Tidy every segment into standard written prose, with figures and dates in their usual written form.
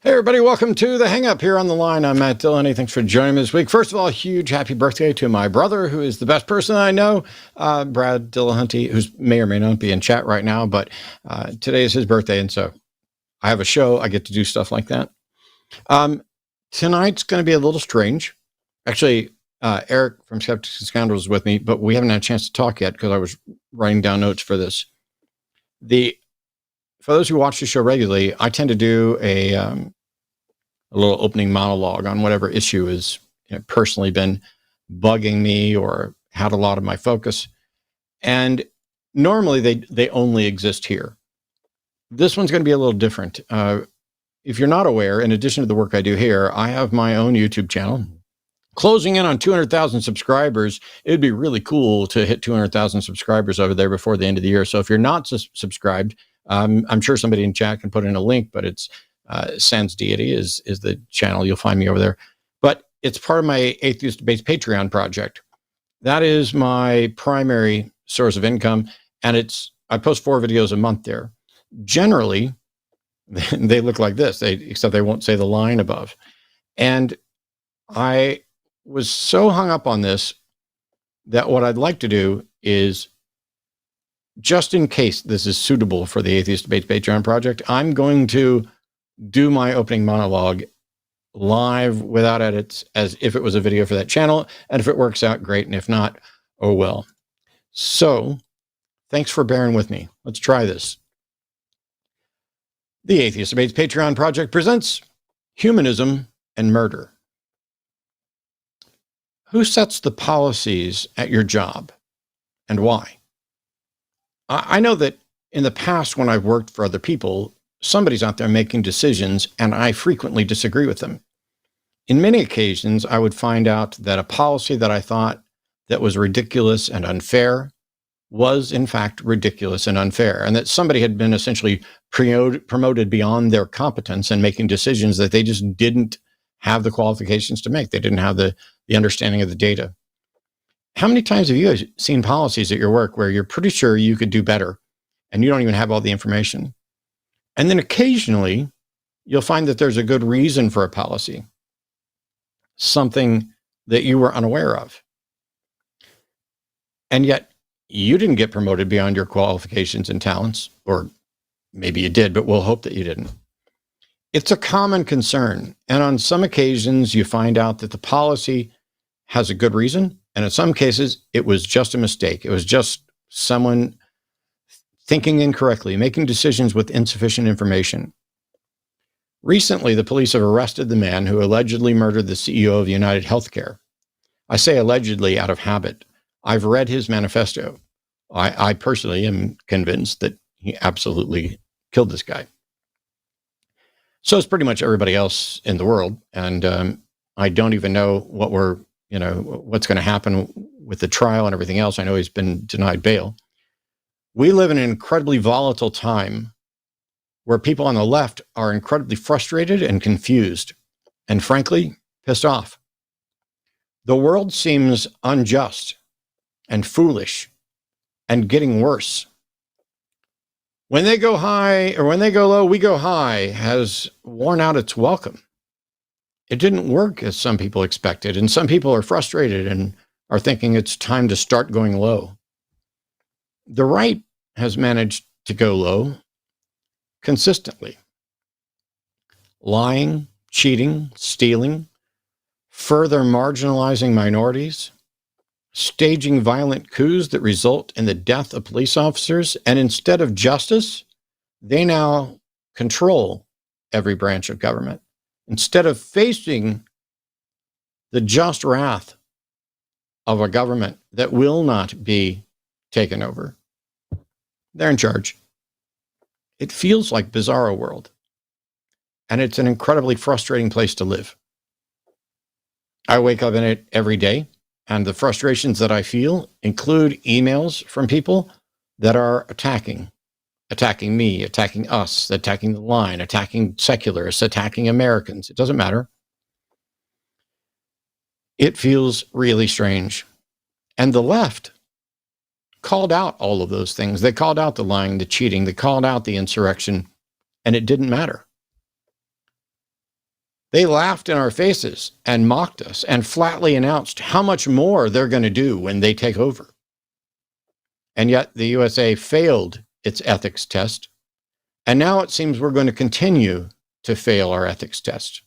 Hey everybody, welcome to The Hang Up here on the line. I'm Matt Dillahunty. Thanks for joining me this week. First of all, huge happy birthday to my brother, who is the best person I know, Brad Dillahunty, who may or may not be in chat right now, but today is his birthday, and so I have a show. I get to do stuff like that. Tonight's going to be a little strange. Actually, Eric from Skeptics and Scoundrels is with me, but we haven't had a chance to talk yet because I was writing down notes for this. For those who watch the show regularly, I tend to do a little opening monologue on whatever issue has personally been bugging me or had a lot of my focus. And normally they only exist here. This one's going to be a little different. If you're not aware, in addition to the work I do here, I have my own YouTube channel. Closing in on 200,000 subscribers. It'd be really cool to hit 200,000 subscribers over there before the end of the year. So if you're not subscribed, I'm sure somebody in chat can put in a link, but it's Sans Deity is the channel. You'll find me over there. But it's part of my Atheist Debates Patreon project. That is my primary source of income, and I post 4 videos a month there. Generally, they look like this, except they won't say the line above. And I was so hung up on this that what I'd like to do is, just in case this is suitable for the Atheist Debates Patreon project, I'm going to do my opening monologue live without edits as if it was a video for that channel. And if it works out, great. And if not, oh well. So thanks for bearing with me. Let's try this. The Atheist Debates Patreon project presents Humanism and Murder. Who sets the policies at your job and why? I know that in the past, when I've worked for other people, somebody's out there making decisions, and I frequently disagree with them. In many occasions, I would find out that a policy that I thought that was ridiculous and unfair was, in fact, ridiculous and unfair, and that somebody had been essentially promoted beyond their competence and making decisions that they just didn't have the qualifications to make. They didn't have the understanding of the data. How many times have you seen policies at your work where you're pretty sure you could do better and you don't even have all the information? And then occasionally you'll find that there's a good reason for a policy, something that you were unaware of. And yet you didn't get promoted beyond your qualifications and talents, or maybe you did, but we'll hope that you didn't. It's a common concern. And on some occasions you find out that the policy has a good reason. And in some cases, it was just a mistake. It was just someone thinking incorrectly, making decisions with insufficient information. Recently, the police have arrested the man who allegedly murdered the CEO of United Healthcare. I say allegedly out of habit. I've read his manifesto. I personally am convinced that he absolutely killed this guy. So is pretty much everybody else in the world. And I don't even know what's going to happen with the trial and everything else. I know he's been denied bail. We live in an incredibly volatile time where people on the left are incredibly frustrated and confused and, frankly, pissed off. The world seems unjust and foolish and getting worse. When they go high, or when they go low, we go high, has worn out its welcome. It didn't work as some people expected, and some people are frustrated and are thinking it's time to start going low. The right has managed to go low consistently. Lying, cheating, stealing, further marginalizing minorities, staging violent coups that result in the death of police officers, and instead of justice, they now control every branch of government. Instead of facing the just wrath of a government that will not be taken over, they're in charge. It feels like Bizarro World, and it's an incredibly frustrating place to live. I wake up in it every day, and the frustrations that I feel include emails from people that are attacking me, attacking us, attacking the line, attacking secularists, attacking Americans. It doesn't matter. It feels really strange. And the left called out all of those things. They called out the lying, the cheating, they called out the insurrection, and it didn't matter. They laughed in our faces and mocked us and flatly announced how much more they're going to do when they take over. And yet the USA failed its ethics test. And now it seems we're going to continue to fail our ethics test.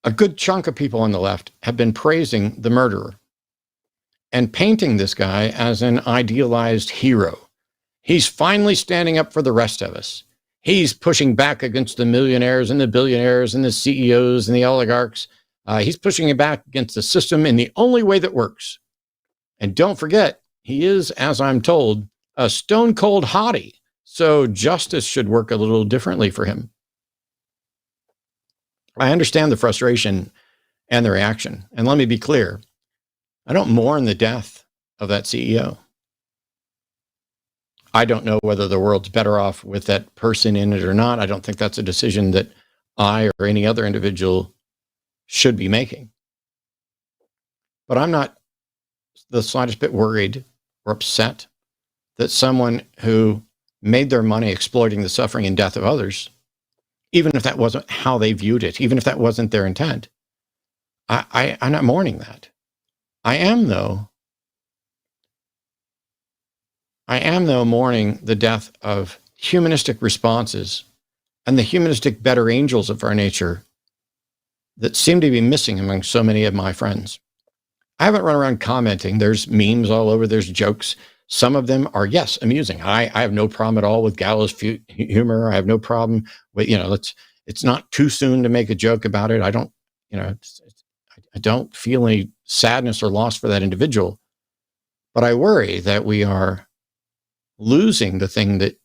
A good chunk of people on the left have been praising the murderer and painting this guy as an idealized hero. He's finally standing up for the rest of us. He's pushing back against the millionaires and the billionaires and the CEOs and the oligarchs. He's pushing it back against the system in the only way that works. And don't forget, he is, as I'm told, a stone cold hottie. So justice should work a little differently for him. I understand the frustration and the reaction. And let me be clear, I don't mourn the death of that CEO. I don't know whether the world's better off with that person in it or not. I don't think that's a decision that I or any other individual should be making. But I'm not the slightest bit worried or upset that someone who made their money exploiting the suffering and death of others, even if that wasn't how they viewed it, even if that wasn't their intent, I'm not mourning that. I am, though, mourning the death of humanistic responses and the humanistic better angels of our nature that seem to be missing among so many of my friends. I haven't run around commenting. There's memes all over. There's jokes. Some of them are, yes, amusing. I have no problem at all with gallows humor. I have no problem with, it's not too soon to make a joke about it. I don't, I don't feel any sadness or loss for that individual. But I worry that we are losing the thing that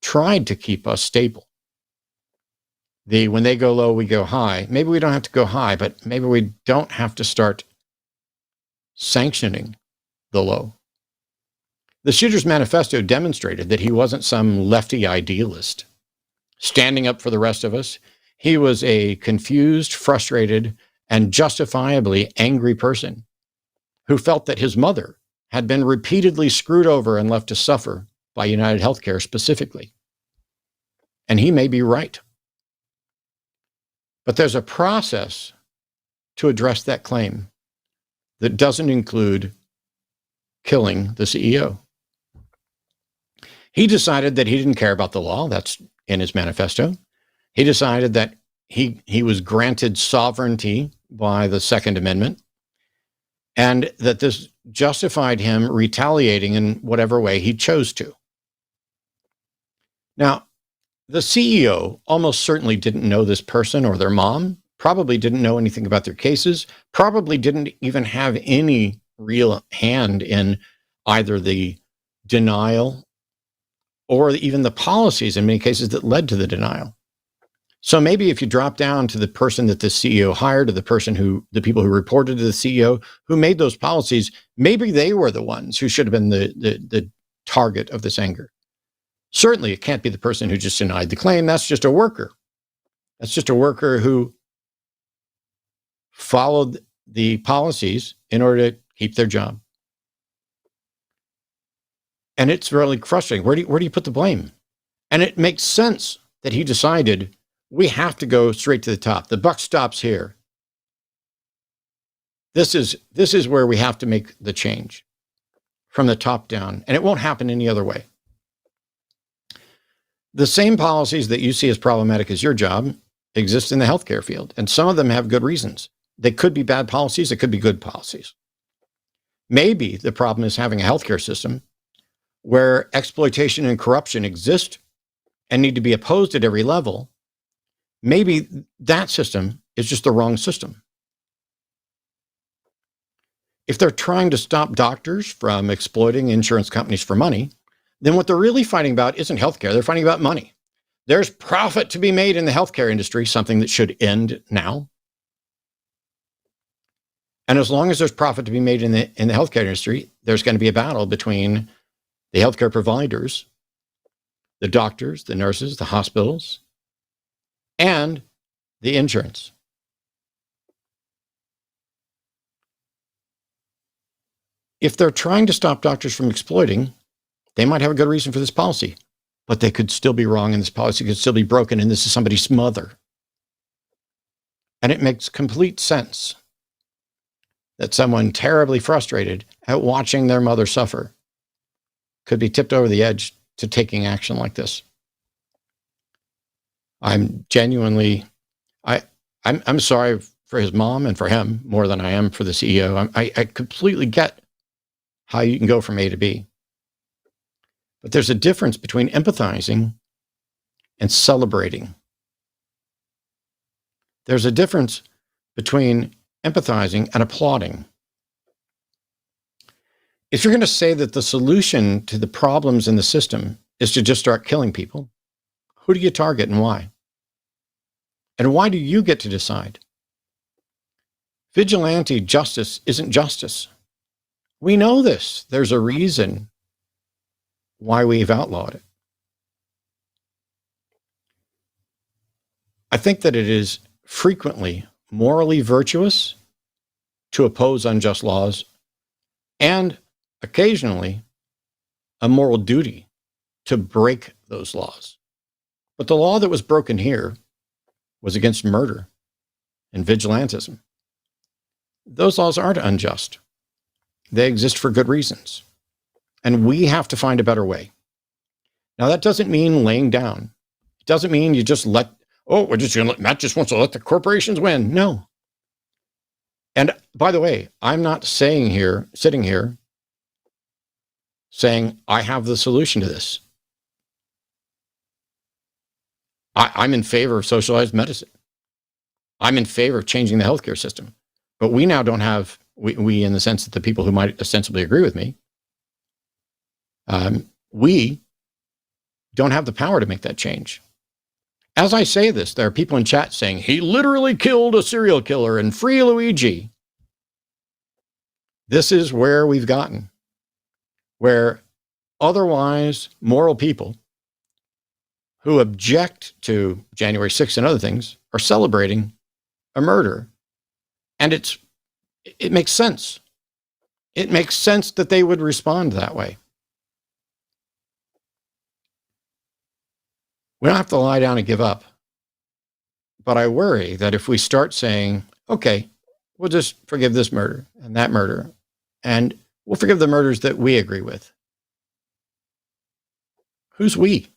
tried to keep us stable. When they go low, we go high. Maybe we don't have to go high, but maybe we don't have to start sanctioning the low. The Shooter's Manifesto demonstrated that he wasn't some lefty idealist standing up for the rest of us. He was a confused, frustrated, and justifiably angry person who felt that his mother had been repeatedly screwed over and left to suffer by United Healthcare specifically. And he may be right. But there's a process to address that claim that doesn't include killing the CEO. He decided that he didn't care about the law. That's in his manifesto. He decided that he was granted sovereignty by the Second Amendment and that this justified him retaliating in whatever way he chose to. Now, the CEO almost certainly didn't know this person or their mom, probably didn't know anything about their cases, probably didn't even have any real hand in either the denial or even the policies in many cases that led to the denial. So maybe if you drop down to the person that the CEO hired, or the people who reported to the CEO who made those policies, maybe they were the ones who should have been the target of this anger. Certainly, it can't be the person who just denied the claim. That's just a worker. That's just a worker who followed the policies in order to keep their job. And it's really frustrating. Where do you put the blame? And it makes sense that he decided we have to go straight to the top. The buck stops here. This is where we have to make the change from the top down, and it won't happen any other way. The same policies that you see as problematic as your job exist in the healthcare field, and some of them have good reasons. They could be bad policies, it could be good policies. Maybe the problem is having a healthcare system where exploitation and corruption exist and need to be opposed at every level. Maybe that system is just the wrong system. If they're trying to stop doctors from exploiting insurance companies for money, then what they're really fighting about isn't healthcare. They're fighting about money. There's profit to be made in the healthcare industry, something that should end now. And as long as there's profit to be made in the healthcare industry, there's going to be a battle between the healthcare providers, the doctors, the nurses, the hospitals, and the insurance. If they're trying to stop doctors from exploiting, they might have a good reason for this policy, but they could still be wrong and this policy could still be broken and this is somebody's mother And it makes complete sense that someone terribly frustrated at watching their mother suffer could be tipped over the edge to taking action like this. I'm genuinely, I'm sorry for his mom and for him more than I am for the CEO. I completely get how you can go from A to B. But there's a difference between empathizing and celebrating. There's a difference between empathizing and applauding. If you're going to say that the solution to the problems in the system is to just start killing people, who do you target and why? And why do you get to decide? Vigilante justice isn't justice. We know this. There's a reason why we've outlawed it. I think that it is frequently morally virtuous to oppose unjust laws and occasionally a moral duty to break those laws. But the law that was broken here was against murder and vigilantism. Those laws aren't unjust. They exist for good reasons. And we have to find a better way. Now, that doesn't mean laying down. It doesn't mean you just let, Matt just wants to let the corporations win. No. And by the way, I'm not sitting here, saying I have the solution to this. I'm in favor of socialized medicine. I'm in favor of changing the healthcare system. But we now don't have, we in the sense that the people who might ostensibly agree with me, we don't have the power to make that change. As I say this, there are people in chat saying, he literally killed a serial killer and free Luigi. This is where we've gotten, where otherwise moral people who object to January 6th and other things are celebrating a murder. And it makes sense. It makes sense that they would respond that way. We don't have to lie down and give up. But I worry that if we start saying, okay, we'll just forgive this murder and that murder, and we'll forgive the murders that we agree with. Who's we?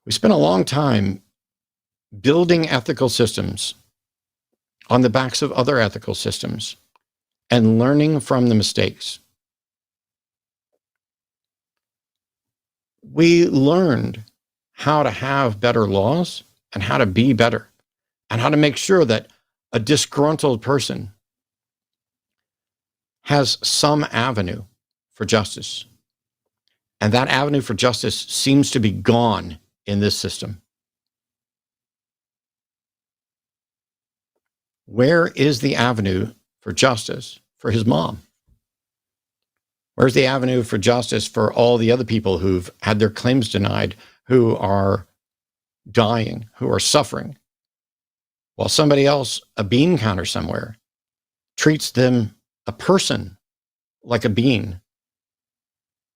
We spent a long time building ethical systems on the backs of other ethical systems and learning from the mistakes. We learned how to have better laws and how to be better and how to make sure that a disgruntled person has some avenue for justice. And that avenue for justice seems to be gone in this system. Where is the avenue for justice for his mom? Where's the avenue for justice for all the other people who've had their claims denied, who are dying, who are suffering, while somebody else, a bean counter somewhere, treats them, a person, like a bean?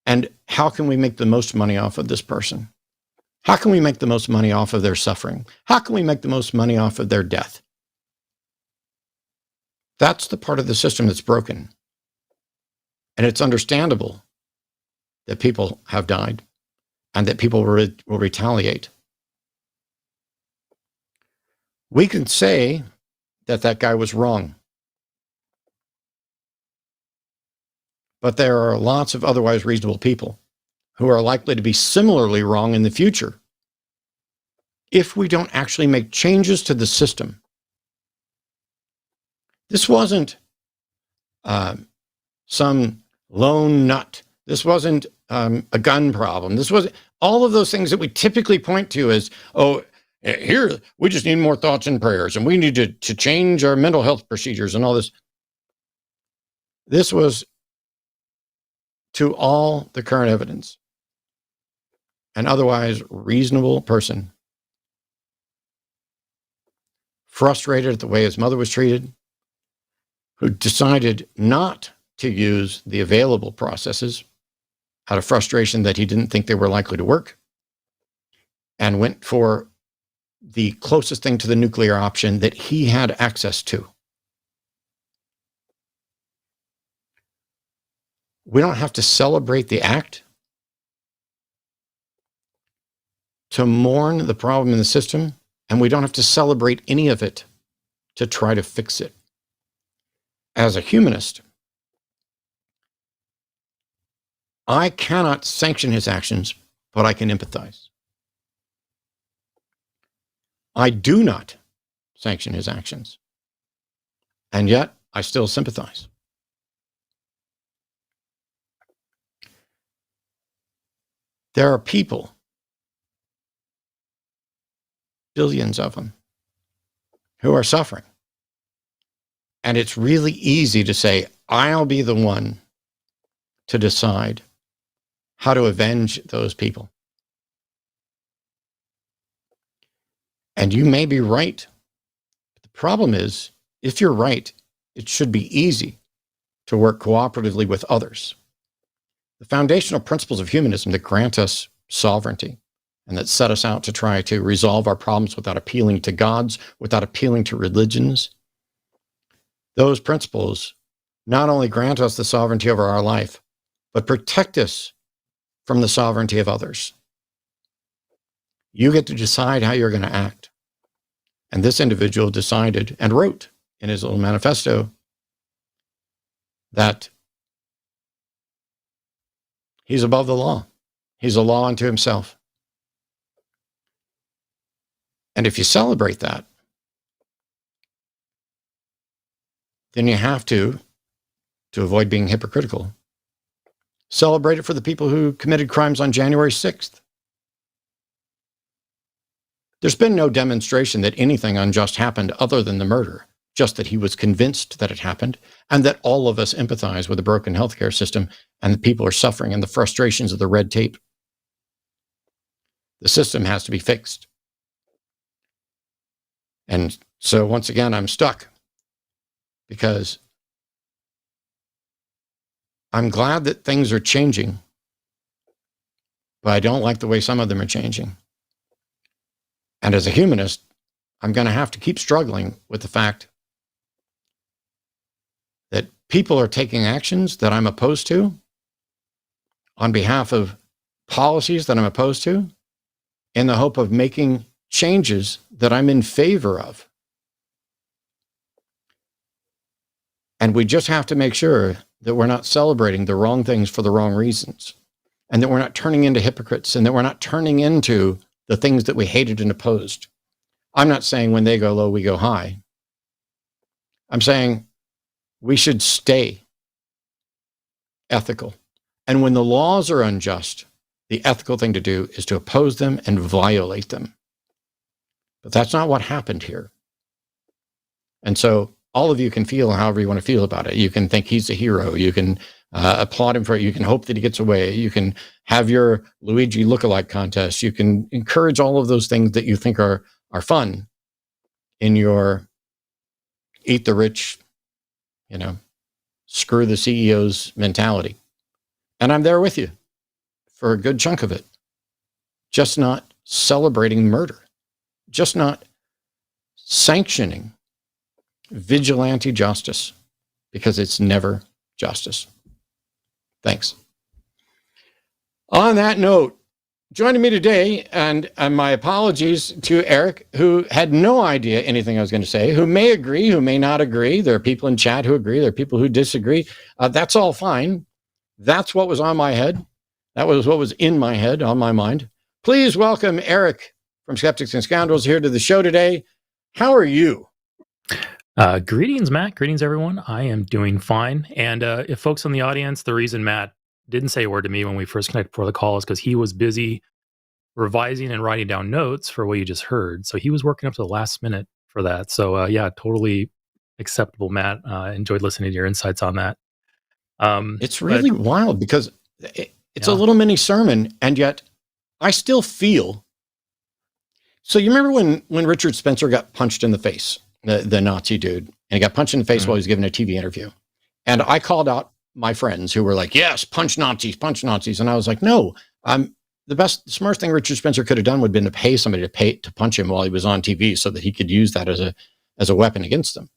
And how can we make the most money off of this person? How can we make the most money off of their suffering? How can we make the most money off of their death? That's the part of the system that's broken. And it's understandable that people have died and that people will retaliate. We can say that that guy was wrong. But there are lots of otherwise reasonable people who are likely to be similarly wrong in the future if we don't actually make changes to the system. This wasn't some lone nut. This wasn't a gun problem. This was all of those things that we typically point to as, oh, here, we just need more thoughts and prayers, and we need to change our mental health procedures and all this. This was, to all the current evidence, an otherwise reasonable person, frustrated at the way his mother was treated, who decided not to use the available processes out of frustration that he didn't think they were likely to work, and went for the closest thing to the nuclear option that he had access to. We don't have to celebrate the act to mourn the problem in the system, and we don't have to celebrate any of it to try to fix it. As a humanist, I cannot sanction his actions, but I can empathize. I do not sanction his actions, and yet I still sympathize. There are people, billions of them, who are suffering. And it's really easy to say, I'll be the one to decide how to avenge those people. And you may be right. The problem is, if you're right, it should be easy to work cooperatively with others. The foundational principles of humanism that grant us sovereignty and that set us out to try to resolve our problems without appealing to gods, without appealing to religions, those principles not only grant us the sovereignty over our life, but protect us from the sovereignty of others. You get to decide how you're going to act. And this individual decided and wrote in his little manifesto that he's above the law. He's a law unto himself. And if you celebrate that, then you have to avoid being hypocritical, celebrate it for the people who committed crimes on January 6th. There's been no demonstration that anything unjust happened other than the murder, just that he was convinced that it happened, and that all of us empathize with the broken healthcare system and the people are suffering and the frustrations of the red tape. The system has to be fixed. And so once again, I'm stuck because I'm glad that things are changing, but I don't like the way some of them are changing. And as a humanist, I'm going to have to keep struggling with the fact that people are taking actions that I'm opposed to on behalf of policies that I'm opposed to in the hope of making changes that I'm in favor of. And we just have to make sure that we're not celebrating the wrong things for the wrong reasons, and that we're not turning into hypocrites, and that we're not turning into the things that we hated and opposed. I'm not saying when they go low, we go high. I'm saying we should stay ethical. And when the laws are unjust, the ethical thing to do is to oppose them and violate them. But that's not what happened here. And so all of you can feel however you want to feel about it. You can think he's a hero. You can applaud him for it. You can hope that he gets away. You can have your Luigi lookalike contest. You can encourage all of those things that you think are fun in your eat the rich, screw the CEO's mentality. And I'm there with you for a good chunk of it. Just not celebrating murder. Just not sanctioning vigilante justice, because it's never justice. Thanks. On that note, joining me today, and my apologies to Eric, who had no idea anything I was going to say, who may agree, who may not agree. There are people in chat who agree. There are people who disagree. That's all fine. That's what was on my head. That was what was in my head, on my mind. Please welcome Eric from Skeptics and Scoundrels here to the show today. How are you? Greetings, Matt. Greetings, everyone. I am doing fine. And if folks in the audience, the reason Matt didn't say a word to me when we first connected before the call is because he was busy revising and writing down notes for what you just heard. So he was working up to the last minute for that. So yeah, totally acceptable, Matt. Enjoyed listening to your insights on that. It's really wild because it's a little mini sermon, and yet I still feel. So you remember when Richard Spencer got punched in the face, the Nazi dude, and he got punched in the face while he was giving a TV interview. And I called out my friends who were like, yes, punch Nazis. And I was like, no, the smartest thing Richard Spencer could have done would have been to pay somebody to punch him while he was on TV so that he could use that as a weapon against them.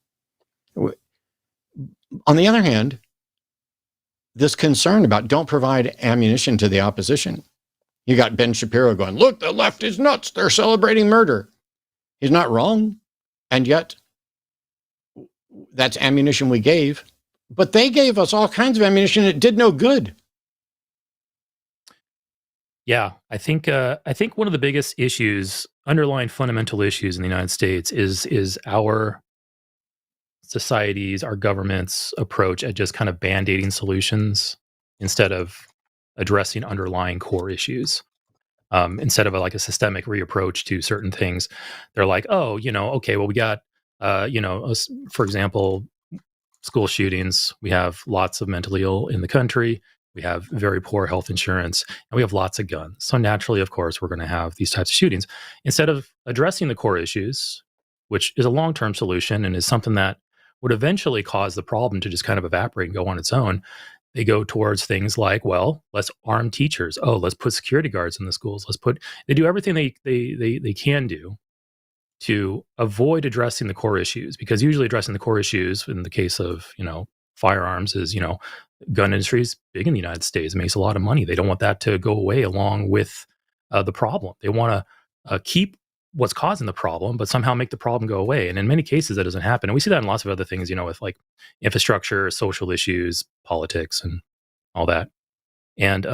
On the other hand, this concern about don't provide ammunition to the opposition. You got Ben Shapiro going, look, the left is nuts. They're celebrating murder. He's not wrong. And yet, that's ammunition we gave. But they gave us all kinds of ammunition. It did no good. Yeah, I think one of the biggest issues, underlying fundamental issues in the United States is our society's, our government's approach at just kind of band-aiding solutions instead of addressing underlying core issues. Instead of like a systemic reapproach to certain things, they're like, oh, okay, well, we got, for example, school shootings. We have lots of mentally ill in the country. We have very poor health insurance, and we have lots of guns. So naturally, of course, we're going to have these types of shootings. Instead of addressing the core issues, which is a long-term solution and is something that would eventually cause the problem to just kind of evaporate and go on its own, they go towards things like, well, let's arm teachers. Oh, let's put security guards in the schools. They do everything they can do to avoid addressing the core issues, because usually addressing the core issues in the case of, firearms is, gun industry is big in the United States. It makes a lot of money. They don't want that to go away along with the problem. They want to keep what's causing the problem, but somehow make the problem go away. And in many cases, that doesn't happen. And we see that in lots of other things, with like infrastructure, social issues, politics, and all that. And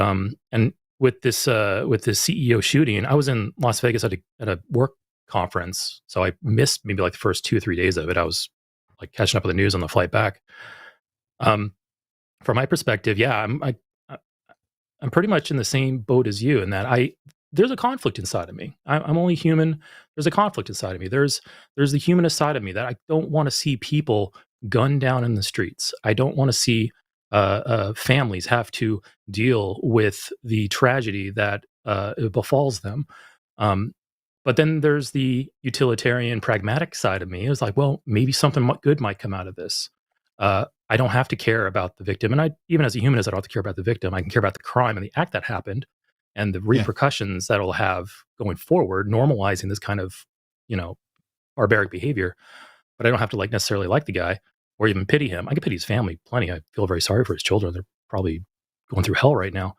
with this CEO shooting, I was in Las Vegas at a work conference, so I missed maybe like the first 2 or 3 days of it. I was like catching up with the news on the flight back. From my perspective, yeah, I'm pretty much in the same boat as you in that there's a conflict inside of me. I'm only human. There's a conflict inside of me. There's the humanist side of me that I don't want to see people gunned down in the streets. I don't want to see families have to deal with the tragedy that befalls them. But then there's the utilitarian, pragmatic side of me. It's like, well, maybe something good might come out of this. I don't have to care about the victim. And even as a humanist, I don't have to care about the victim. I can care about the crime and the act that happened and the repercussions that it'll have going forward, normalizing this kind of, barbaric behavior. But I don't have to necessarily like the guy or even pity him. I can pity his family plenty. I feel very sorry for his children. They're probably going through hell right now.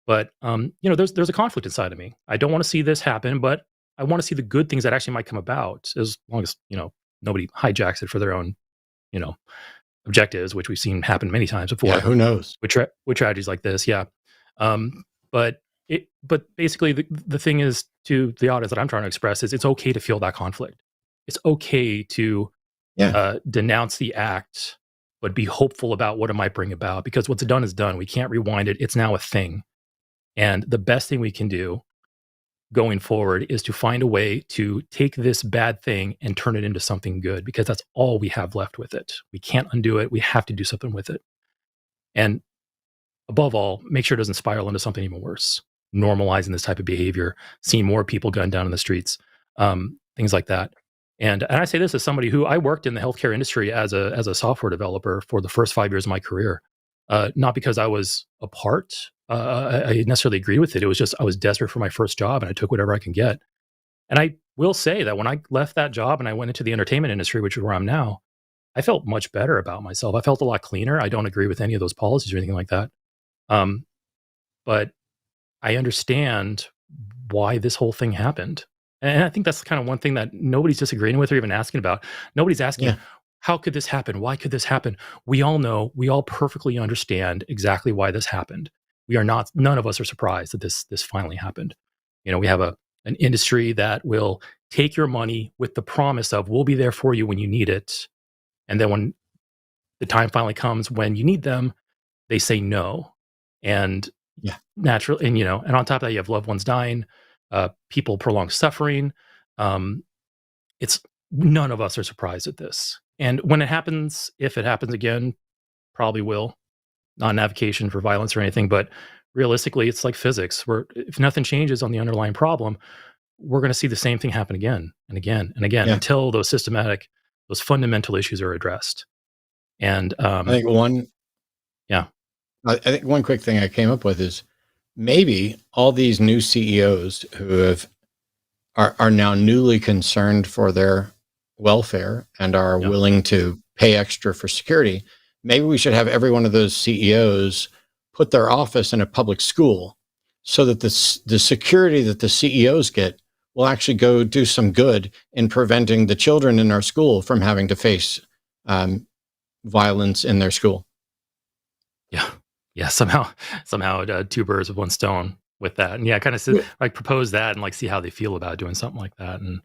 But, there's a conflict inside of me. I don't want to see this happen, but I want to see the good things that actually might come about, as long as, nobody hijacks it for their own, objectives, which we've seen happen many times before. Yeah, who knows? With tragedies like this, yeah. But basically the thing is, to the audience that I'm trying to express, is it's okay to feel that conflict. It's okay to denounce the act, but be hopeful about what it might bring about, because what's done is done. We can't rewind it. It's now a thing. And the best thing we can do going forward is to find a way to take this bad thing and turn it into something good, because that's all we have left with it. We can't undo it. We have to do something with it. And above all, make sure it doesn't spiral into something even worse. Normalizing this type of behavior, seeing more people gunned down in the streets, things like that. And I say this as somebody who I worked in the healthcare industry as a software developer for the first 5 years of my career. Not because I was a part, I necessarily agreed with it. It was just I was desperate for my first job, and I took whatever I can get. And I will say that when I left that job and I went into the entertainment industry, which is where I'm now, I felt much better about myself. I felt a lot cleaner. I don't agree with any of those policies or anything like that. But I understand why this whole thing happened. And I think that's kind of one thing that nobody's disagreeing with or even asking about. Nobody's asking, how could this happen? Why could this happen? We all know, we all perfectly understand exactly why this happened. None of us are surprised that this finally happened. We have an industry that will take your money with the promise of, we'll be there for you when you need it. And then when the time finally comes when you need them, they say no. And naturally, and on top of that, you have loved ones dying, people prolonged suffering. It's none of us are surprised at this. And when it happens, if it happens again, probably will. Not an advocation for violence or anything, but realistically, it's like physics, where if nothing changes on the underlying problem, we're going to see the same thing happen again and again and again until those fundamental issues are addressed. And I think one quick thing I came up with is, maybe all these new CEOs who are now newly concerned for their welfare and are willing to pay extra for security, maybe we should have every one of those CEOs put their office in a public school so that the security that the CEOs get will actually go do some good in preventing the children in our school from having to face violence in their school. Yeah. Somehow, two birds with one stone with that, and kind of like propose that and like see how they feel about doing something like that. And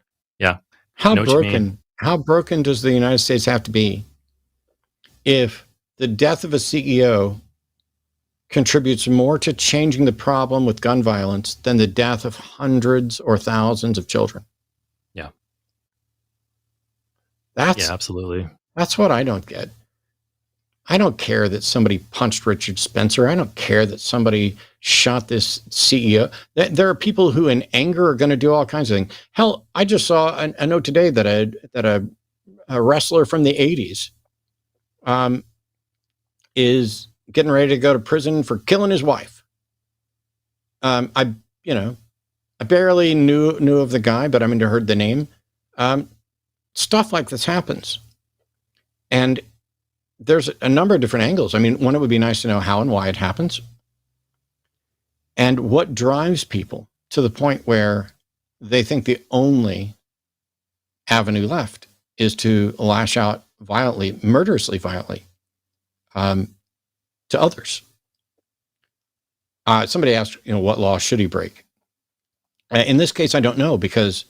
how broken does the United States have to be if the death of a CEO contributes more to changing the problem with gun violence than the death of hundreds or thousands of children? Yeah. Absolutely. That's what I don't get. I don't care that somebody punched Richard Spencer. I don't care that somebody shot this CEO. There are people who in anger are going to do all kinds of things. Hell, I just saw a note today that a wrestler from the 80s is getting ready to go to prison for killing his wife. I barely knew of the guy, but I heard the name. Stuff like this happens. And there's a number of different angles. One, it would be nice to know how and why it happens, and what drives people to the point where they think the only avenue left is to lash out violently, murderously violently, to others. Somebody asked, what law should he break? In this case, I don't know, because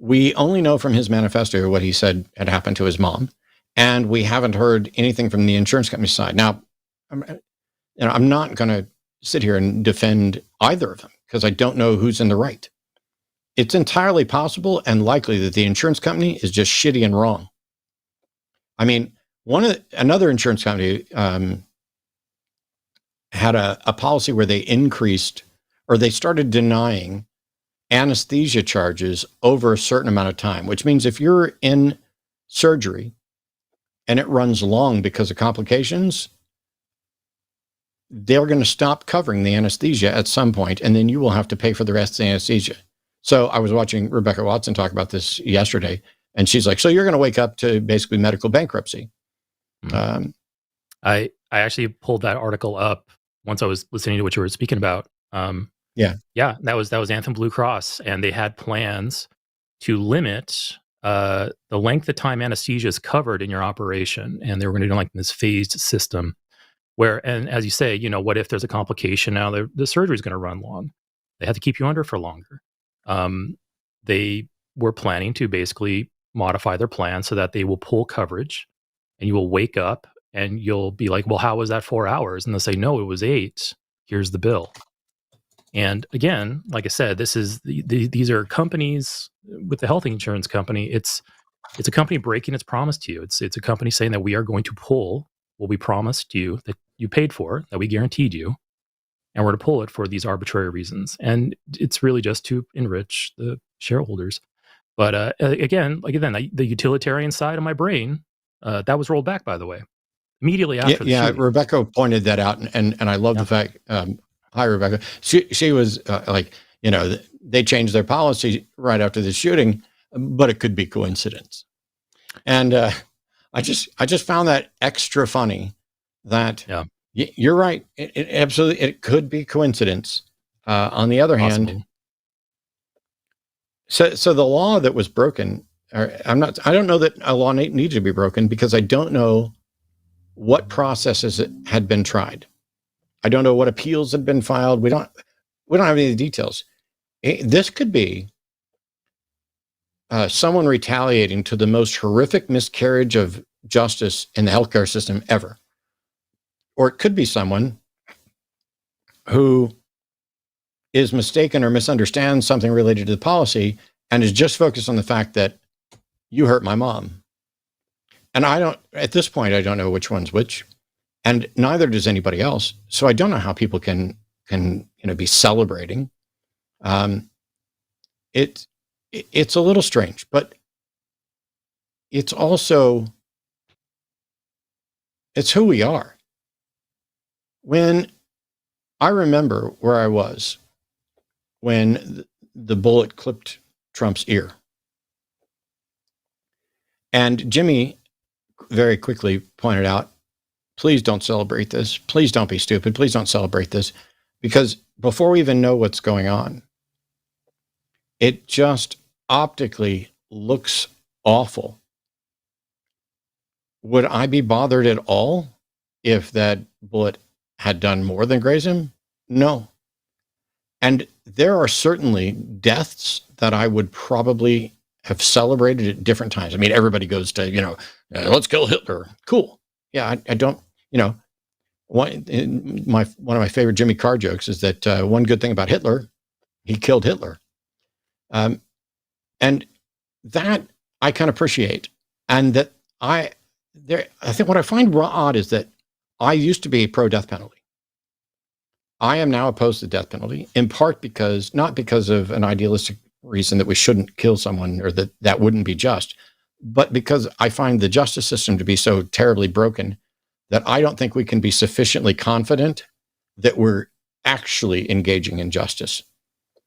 we only know from his manifesto what he said had happened to his mom. And we haven't heard anything from the insurance company side. Now, I'm not going to sit here and defend either of them because I don't know who's in the right. It's entirely possible and likely that the insurance company is just shitty and wrong. Another insurance company had a policy where they increased, or they started denying anesthesia charges over a certain amount of time, which means if you're in surgery and it runs long because of complications, they're going to stop covering the anesthesia at some point, and then you will have to pay for the rest of the anesthesia. So I was watching Rebecca Watson talk about this yesterday, and she's like, so you're going to wake up to basically medical bankruptcy. Mm-hmm. I actually pulled that article up once I was listening to what you were speaking about. That was Anthem Blue Cross, and they had plans to limit the length of time anesthesia is covered in your operation, and they were going to do like this phased system where, and as you say, what if there's a complication? Now the surgery is going to run long. They have to keep you under for longer. They were planning to basically modify their plan so that they will pull coverage, and you will wake up and you'll be like, well, how was that 4 hours? And they'll say, no, it was 8. Here's the bill. And again, like I said, these are companies with the health insurance company. It's a company breaking its promise to you. It's a company saying that we are going to pull what we promised you, that you paid for, that we guaranteed you, and we're to pull it for these arbitrary reasons. And it's really just to enrich the shareholders. But again, the utilitarian side of my brain, that was rolled back, by the way, immediately after the shooting. Rebecca pointed that out, and I love the fact. Hi, Rebecca. She was they changed their policy right after the shooting, but it could be coincidence. And I just found that extra funny. That you're right. It absolutely, it could be coincidence. On the other hand, so the law that was broken, I don't know that a law needed to be broken, because I don't know what processes had been tried. I don't know what appeals had been filed. We don't have any details. This could be someone retaliating to the most horrific miscarriage of justice in the healthcare system ever. Or it could be someone who is mistaken or misunderstands something related to the policy and is just focused on the fact that you hurt my mom. And at this point, I don't know which one's which. And neither does anybody else. So I don't know how people can be celebrating. It's a little strange, but it's also, it's who we are. When I remember where I was when the bullet clipped Trump's ear. And Jimmy very quickly pointed out, please don't celebrate this. Please don't be stupid. Please don't celebrate this. Because before we even know what's going on, it just optically looks awful. Would I be bothered at all if that bullet had done more than graze him? No. And there are certainly deaths that I would probably have celebrated at different times. I mean, everybody goes to, let's kill Hitler. Cool. Yeah, I don't, one of my favorite Jimmy Carr jokes is that one good thing about Hitler, he killed Hitler. And that I can appreciate. And that I think what I find odd is that I used to be pro death penalty. I am now opposed to the death penalty, in part because, not because of an idealistic reason that we shouldn't kill someone or that wouldn't be just, but because I find the justice system to be so terribly broken that I don't think we can be sufficiently confident that we're actually engaging in justice.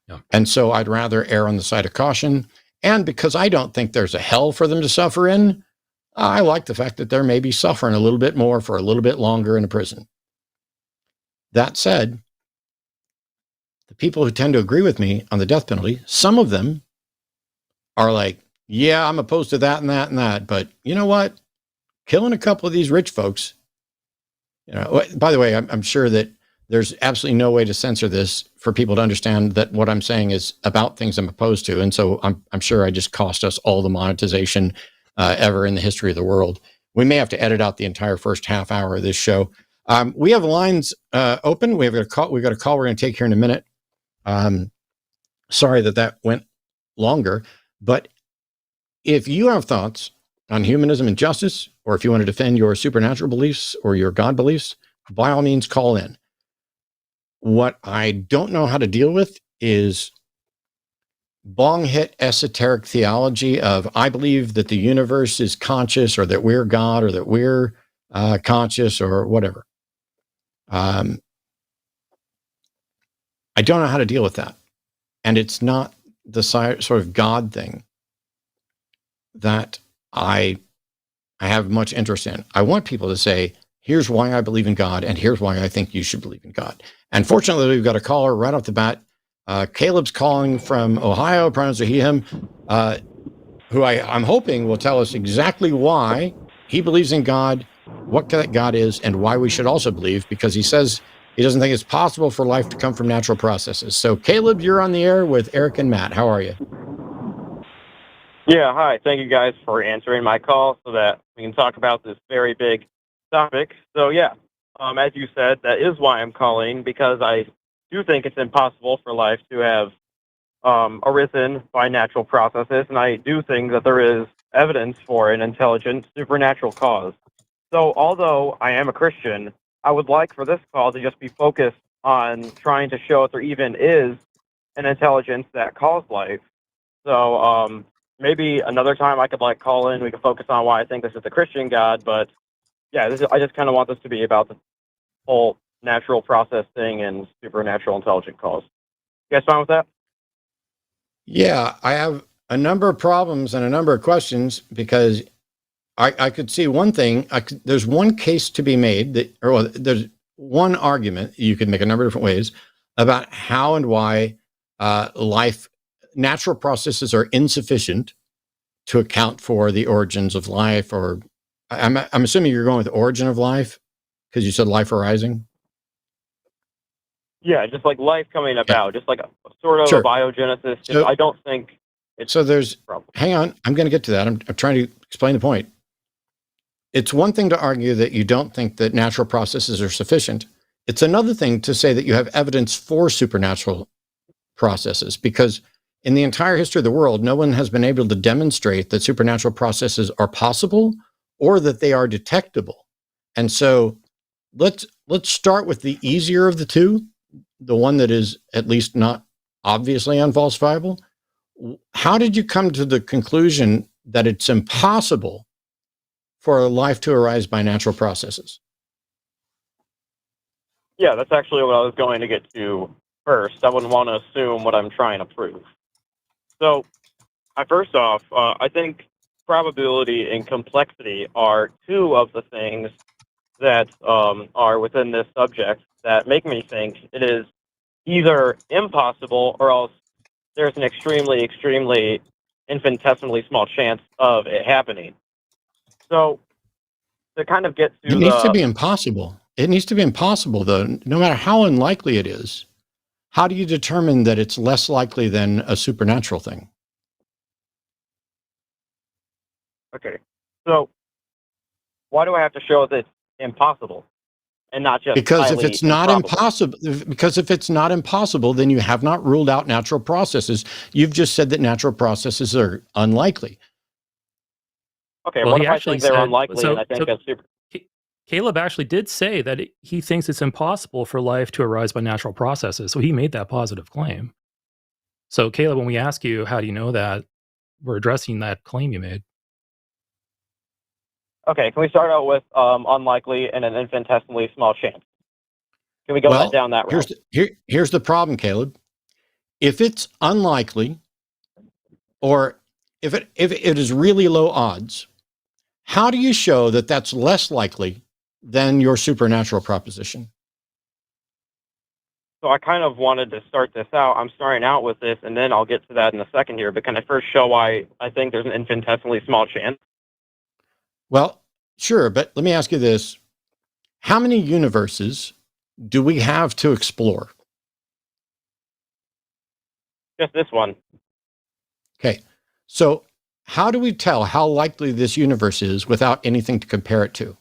Yeah. And so I'd rather err on the side of caution. And because I don't think there's a hell for them to suffer in, I like the fact that they're maybe suffering a little bit more for a little bit longer in a prison. That said, the people who tend to agree with me on the death penalty, some of them are like, yeah, I'm opposed to that and that and that. But you know what? Killing a couple of these rich folks, by the way, I'm sure that there's absolutely no way to censor this for people to understand that what I'm saying is about things I'm opposed to. And so I'm sure I just cost us all the monetization ever in the history of the world. We may have to edit out the entire first half hour of this show. We have lines open. We've got a call we're going to take here in a minute. Sorry that went longer, but if you have thoughts on humanism and justice, or if you want to defend your supernatural beliefs or your God beliefs, by all means, call in. What I don't know how to deal with is bong hit esoteric theology of, I believe that the universe is conscious, or that we're God, or that we're conscious, or whatever. I don't know how to deal with that. And it's not the sort of God thing that I have much interest in. I want people to say, here's why I believe in God, and here's why I think you should believe in God. And fortunately, we've got a caller right off the bat. Caleb's calling from Ohio, pronouns are he, him, who I'm hoping will tell us exactly why he believes in God, what that God is, and why we should also believe, because he says he doesn't think it's possible for life to come from natural processes. So, Caleb, you're on the air with Eric and Matt. How are you? Yeah, hi. Thank you guys for answering my call so that we can talk about this very big topic. So, yeah, as you said, that is why I'm calling, because I do think it's impossible for life to have arisen by natural processes, and I do think that there is evidence for an intelligent supernatural cause. So, although I am a Christian, I would like for this call to just be focused on trying to show if there even is an intelligence that caused life. So, maybe another time I could call in. We could focus on why I think this is the Christian God. But yeah, I just kind of want this to be about the whole natural process thing and supernatural intelligent cause. You guys fine with that? Yeah, I have a number of problems and a number of questions, because I could see one thing. There's one case to be made there's one argument you could make a number of different ways about how and why natural processes are insufficient to account for the origins of life. Or I'm assuming you're going with origin of life because you said life arising. Yeah, just like life coming about, just like a sort of Sure. a biogenesis. So, I don't think it's so. Hang on, I'm going to get to that. I'm trying to explain the point. It's one thing to argue that you don't think that natural processes are sufficient. It's another thing to say that you have evidence for supernatural processes, because in the entire history of the world, no one has been able to demonstrate that supernatural processes are possible or that they are detectable. And so let's start with the easier of the two, the one that is at least not obviously unfalsifiable. How did you come to the conclusion that it's impossible for life to arise by natural processes? Yeah, that's actually what I was going to get to first. I wouldn't want to assume what I'm trying to prove. So, first off, I think probability and complexity are two of the things that are within this subject that make me think it is either impossible or else there's an extremely, extremely infinitesimally small chance of it happening. So, to kind of get It to needs to the be impossible. It needs to be impossible, though, no matter how unlikely it is. How do you determine that it's less likely than a supernatural thing? okay, so why do I have to show that it's impossible and not just Because if highly it's not improbable? impossible, then you have not ruled out natural processes. You've just said that natural processes are unlikely. Okay, Well, what he if I actually think they're said unlikely and so. I think that's super? Caleb actually did say that he thinks it's impossible for life to arise by natural processes. So he made that positive claim. So Caleb, when we ask you how do you know that, we're addressing that claim you made. Okay, can we start out with unlikely and an infinitesimally small chance? Can we go down that route? Here's the problem, Caleb. If it's unlikely, or if it is really low odds, how do you show that that's less likely than your supernatural proposition? So I kind of wanted to start this out. I'm starting out with this, and then I'll get to that in a second here. But can I first show why I think there's an infinitesimally small chance? Well, sure, but let me ask you this. How many universes do we have to explore? Just this one. Okay. So how do we tell how likely this universe is without anything to compare it to?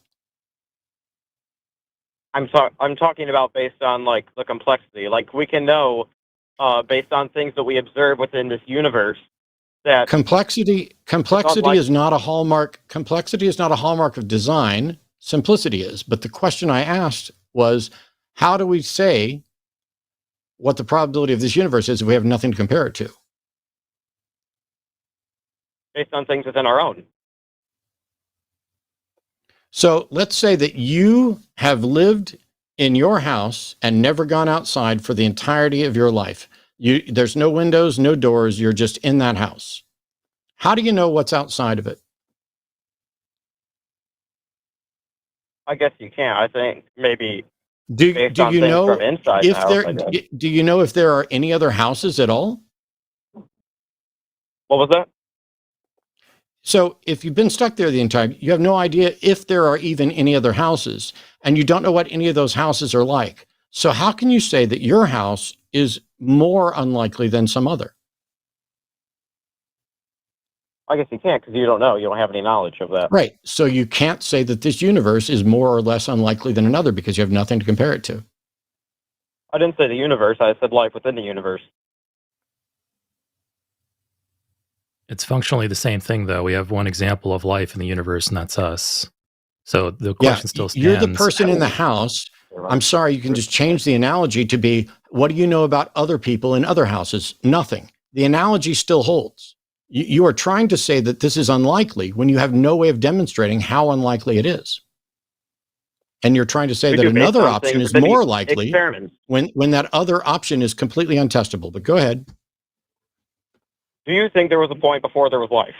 I'm talking about based on like the complexity. Like we can know based on things that we observe within this universe that Complexity unlike is not a hallmark. Complexity is not a hallmark of design. Simplicity is. But the question I asked was, how do we say what the probability of this universe is if we have nothing to compare it to? based on things within our own. So let's say that you have lived in your house and never gone outside for the entirety of your life. There's no windows, no doors. You're just in that house. How do you know what's outside of it? I guess you can. I think maybe Do based on you things know from inside the if house, there I guess. do you know if there are any other houses at all? What was that? So if you've been stuck there the entire, you have no idea if there are even any other houses, and you don't know what any of those houses are like. So how can you say that your house is more unlikely than some other? I guess you can't because you don't know. You don't have any knowledge of that. Right. So you can't say that this universe is more or less unlikely than another because you have nothing to compare it to. I didn't say the universe. I said life within the universe. It's functionally the same thing, though. We have one example of life in the universe, and that's us. So the question still stands. You're the person in the house. I'm sorry, you can just change the analogy to be, what do you know about other people in other houses? Nothing. The analogy still holds. You are trying to say that this is unlikely when you have no way of demonstrating how unlikely it is. And you're trying to say that another option is more likely when that other option is completely untestable. But go ahead. Do you think there was a point before there was life?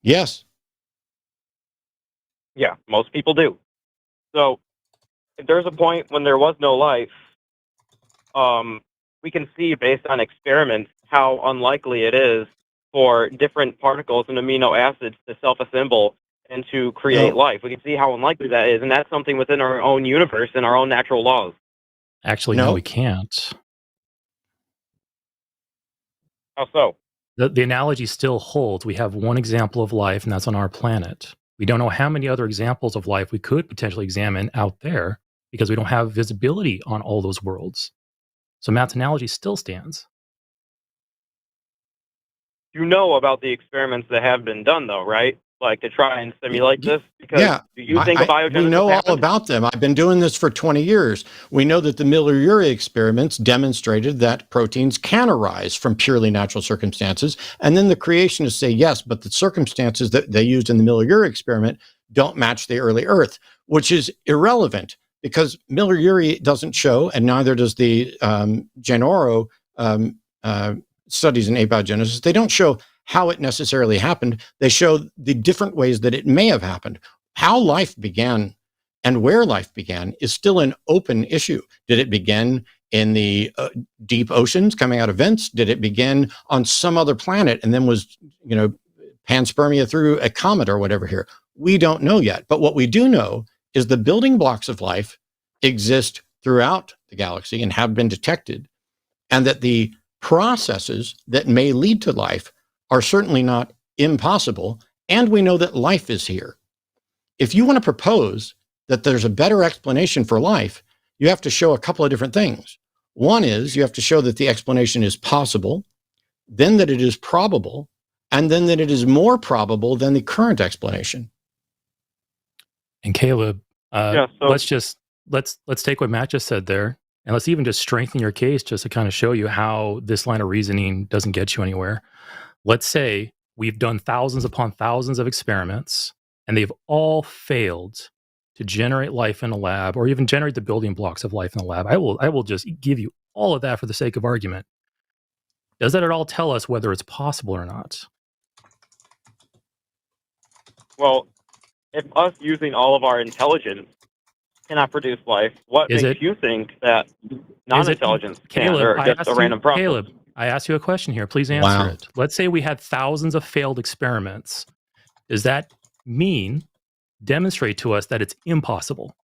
Yes. Yeah, most people do. So if there's a point when there was no life, we can see based on experiments how unlikely it is for different particles and amino acids to self-assemble and to create life. We can see how unlikely that is, and that's something within our own universe and our own natural laws. Actually, no, we can't. How so? The analogy still holds. We have one example of life, and that's on our planet. We don't know how many other examples of life we could potentially examine out there because we don't have visibility on all those worlds. So Matt's analogy still stands. You know about the experiments that have been done, though, right? Like to try and simulate this? Because do you think biogenesis we know happened? all about them. I've been doing this for 20 years. We know that the Miller-Urey experiments demonstrated that proteins can arise from purely natural circumstances. And then the creationists say, yes, but the circumstances that they used in the Miller-Urey experiment don't match the early Earth, which is irrelevant because Miller-Urey doesn't show, and neither does the Gennaro studies in abiogenesis. They don't show how it necessarily happened. They show the different ways that it may have happened. How life began and where life began is still an open issue. Did it begin in the deep oceans coming out of vents? Did it begin on some other planet and then was, panspermia through a comet or whatever here? We don't know yet. But what we do know is the building blocks of life exist throughout the galaxy and have been detected, and that the processes that may lead to life are certainly not impossible, and we know that life is here. If you want to propose that there's a better explanation for life, you have to show a couple of different things. One is you have to show that the explanation is possible, then that it is probable, and then that it is more probable than the current explanation. And Caleb, let's take what Matt just said there, and let's even just strengthen your case just to kind of show you how this line of reasoning doesn't get you anywhere. Let's say we've done thousands upon thousands of experiments, and they've all failed to generate life in a lab, or even generate the building blocks of life in a lab. I will just give you all of that for the sake of argument. Does that at all tell us whether it's possible or not? Well, if us using all of our intelligence cannot produce life, what makes you think that non-intelligence can, or just a random process? Caleb, I asked you a question here. Please answer it. Let's say we had thousands of failed experiments. Does that demonstrate to us that it's impossible?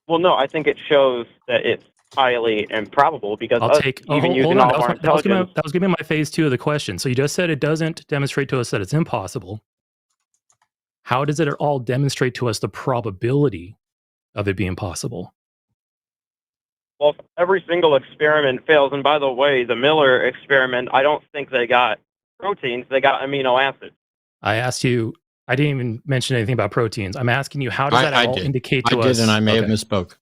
Well, no, I think it shows that it's highly improbable, because that was going to be my phase 2 of the question. So you just said it doesn't demonstrate to us that it's impossible. How does it at all demonstrate to us the probability of it being possible? Well, if every single experiment fails, and by the way, the Miller experiment, I don't think they got proteins, they got amino acids. I asked you, I didn't even mention anything about proteins. I'm asking you, how does that all indicate to us? I did, and I may have misspoke.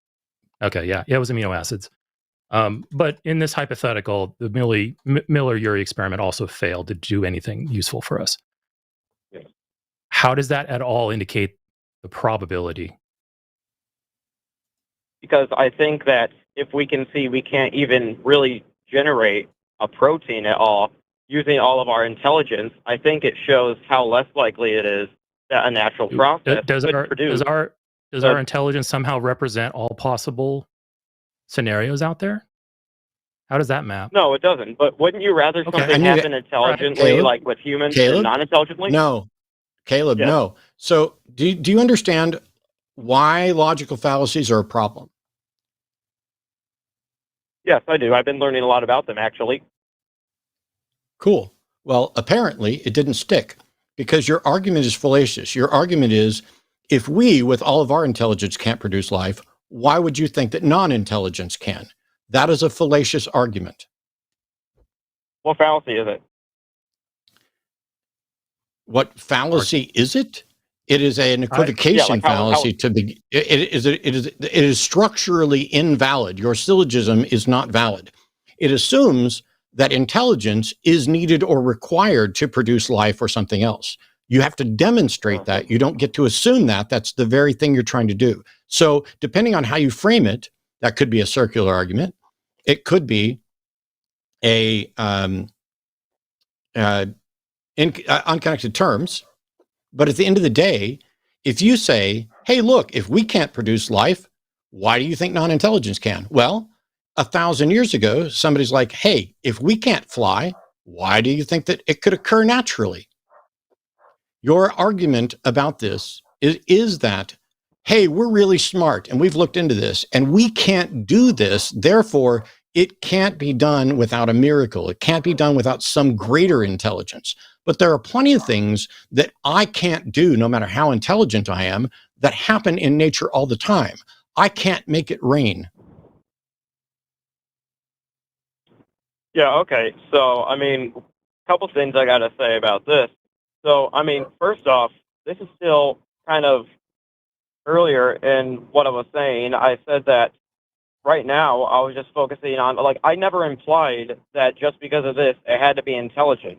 Okay, yeah, it was amino acids. But in this hypothetical, the Miller-Urey experiment also failed to do anything useful for us. Yes. How does that at all indicate the probability? Because I think that if we can see we can't even really generate a protein at all using all of our intelligence, I think it shows how less likely it is that a natural process could produce. Does our intelligence somehow represent all possible scenarios out there? How does that map? No, it doesn't. But wouldn't you rather something happen intelligently, like with humans, than non-intelligently? No. Caleb, no. So do you understand why logical fallacies are a problem? Yes, I do. I've been learning a lot about them, actually. Cool. Well, apparently it didn't stick, because your argument is fallacious. Your argument is, if we, with all of our intelligence, can't produce life, why would you think that non-intelligence can? That is a fallacious argument. What fallacy is it? What fallacy is it? It is an equivocation fallacy. It is structurally invalid. Your syllogism is not valid. It assumes that intelligence is needed or required to produce life or something else. You have to demonstrate that. You don't get to assume that. That's the very thing you're trying to do. So depending on how you frame it, that could be a circular argument. It could be a unconnected terms. But at the end of the day, if you say, hey, look, if we can't produce life, why do you think non-intelligence can? Well, 1,000 years ago, somebody's like, hey, if we can't fly, why do you think that it could occur naturally? Your argument about this is that, hey, we're really smart and we've looked into this and we can't do this. Therefore, it can't be done without a miracle. It can't be done without some greater intelligence. But there are plenty of things that I can't do, no matter how intelligent I am, that happen in nature all the time. I can't make it rain. Yeah, okay. So, I mean, a couple things I got to say about this. So, I mean, first off, this is still kind of earlier in what I was saying. I said that right now I was just focusing on, like, I never implied that just because of this, it had to be intelligent.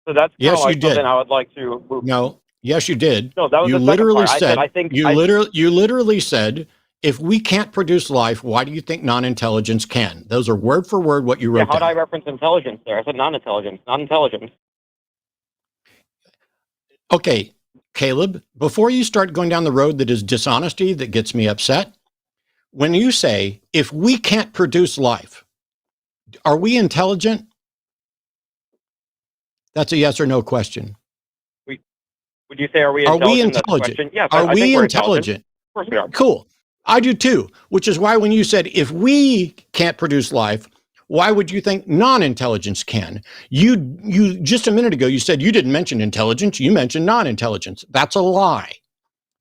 So that's kind of like something I would like to... No, Yes, you did. No, that was You the second literally part. I said, said, I think, you literally said, if we can't produce life, why do you think non-intelligence can? Those are word for word what you yeah, wrote how did I down. reference intelligence there? I said non-intelligence, not intelligence. Okay, Caleb, before you start going down the road that is dishonesty that gets me upset, when you say, if we can't produce life, are we intelligent? That's a yes or no question. Would you say, are we Are we intelligent? That's the intelligent? question. Yes, Are I think we we're intelligent. intelligent? Of course we are. Cool. I do too, which is why when you said, if we can't produce life, why would you think non-intelligence can? You just a minute ago, you said you didn't mention intelligence. You mentioned non-intelligence. That's a lie.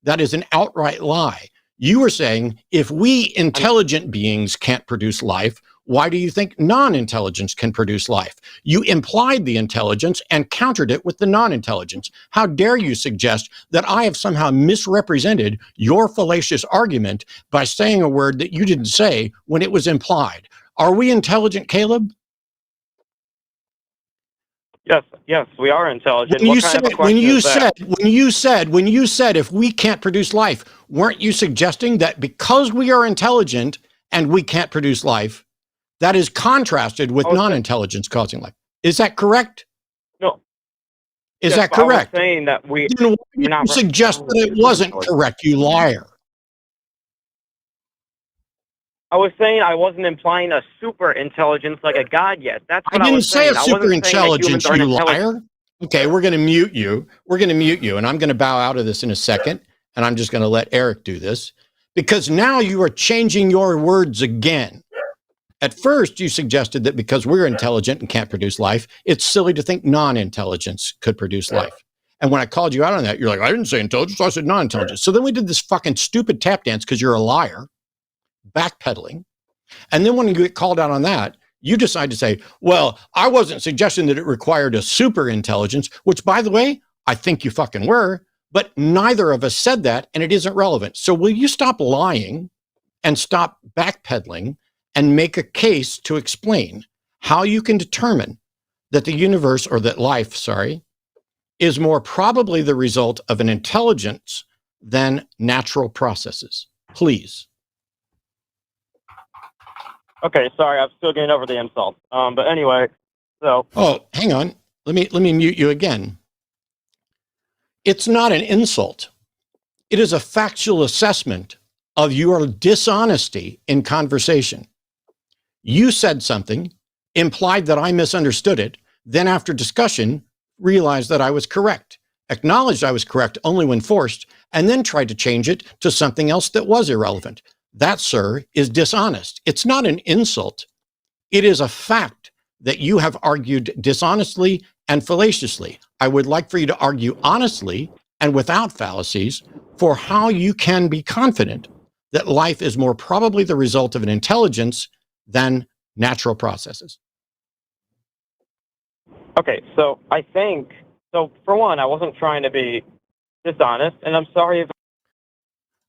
That is an outright lie. You were saying, if we intelligent beings can't produce life, why do you think non-intelligence can produce life? You implied the intelligence and countered it with the non-intelligence. How dare you suggest that I have somehow misrepresented your fallacious argument by saying a word that you didn't say when it was implied? Are we intelligent, Caleb? Yes, we are intelligent. When What you kind said, of a question is that? when you said, if we can't produce life, weren't you suggesting that because we are intelligent and we can't produce life, that is contrasted with non-intelligence causing life? Is that correct? No. Is Yes, that but I was correct? saying that Then why we're did not you suggest that it wasn't correct, you liar? I was saying I wasn't implying a super intelligence like a god yet. That's I what I didn't was say saying. a I super wasn't saying that humans intelligence, aren't you intelligent. liar. Okay, we're going to mute you. We're going to mute you, and I'm going to bow out of this in a second, and I'm just going to let Eric do this, because now you are changing your words again. At first, you suggested that because we're intelligent and can't produce life, it's silly to think non-intelligence could produce life. And when I called you out on that, you're like, I didn't say intelligence, I said non-intelligence. So then we did this fucking stupid tap dance because you're a liar, backpedaling. And then when you get called out on that, you decide to say, well, I wasn't suggesting that it required a super intelligence, which, by the way, I think you fucking were, but neither of us said that, and it isn't relevant. So will you stop lying and stop backpedaling and make a case to explain how you can determine that the universe, or that life, is more probably the result of an intelligence than natural processes? Please. Okay, sorry, I'm still getting over the insult. But anyway, so Oh, hang on. Let me mute you again. It's not an insult. It is a factual assessment of your dishonesty in conversation. You said something, implied that I misunderstood it, then after discussion, realized that I was correct, acknowledged I was correct only when forced, and then tried to change it to something else that was irrelevant. That, sir, is dishonest. It's not an insult. It is a fact that you have argued dishonestly and fallaciously. I would like for you to argue honestly and without fallacies for how you can be confident that life is more probably the result of an intelligence than natural processes. okay, so I think so. For one, I wasn't trying to be dishonest, and I'm sorry if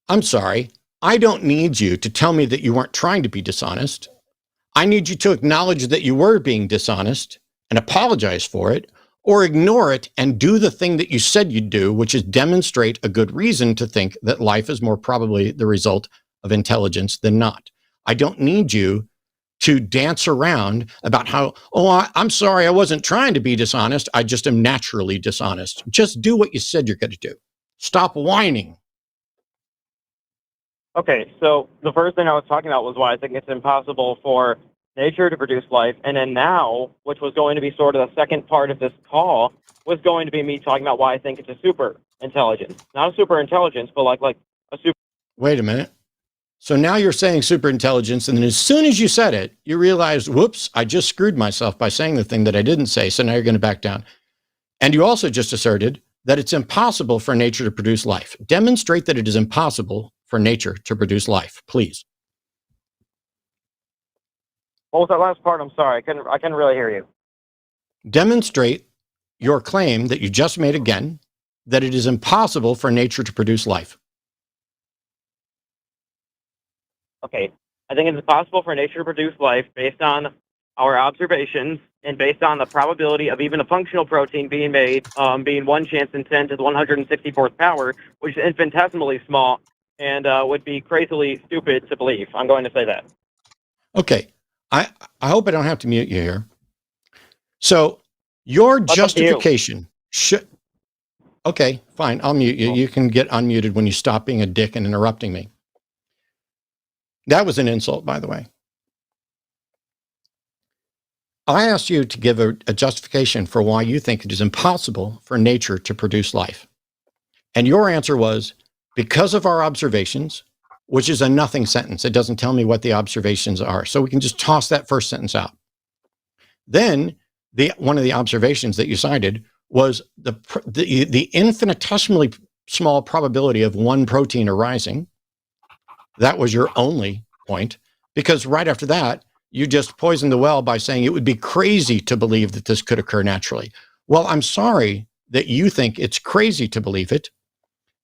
I'm sorry. I don't need you to tell me that you weren't trying to be dishonest. I need you to acknowledge that you were being dishonest and apologize for it, or ignore it and do the thing that you said you'd do, which is demonstrate a good reason to think that life is more probably the result of intelligence than not. I don't need you to dance around about how, I'm sorry, I wasn't trying to be dishonest. I just am naturally dishonest. Just do what you said you're going to do. Stop whining. Okay, so the first thing I was talking about was why I think it's impossible for nature to produce life, and then now, which was going to be sort of the second part of this call, was going to be me talking about why I think it's a super intelligence, not a super intelligence, but like a super. Wait a minute. So now you're saying super intelligence, and then as soon as you said it, you realized, whoops, I just screwed myself by saying the thing that I didn't say. So now you're going to back down. And you also just asserted that it's impossible for nature to produce life. Demonstrate that it is impossible for nature to produce life, please. What was that last part? I'm sorry, I couldn't really hear you. Demonstrate your claim that you just made again, that it is impossible for nature to produce life. Okay, I think it's impossible for nature to produce life based on our observations, and based on the probability of even a functional protein being made, being 1 chance in 10 to the 164th power, which is infinitesimally small and would be crazily stupid to believe. I'm going to say that. Okay. I hope I don't have to mute you here. So your justification should... Okay, fine. I'll mute you. You can get unmuted when you stop being a dick and interrupting me. That was an insult, by the way. I asked you to give a justification for why you think it is impossible for nature to produce life. And your answer was, because of our observations, which is a nothing sentence. It doesn't tell me what the observations are. So we can just toss that first sentence out. Then one of the observations that you cited was the infinitesimally small probability of one protein arising. That was your only point, because right after that, you just poisoned the well by saying it would be crazy to believe that this could occur naturally. Well, I'm sorry that you think it's crazy to believe it,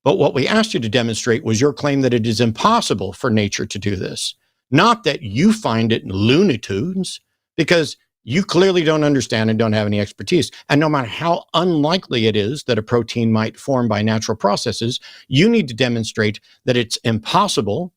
but what we asked you to demonstrate was your claim that it is impossible for nature to do this. Not that you find it Looney Tunes, because you clearly don't understand and don't have any expertise. And no matter how unlikely it is that a protein might form by natural processes, you need to demonstrate that it's impossible.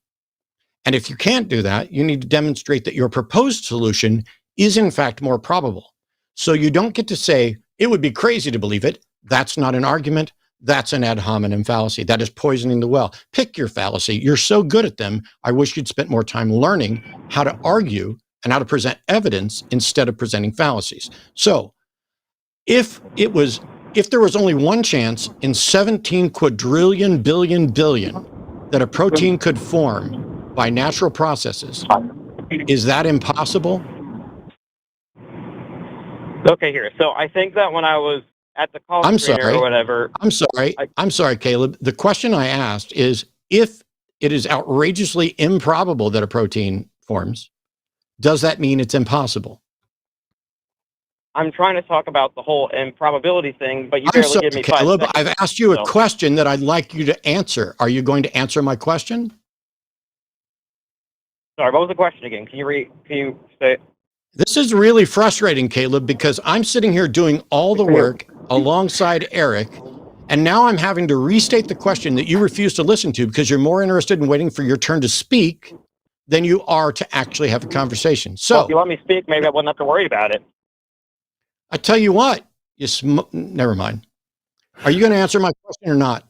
And if you can't do that, you need to demonstrate that your proposed solution is in fact more probable. So you don't get to say, it would be crazy to believe it. That's not an argument. That's an ad hominem fallacy. That is poisoning the well. Pick your fallacy. You're so good at them. I wish you'd spent more time learning how to argue and how to present evidence instead of presenting fallacies. So if there was only one chance in 17 quadrillion billion that a protein could form by natural processes, is that impossible? Okay, here. So I think that when I was at the call screener or whatever... I'm sorry, Caleb. The question I asked is, if it is outrageously improbable that a protein forms, does that mean it's impossible? I'm trying to talk about the whole improbability thing, but you barely give me Caleb, 5 seconds. I've asked you a question that I'd like you to answer. Are you going to answer my question? Sorry, what was the question again? Can you say it? This is really frustrating, Caleb, because I'm sitting here doing all the work alongside Eric, and now I'm having to restate the question that you refuse to listen to because you're more interested in waiting for your turn to speak than you are to actually have a conversation. So, well, if you let me speak, maybe I wouldn't have to worry about it. I tell you what, never mind. Are you going to answer my question or not?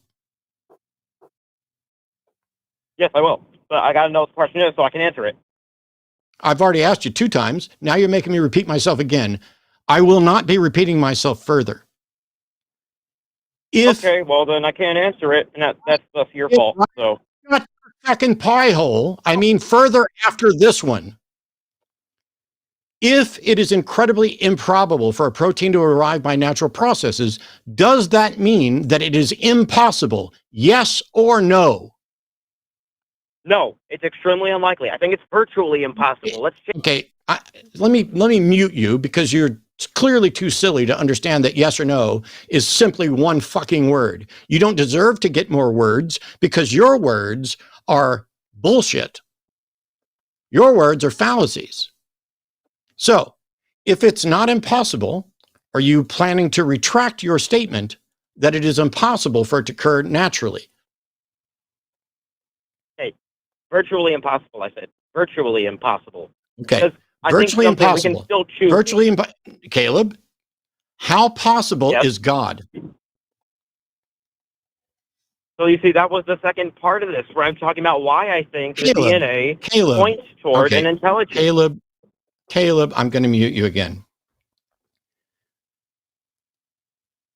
Yes, I will. But I got to know what the question is so I can answer it. I've already asked you 2 times. Now you're making me repeat myself again. I will not be repeating myself further. Okay, well, then I can't answer it, and that's your fault. So. Not second pie hole. I mean, further after this one. If it is incredibly improbable for a protein to arrive by natural processes, does that mean that it is impossible? Yes or no? No, it's extremely unlikely. I think it's virtually impossible. Let's check. Okay, let me mute you because you're clearly too silly to understand that yes or no is simply one fucking word. You don't deserve to get more words because your words are bullshit. Your words are fallacies. So, if it's not impossible, are you planning to retract your statement that it is impossible for it to occur naturally? Hey, virtually impossible, I said. Virtually impossible. Okay, virtually impossible. We can still choose. Caleb, how possible is God? So you see, that was the second part of this, where I'm talking about why I think the DNA points toward an intelligence. Caleb, I'm going to mute you again.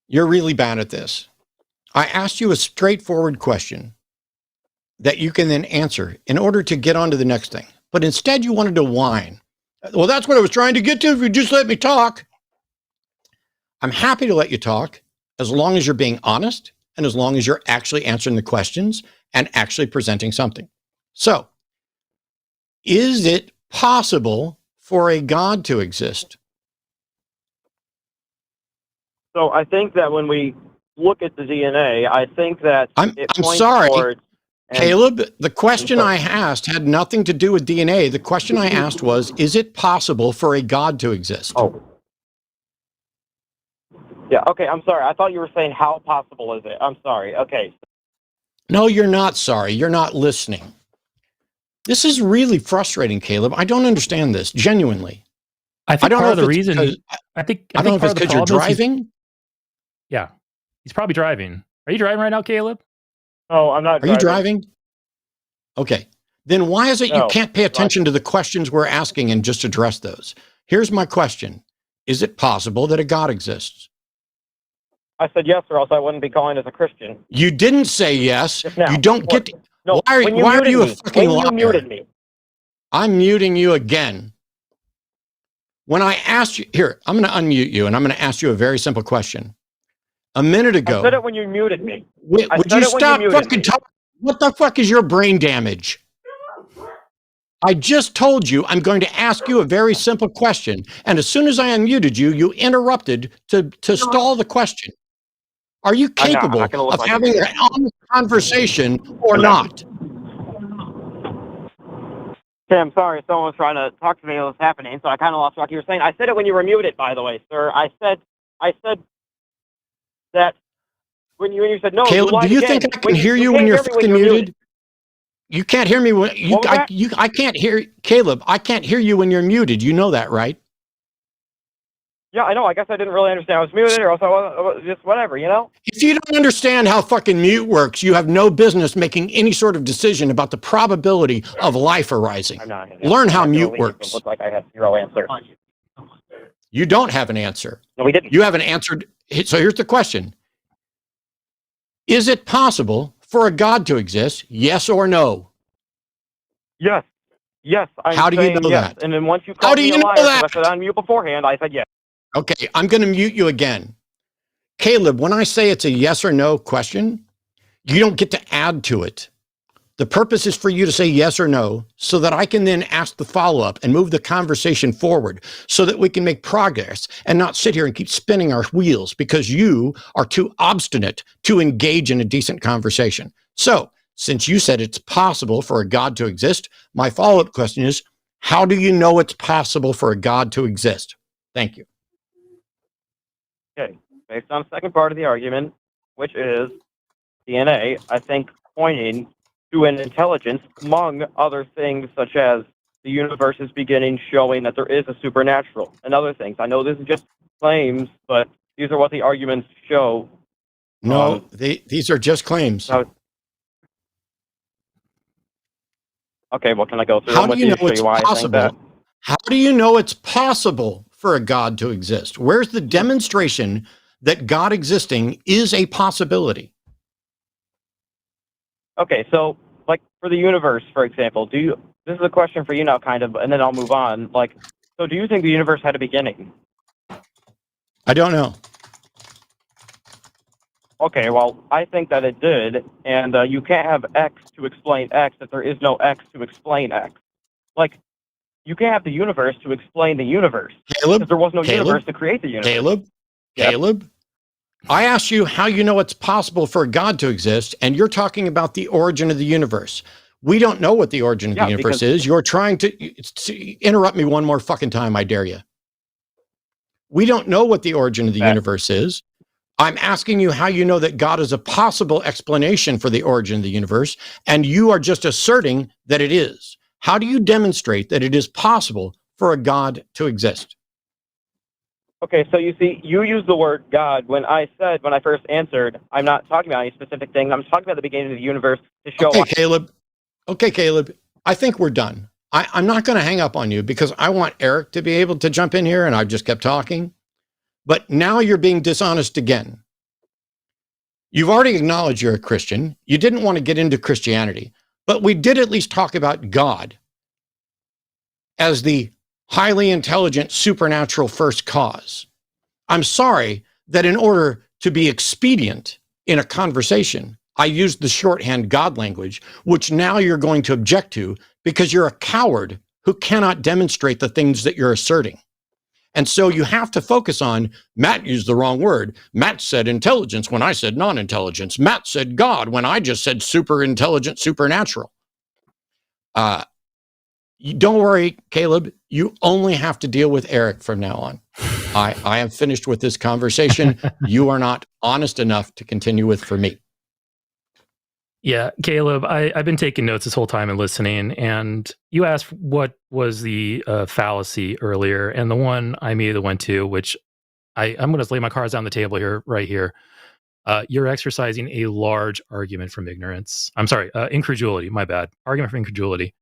You're really bad at this. I asked you a straightforward question that you can then answer in order to get on to the next thing. But instead you wanted to whine. Well, that's what I was trying to get to. If you just let me talk. I'm happy to let you talk as long as you're being honest and as long as you're actually answering the questions and actually presenting something. So, is it possible for a God to exist? So I think that when we look at the DNA, I think that I'm sorry. Caleb, the question I asked had nothing to do with DNA. The question I asked was, is it possible for a God to exist? Oh. Yeah, okay, I'm sorry. I thought you were saying how possible is it? I'm sorry. Okay. No, you're not sorry. You're not listening. This is really frustrating, Caleb. I don't understand this, genuinely. I think don't part know of the if it's reason, because- I think I don't know if part it's of the because you're problem is driving. yeah, he's probably driving. Are you driving right now, Caleb? Oh, I'm not Are you driving? Okay. Then why is it you No, can't pay attention to the questions we're asking and just address those? Here's my question. Is it possible that a God exists? I said yes, or else I wouldn't be calling as a Christian. You didn't say yes. Just now. You don't get to, No, why are, when you why are muted you a me. fucking When you liar? muted me. I'm muting you again. When I asked you, here, I'm going to unmute you and I'm going to ask you a very simple question. A minute ago. I said it when you muted me. Would you stop fucking talking? What the fuck is your brain damage? I just told you I'm going to ask you a very simple question. And as soon as I unmuted you, you interrupted to stall the question. Are you capable of having an honest conversation or not? Okay, I'm sorry. Someone was trying to talk to me what was happening, so I kind of lost what you were saying. I said it when you were muted, by the way, sir. I said that when you said no. Caleb, do you think I can hear you when you're fucking muted? You can't hear me when I can't hear Caleb. I can't hear you when you're muted. You know that, right? Yeah, I know. I guess I didn't really understand. I was muted, or else I was just whatever, you know? If you don't understand how fucking mute works, you have no business making any sort of decision about the probability of life arising. Learn how mute works. It looked like I had zero answer. You don't have an answer. No, we didn't. You haven't answered. So here's the question. Is it possible for a God to exist? Yes or no? Yes. Yes. How do you know yes. that? And then once you called me a liar, because I said on mute beforehand, I said yes. Okay, I'm going to mute you again. Caleb, when I say it's a yes or no question, you don't get to add to it. The purpose is for you to say yes or no so that I can then ask the follow-up and move the conversation forward so that we can make progress and not sit here and keep spinning our wheels because you are too obstinate to engage in a decent conversation. So, since you said it's possible for a God to exist, my follow-up question is, how do you know it's possible for a God to exist? Thank you. Okay. Based on the second part of the argument, which is DNA, I think pointing to an intelligence among other things such as the universe's beginning showing that there is a supernatural and other things. I know this is just claims, but these are what the arguments show. No, these are just claims. Okay, well, can I go through How them do with you know you, it's show you why I think that? possible? How do you know it's possible for a God to exist? Where's the demonstration that God existing is a possibility? Okay, so like for the universe, for example, this is a question for you now, kind of, and then I'll move on. Like, so do you think the universe had a beginning? I don't know. Okay, well, I think that it did, and you can't have X to explain X if there is no X to explain X. Like, you can't have the universe to explain the universe. Caleb, because there was no universe to create the universe. Caleb, I asked you how you know it's possible for a God to exist, and you're talking about the origin of the universe. We don't know what the origin of the universe is. You're trying to interrupt me one more fucking time, I dare you. We don't know what the origin of the universe is. I'm asking you how you know that God is a possible explanation for the origin of the universe, and you are just asserting that it is. How do you demonstrate that it is possible for a God to exist? Okay, so you see, you use the word God when I first answered, I'm not talking about any specific thing. I'm talking about the beginning of the universe to show. Okay, Caleb, I think we're done. I'm not going to hang up on you because I want Eric to be able to jump in here and I've just kept talking. But now you're being dishonest again. You've already acknowledged you're a Christian. You didn't want to get into Christianity, but we did at least talk about God as the highly intelligent supernatural first cause. I'm sorry that in order to be expedient in a conversation, I used the shorthand God language, which now you're going to object to because you're a coward who cannot demonstrate the things that you're asserting. And so you have to focus on, Matt used the wrong word. Matt said intelligence when I said non-intelligence. Matt said God when I just said super intelligent, supernatural. Don't worry, Caleb. You only have to deal with Eric from now on. I am finished with this conversation. You are not honest enough to continue with for me. Yeah, Caleb, I've been taking notes this whole time and listening, and you asked what was the fallacy earlier, and the one I immediately went to, which I'm going to lay my cards on the table here, right here. You're exercising a large argument from ignorance. I'm sorry, incredulity. My bad. Argument from incredulity.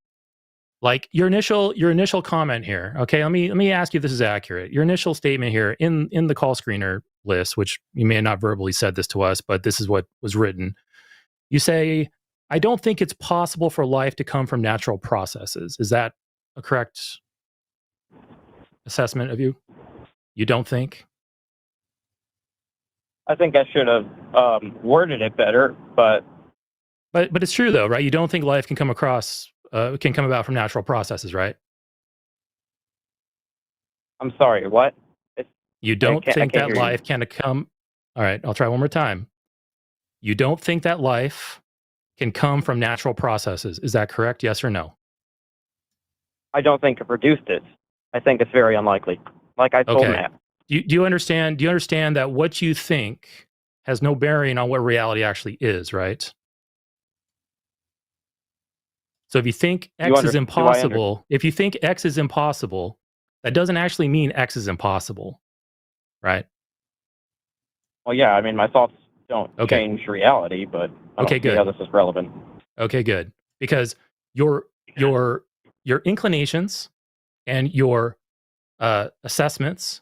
Like your initial comment here. Okay, let me ask you if this is accurate. Your initial statement here in the call screener list, which you may have not verbally said this to us, but this is what was written. You say, I don't think it's possible for life to come from natural processes. Is that a correct assessment of you? You don't think? I think I should have worded it better, but it's true though, right? You don't think life can come about from natural processes, right? I'm sorry, what? You don't think that life can come... All right, I'll try one more time. You don't think that life can come from natural processes. Is that correct? Yes or no? I don't think it produced it. I think it's very unlikely. Like I told Matt. Do you understand that what you think has no bearing on what reality actually is, right? So if you think X is impossible, that doesn't actually mean X is impossible, right? Well, yeah, I mean, my thoughts don't change reality, but I don't see how this is relevant. Okay, good. Because your inclinations and your assessments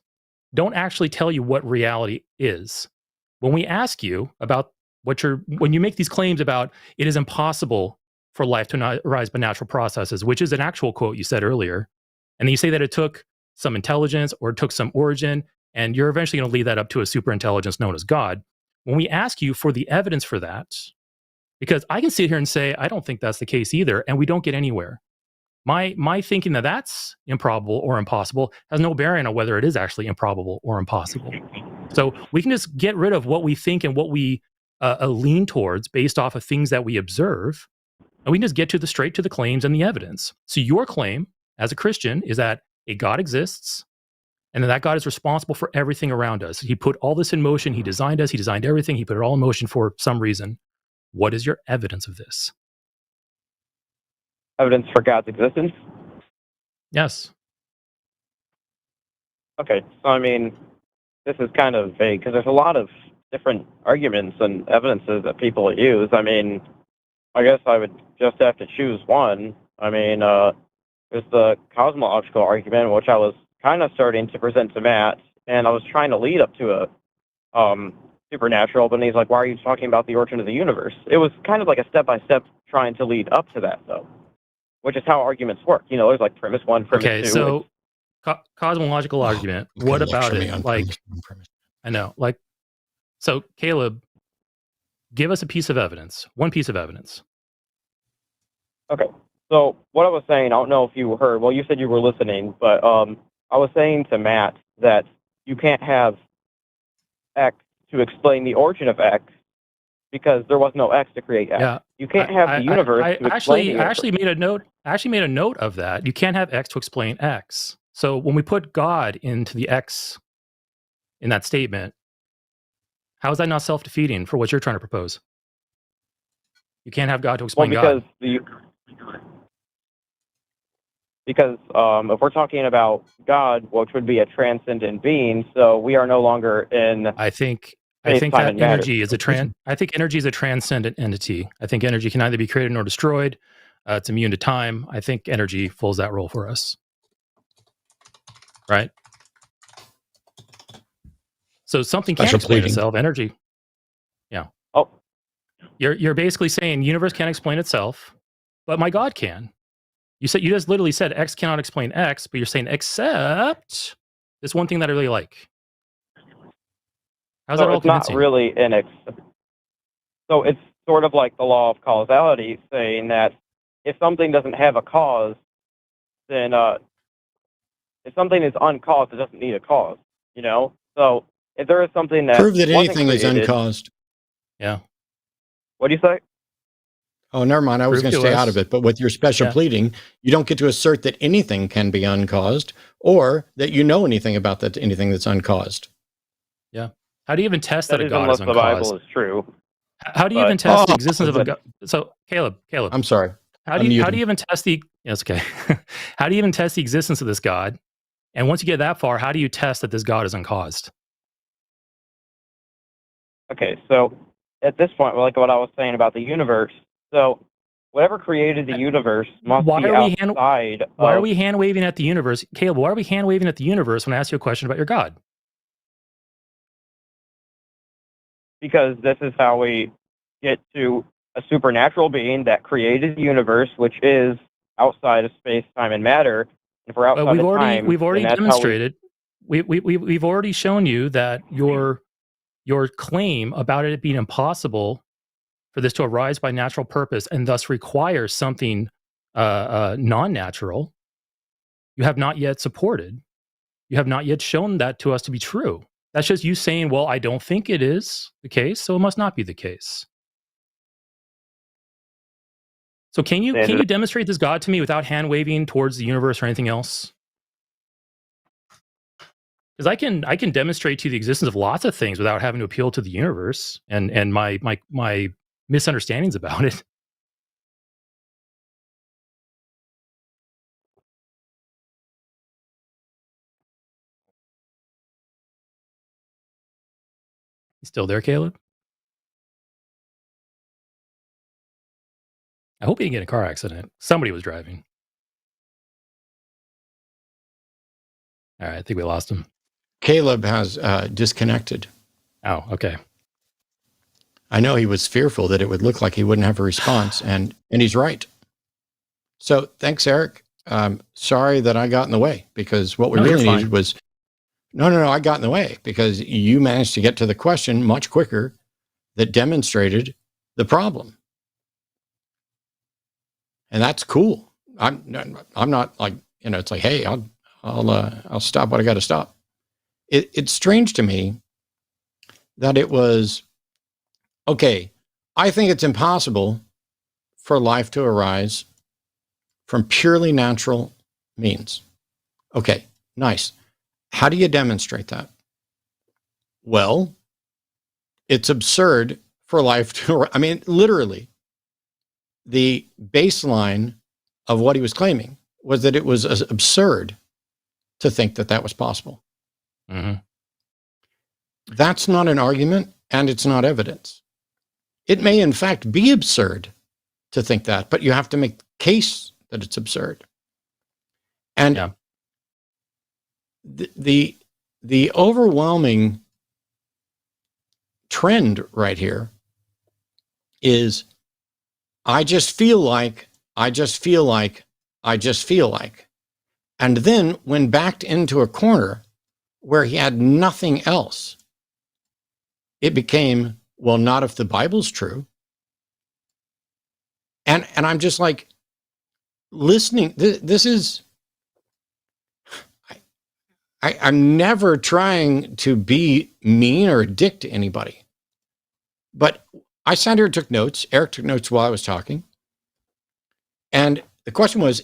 don't actually tell you what reality is. When we ask you about when you make these claims about it is impossible for life to not arise by natural processes, which is an actual quote you said earlier, and then you say that it took some intelligence or it took some origin, and you're eventually going to lead that up to a super intelligence known as God. When we ask you for the evidence for that, because I can sit here and say, I don't think that's the case either, and we don't get anywhere. My thinking that that's improbable or impossible has no bearing on whether it is actually improbable or impossible. So we can just get rid of what we think and what we lean towards based off of things that we observe, and we can just get straight to the claims and the evidence. So your claim as a Christian is that a God exists, and that God is responsible for everything around us. He put all this in motion. He designed us. He designed everything. He put it all in motion for some reason. What is your evidence of this? Evidence for God's existence? Yes. Okay, so I mean, this is kind of vague because there's a lot of different arguments and evidences that people use. I mean, I guess I would just have to choose one. I mean, there's the cosmological argument, which I was kind of starting to present to Matt, and I was trying to lead up to a supernatural, but he's like, why are you talking about the origin of the universe? It was kind of like a step-by-step trying to lead up to that, though, which is how arguments work. You know, there's like premise one, premise two. Okay, so cosmological argument. What about it? Like, I know, like, so Caleb, give us a piece of evidence. One piece of evidence. Okay, so what I was saying, I don't know if you heard, well, you said you were listening, but I was saying to Matt that you can't have X to explain the origin of X because there was no X to create X. Yeah, you can't have the universe to explain the universe. I actually made a note of that. You can't have X to explain X. So when we put God into the X in that statement, how is that not self-defeating for what you're trying to propose? You can't have God to explain God. Because if we're talking about God, which would be a transcendent being, so we are no longer in. I think that energy is I think energy is a transcendent entity. I think energy can neither be created nor destroyed. It's immune to time. I think energy fills that role for us. Right? So something can't explain itself. Energy. Yeah. Oh. You're basically saying universe can't explain itself, but my God can. You just literally said X cannot explain X, but you're saying except this one thing that I really like. How's that all convincing? Not really so it's sort of like the law of causality, saying that if something doesn't have a cause, then if something is uncaused, it doesn't need a cause, you know? So if there is something that Prove that wasn't anything is created, uncaused. Yeah. what do you say? Oh, never mind. I was Prove going to to stay us. out of it. But with your special Yeah. pleading, you don't get to assert that anything can be uncaused or that you know anything about that anything that's uncaused. Yeah. How do you even test that That a is God unless is the Bible uncaused? is true. How do you But- even test the Oh, existence of a but- God? So, Caleb, I'm sorry. how do you Unmute him. even test the? Yes, okay. How do you even test the existence of this God? And once you get that far, how do you test that this God is uncaused? Okay, so at this point, like what I was saying about the universe, so whatever created the universe must Why be are we hand- outside Why are of- we hand waving at the universe, Caleb? Why are we hand waving at the universe when I ask you a question about your God? because this is how we get to a supernatural being that created the universe, which is outside of space, time, and matter. If we're outside But of time, we've already then that's demonstrated. We've already shown you that your claim about it being impossible for this to arise by natural purpose and thus require something non-natural, you have not yet supported. You have not yet shown that to us to be true. That's just you saying, well, I don't think it is the case, so it must not be the case. So can you demonstrate this God to me without hand waving towards the universe or anything else? Because I can demonstrate to you the existence of lots of things without having to appeal to the universe and my misunderstandings about it. You still there, Caleb? I hope he didn't get in a car accident. Somebody was driving. All right, I think we lost him. Caleb has disconnected. Oh, okay. I know he was fearful that it would look like he wouldn't have a response, and he's right. So thanks, Eric. Sorry that I got in the way, because what we No, you're really fine. needed was no, I got in the way because you managed to get to the question much quicker that demonstrated the problem. And that's cool. I'm not like, it's like, hey, I'll stop what I got to stop. It's strange to me that it was, okay, I think it's impossible for life to arise from purely natural means. Okay, nice. How do you demonstrate that? Well, it's absurd for life to, I mean, literally, the baseline of what he was claiming was that it was absurd to think that that was possible. Mm-hmm. That's not an argument, and it's not evidence. It may, in fact, be absurd to think that, but you have to make the case that it's absurd. And Yeah. the overwhelming trend right here is I just feel like. And then when backed into a corner where he had nothing else, it became, well, not if the Bible's true. And I'm just like listening. This is, I'm never trying to be mean or a dick to anybody. But I sat here and took notes. Eric took notes while I was talking. And the question was,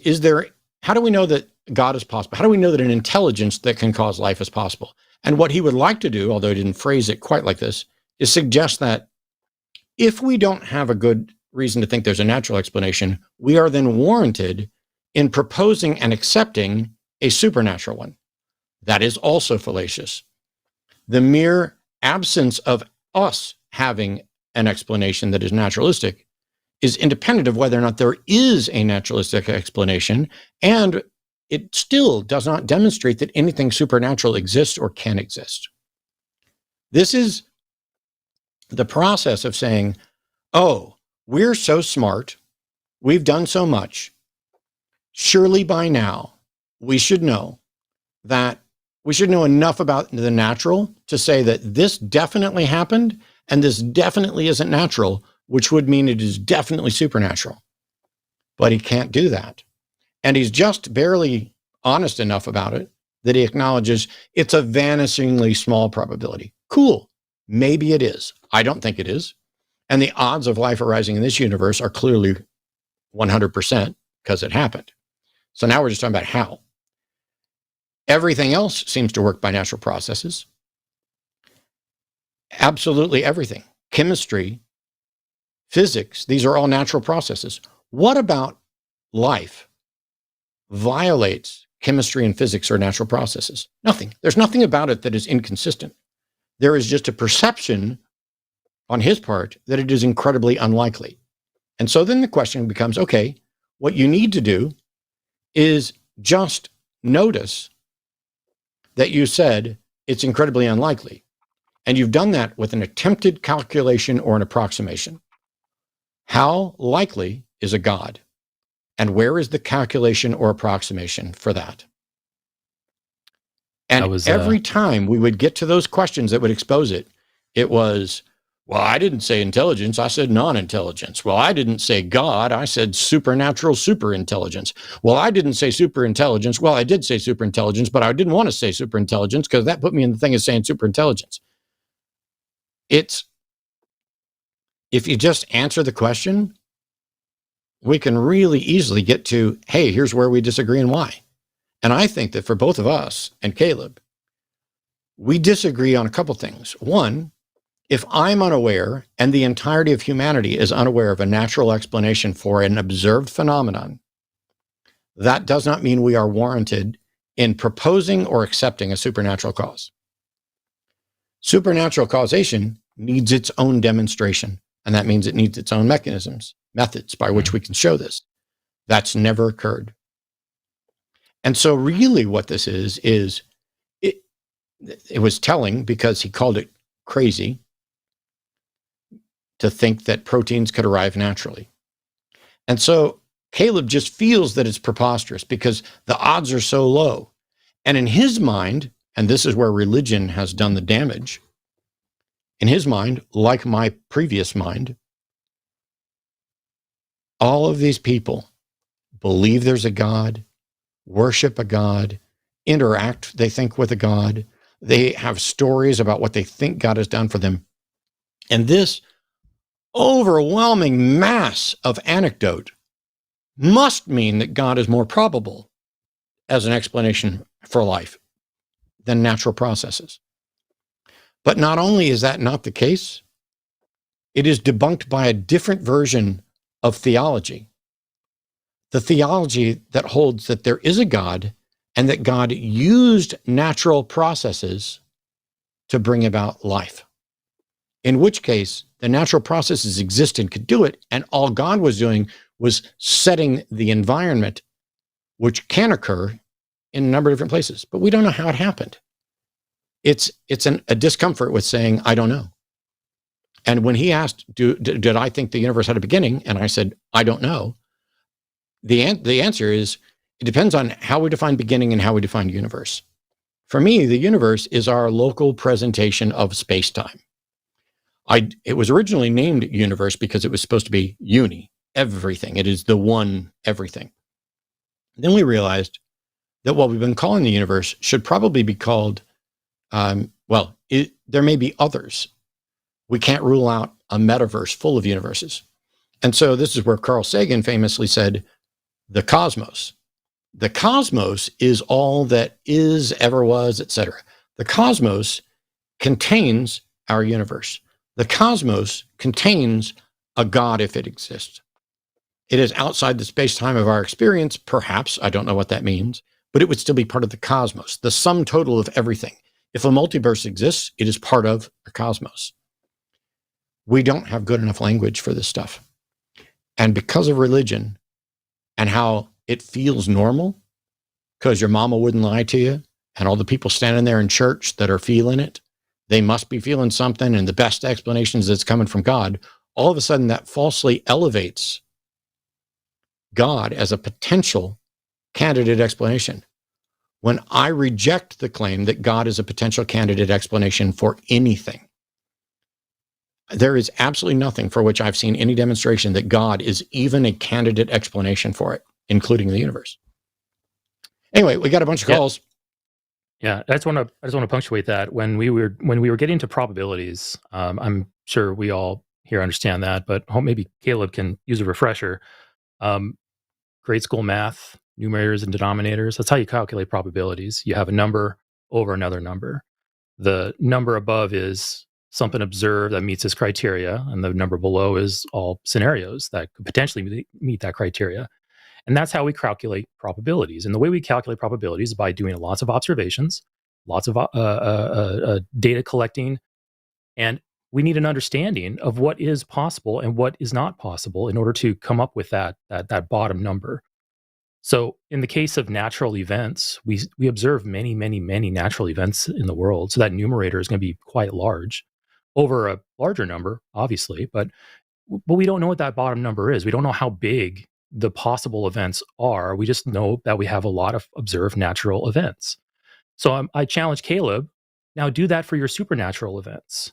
how do we know that God is possible? How do we know that an intelligence that can cause life is possible? And what he would like to do, although he didn't phrase it quite like this, is suggest that if we don't have a good reason to think there's a natural explanation, we are then warranted in proposing and accepting a supernatural one. That is also fallacious. The mere absence of us having an explanation that is naturalistic is independent of whether or not there is a naturalistic explanation, and it still does not demonstrate that anything supernatural exists or can exist. This is the process of saying, oh, we're so smart, we've done so much, surely by now we should know enough about the natural to say that this definitely happened and this definitely isn't natural, which would mean it is definitely supernatural. But he can't do that. And he's just barely honest enough about it that he acknowledges it's a vanishingly small probability. Cool. Maybe it is. I don't think it is. And the odds of life arising in this universe are clearly 100% because it happened. So now we're just talking about how. Everything else seems to work by natural processes. Absolutely everything. Chemistry, physics, these are all natural processes. What about life violates chemistry and physics or natural processes? Nothing. There's nothing about it that is inconsistent. There is just a perception on his part that it is incredibly unlikely. And so then the question becomes, okay, what you need to do is just notice that you said it's incredibly unlikely. And you've done that with an attempted calculation or an approximation. How likely is a God? And where is the calculation or approximation for that? And every time we would get to those questions that would expose it, it was, well, I didn't say intelligence, I said non-intelligence. Well, I didn't say God, I said supernatural superintelligence. Well, I didn't say superintelligence. Well, I did say superintelligence, but I didn't want to say superintelligence because that put me in the thing of saying superintelligence. It's, if you just answer the question, we can really easily get to, hey, here's where we disagree and why. And I think that for both of us and Caleb, we disagree on a couple things. One, if I'm unaware and the entirety of humanity is unaware of a natural explanation for an observed phenomenon, that does not mean we are warranted in proposing or accepting a supernatural cause. Supernatural causation needs its own demonstration, and that means it needs its own mechanisms, methods by which we can show this. That's never occurred. And so really what this is it was telling because he called it crazy to think that proteins could arrive naturally. And so Caleb just feels that it's preposterous because the odds are so low. And in his mind, and this is where religion has done the damage, in his mind, like my previous mind, all of these people believe there's a God, worship a God, interact, they think, with a God. They have stories about what they think God has done for them. And this overwhelming mass of anecdote must mean that God is more probable as an explanation for life than natural processes. But not only is that not the case, it is debunked by a different version of theology. The theology that holds that there is a God and that God used natural processes to bring about life. In which case, the natural processes exist and could do it, and all God was doing was setting the environment, which can occur in a number of different places. But we don't know how it happened. It's a discomfort with saying, I don't know. And when he asked, did I think the universe had a beginning? And I said, I don't know. The answer is, it depends on how we define beginning and how we define universe. For me, the universe is our local presentation of space-time. It was originally named universe because it was supposed to be uni, everything. It is the one everything. Then we realized that what we've been calling the universe should probably be called, there may be others. We can't rule out a metaverse full of universes. And so this is where Carl Sagan famously said, the cosmos. The cosmos is all that is, ever was, etc. The cosmos contains our universe. The cosmos contains a God if it exists. It is outside the space-time of our experience, perhaps, I don't know what that means, but it would still be part of the cosmos, the sum total of everything. If a multiverse exists, it is part of the cosmos. We don't have good enough language for this stuff. And because of religion and how it feels normal, because your mama wouldn't lie to you, and all the people standing there in church that are feeling it, they must be feeling something, and the best explanation is it's coming from God. All of a sudden, that falsely elevates God as a potential candidate explanation. When I reject the claim that God is a potential candidate explanation for anything, there is absolutely nothing for which I've seen any demonstration that God is even a candidate explanation for it, including the universe. Anyway, we got a bunch of calls. Yeah, I just want to punctuate that when we were getting to probabilities, I'm sure we all here understand that, but maybe Caleb can use a refresher. Um, Grade school math, numerators and denominators. That's how you calculate probabilities. You have a number over another number. The number above is something observed that meets this criteria, and the number below is all scenarios that could potentially meet that criteria. And that's how we calculate probabilities. And the way we calculate probabilities is by doing lots of observations, lots of data collecting, and we need an understanding of what is possible and what is not possible in order to come up with that bottom number. So in the case of natural events, we observe many, many, many natural events in the world. So that numerator is going to be quite large over a larger number, obviously, but we don't know what that bottom number is. We don't know how big the possible events are. We just know that we have a lot of observed natural events. So I challenge Caleb, now do that for your supernatural events.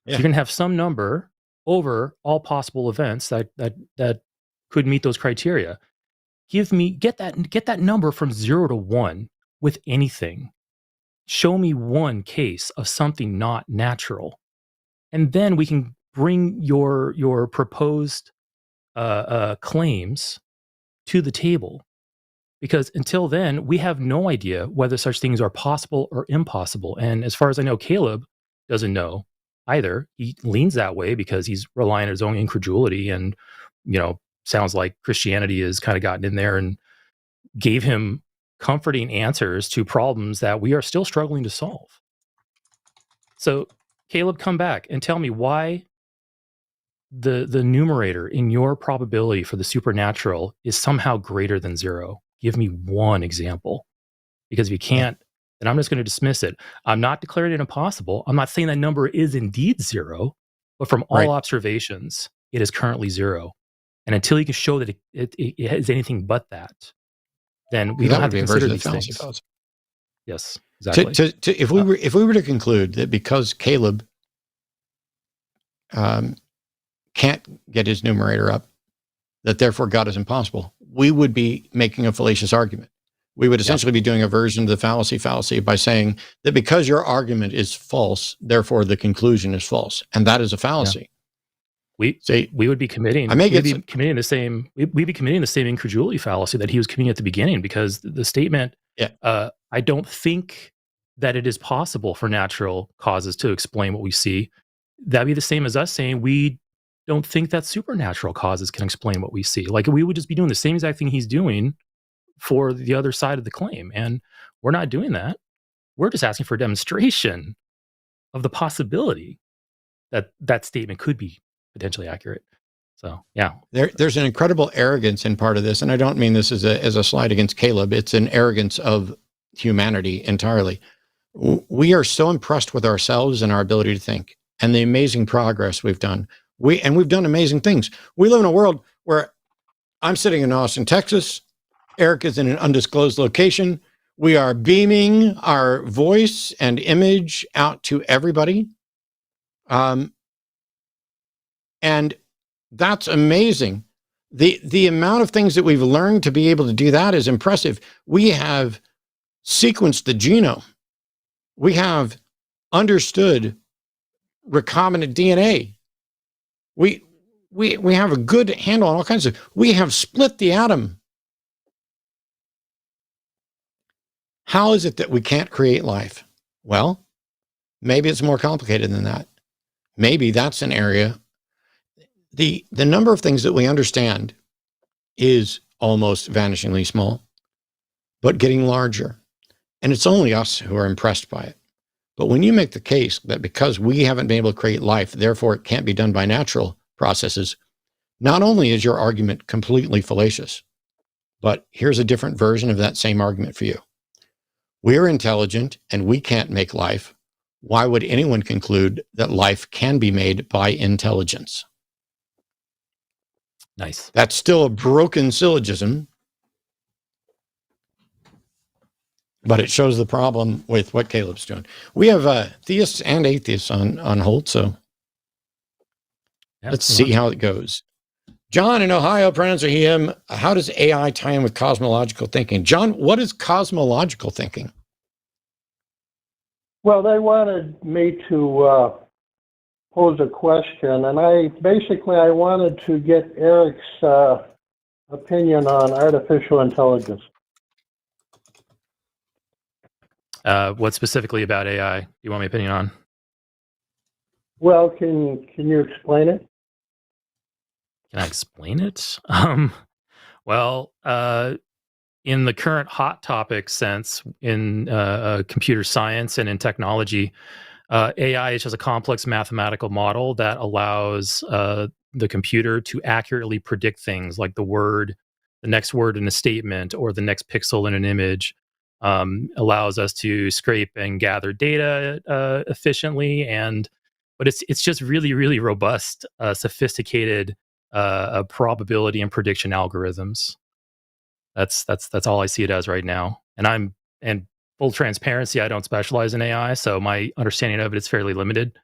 Yeah. So you're going to have some number over all possible events that could meet those criteria. Get that number from 0 to 1 with anything. Show me one case of something not natural. And then we can bring your proposed claims to the table. Because until then, we have no idea whether such things are possible or impossible. And as far as I know, Caleb doesn't know either. He leans that way because he's relying on his own incredulity, and sounds like Christianity has kind of gotten in there and gave him comforting answers to problems that we are still struggling to solve. So, Caleb, come back and tell me why the numerator in your probability for the supernatural is somehow greater than 0. Give me one example. Because if you can't, then I'm just going to dismiss it. I'm not declaring it impossible. I'm not saying that number is indeed 0, but from all observations, it is currently 0. And until you can show that it is anything but that, then we don't have to consider these things. Yes, exactly. If we were to conclude that because Caleb can't get his numerator up, that therefore God is impossible, we would be making a fallacious argument. We would essentially be doing a version of the fallacy by saying that because your argument is false, therefore the conclusion is false, and that is a fallacy. We would be committing. We'd be committing the same incredulity fallacy that he was committing at the beginning, because the statement, I don't think that it is possible for natural causes to explain what we see. That'd be the same as us saying we don't think that supernatural causes can explain what we see. Like, we would just be doing the same exact thing he's doing for the other side of the claim. And we're not doing that. We're just asking for a demonstration of the possibility that that statement could be potentially accurate. So, yeah. There's an incredible arrogance in part of this. And I don't mean this as a slight against Caleb. It's an arrogance of humanity entirely. We are so impressed with ourselves and our ability to think and the amazing progress we've done. We've done amazing things. We live in a world where I'm sitting in Austin, Texas. Erika's in an undisclosed location. We are beaming our voice and image out to everybody. And that's amazing. The amount of things that we've learned to be able to do that is impressive. We have sequenced the genome. We have understood recombinant DNA. We have a good handle on all kinds of. We have split the atom. How is it that we can't create life? Well, maybe it's more complicated than that. Maybe that's an area. The number of things that we understand is almost vanishingly small, but getting larger. And it's only us who are impressed by it. But when you make the case that because we haven't been able to create life, therefore it can't be done by natural processes, not only is your argument completely fallacious, but here's a different version of that same argument for you. We're intelligent and we can't make life. Why would anyone conclude that life can be made by intelligence? Nice. That's still a broken syllogism, but it shows the problem with what Caleb's doing. We have theists and atheists on hold, so let's see how it goes. John in Ohio, pronounce him. How does AI tie in with cosmological thinking? John, what is cosmological thinking? Well, they wanted me to pose a question, and I wanted to get Eric's opinion on artificial intelligence. What specifically about AI do you want my opinion on? Well, can you explain it? Can I explain it? Well, in the current hot topic sense, in computer science and in technology, AI is just a complex mathematical model that allows the computer to accurately predict things like the next word in a statement, or the next pixel in an image. Allows us to scrape and gather data efficiently, but it's just really, really robust, sophisticated probability and prediction algorithms. That's all I see it as right now. And full transparency, I don't specialize in AI, so my understanding of it is fairly limited.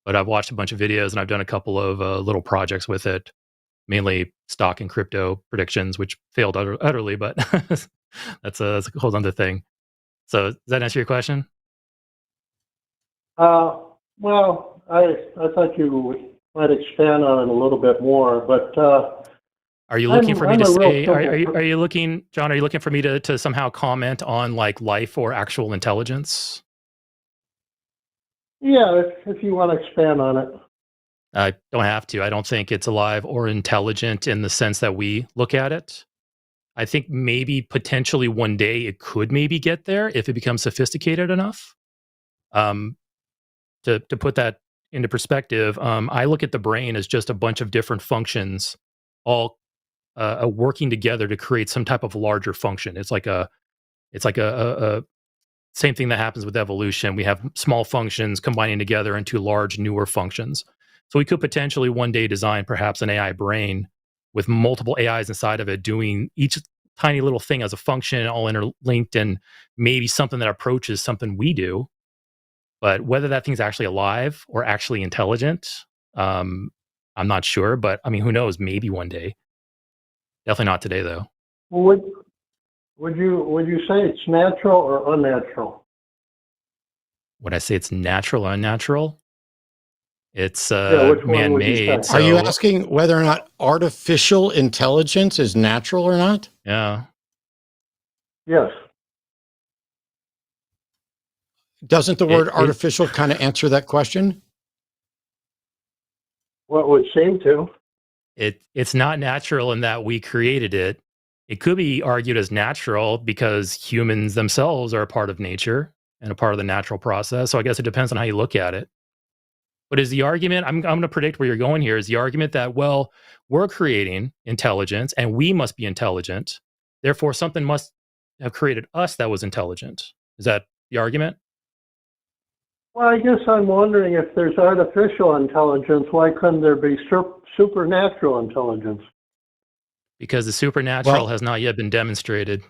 But I've watched a bunch of videos and I've done a couple of little projects with it, mainly stock and crypto predictions, which failed utterly. But that's a whole other thing. So does that answer your question? Well, I thought you might expand on it a little bit more, but are you looking for me to say? Are you looking, John? Are you looking for me to somehow comment on like life or actual intelligence? Yeah, if you want to expand on it. I don't have to. I don't think it's alive or intelligent in the sense that we look at it. I think maybe potentially one day it could maybe get there if it becomes sophisticated enough. To put that into perspective, I look at the brain as just a bunch of different functions, all working together to create some type of larger function. It's like a same thing that happens with evolution. We have small functions combining together into large, newer functions. So we could potentially one day design perhaps an AI brain with multiple AIs inside of it, doing each tiny little thing as a function, all interlinked, and maybe something that approaches something we do. But whether that thing's actually alive or actually intelligent, I'm not sure. But I mean, who knows? Maybe one day. Definitely not today, though. Would you say it's natural or unnatural? Would I say it's natural or unnatural? It's man-made. Are you asking whether or not artificial intelligence is natural or not? Yeah. Yes. Doesn't the word artificial kind of answer that question? Well, it would seem to. It's not natural in that we created it. It could be argued as natural because humans themselves are a part of nature and a part of the natural process. So I guess it depends on how you look at it. But is the argument, I'm going to predict where you're going here, is the argument that, well, we're creating intelligence and we must be intelligent. Therefore, something must have created us that was intelligent. Is that the argument? Well, I guess I'm wondering if there's artificial intelligence, why couldn't there be supernatural intelligence? Because the supernatural has not yet been demonstrated.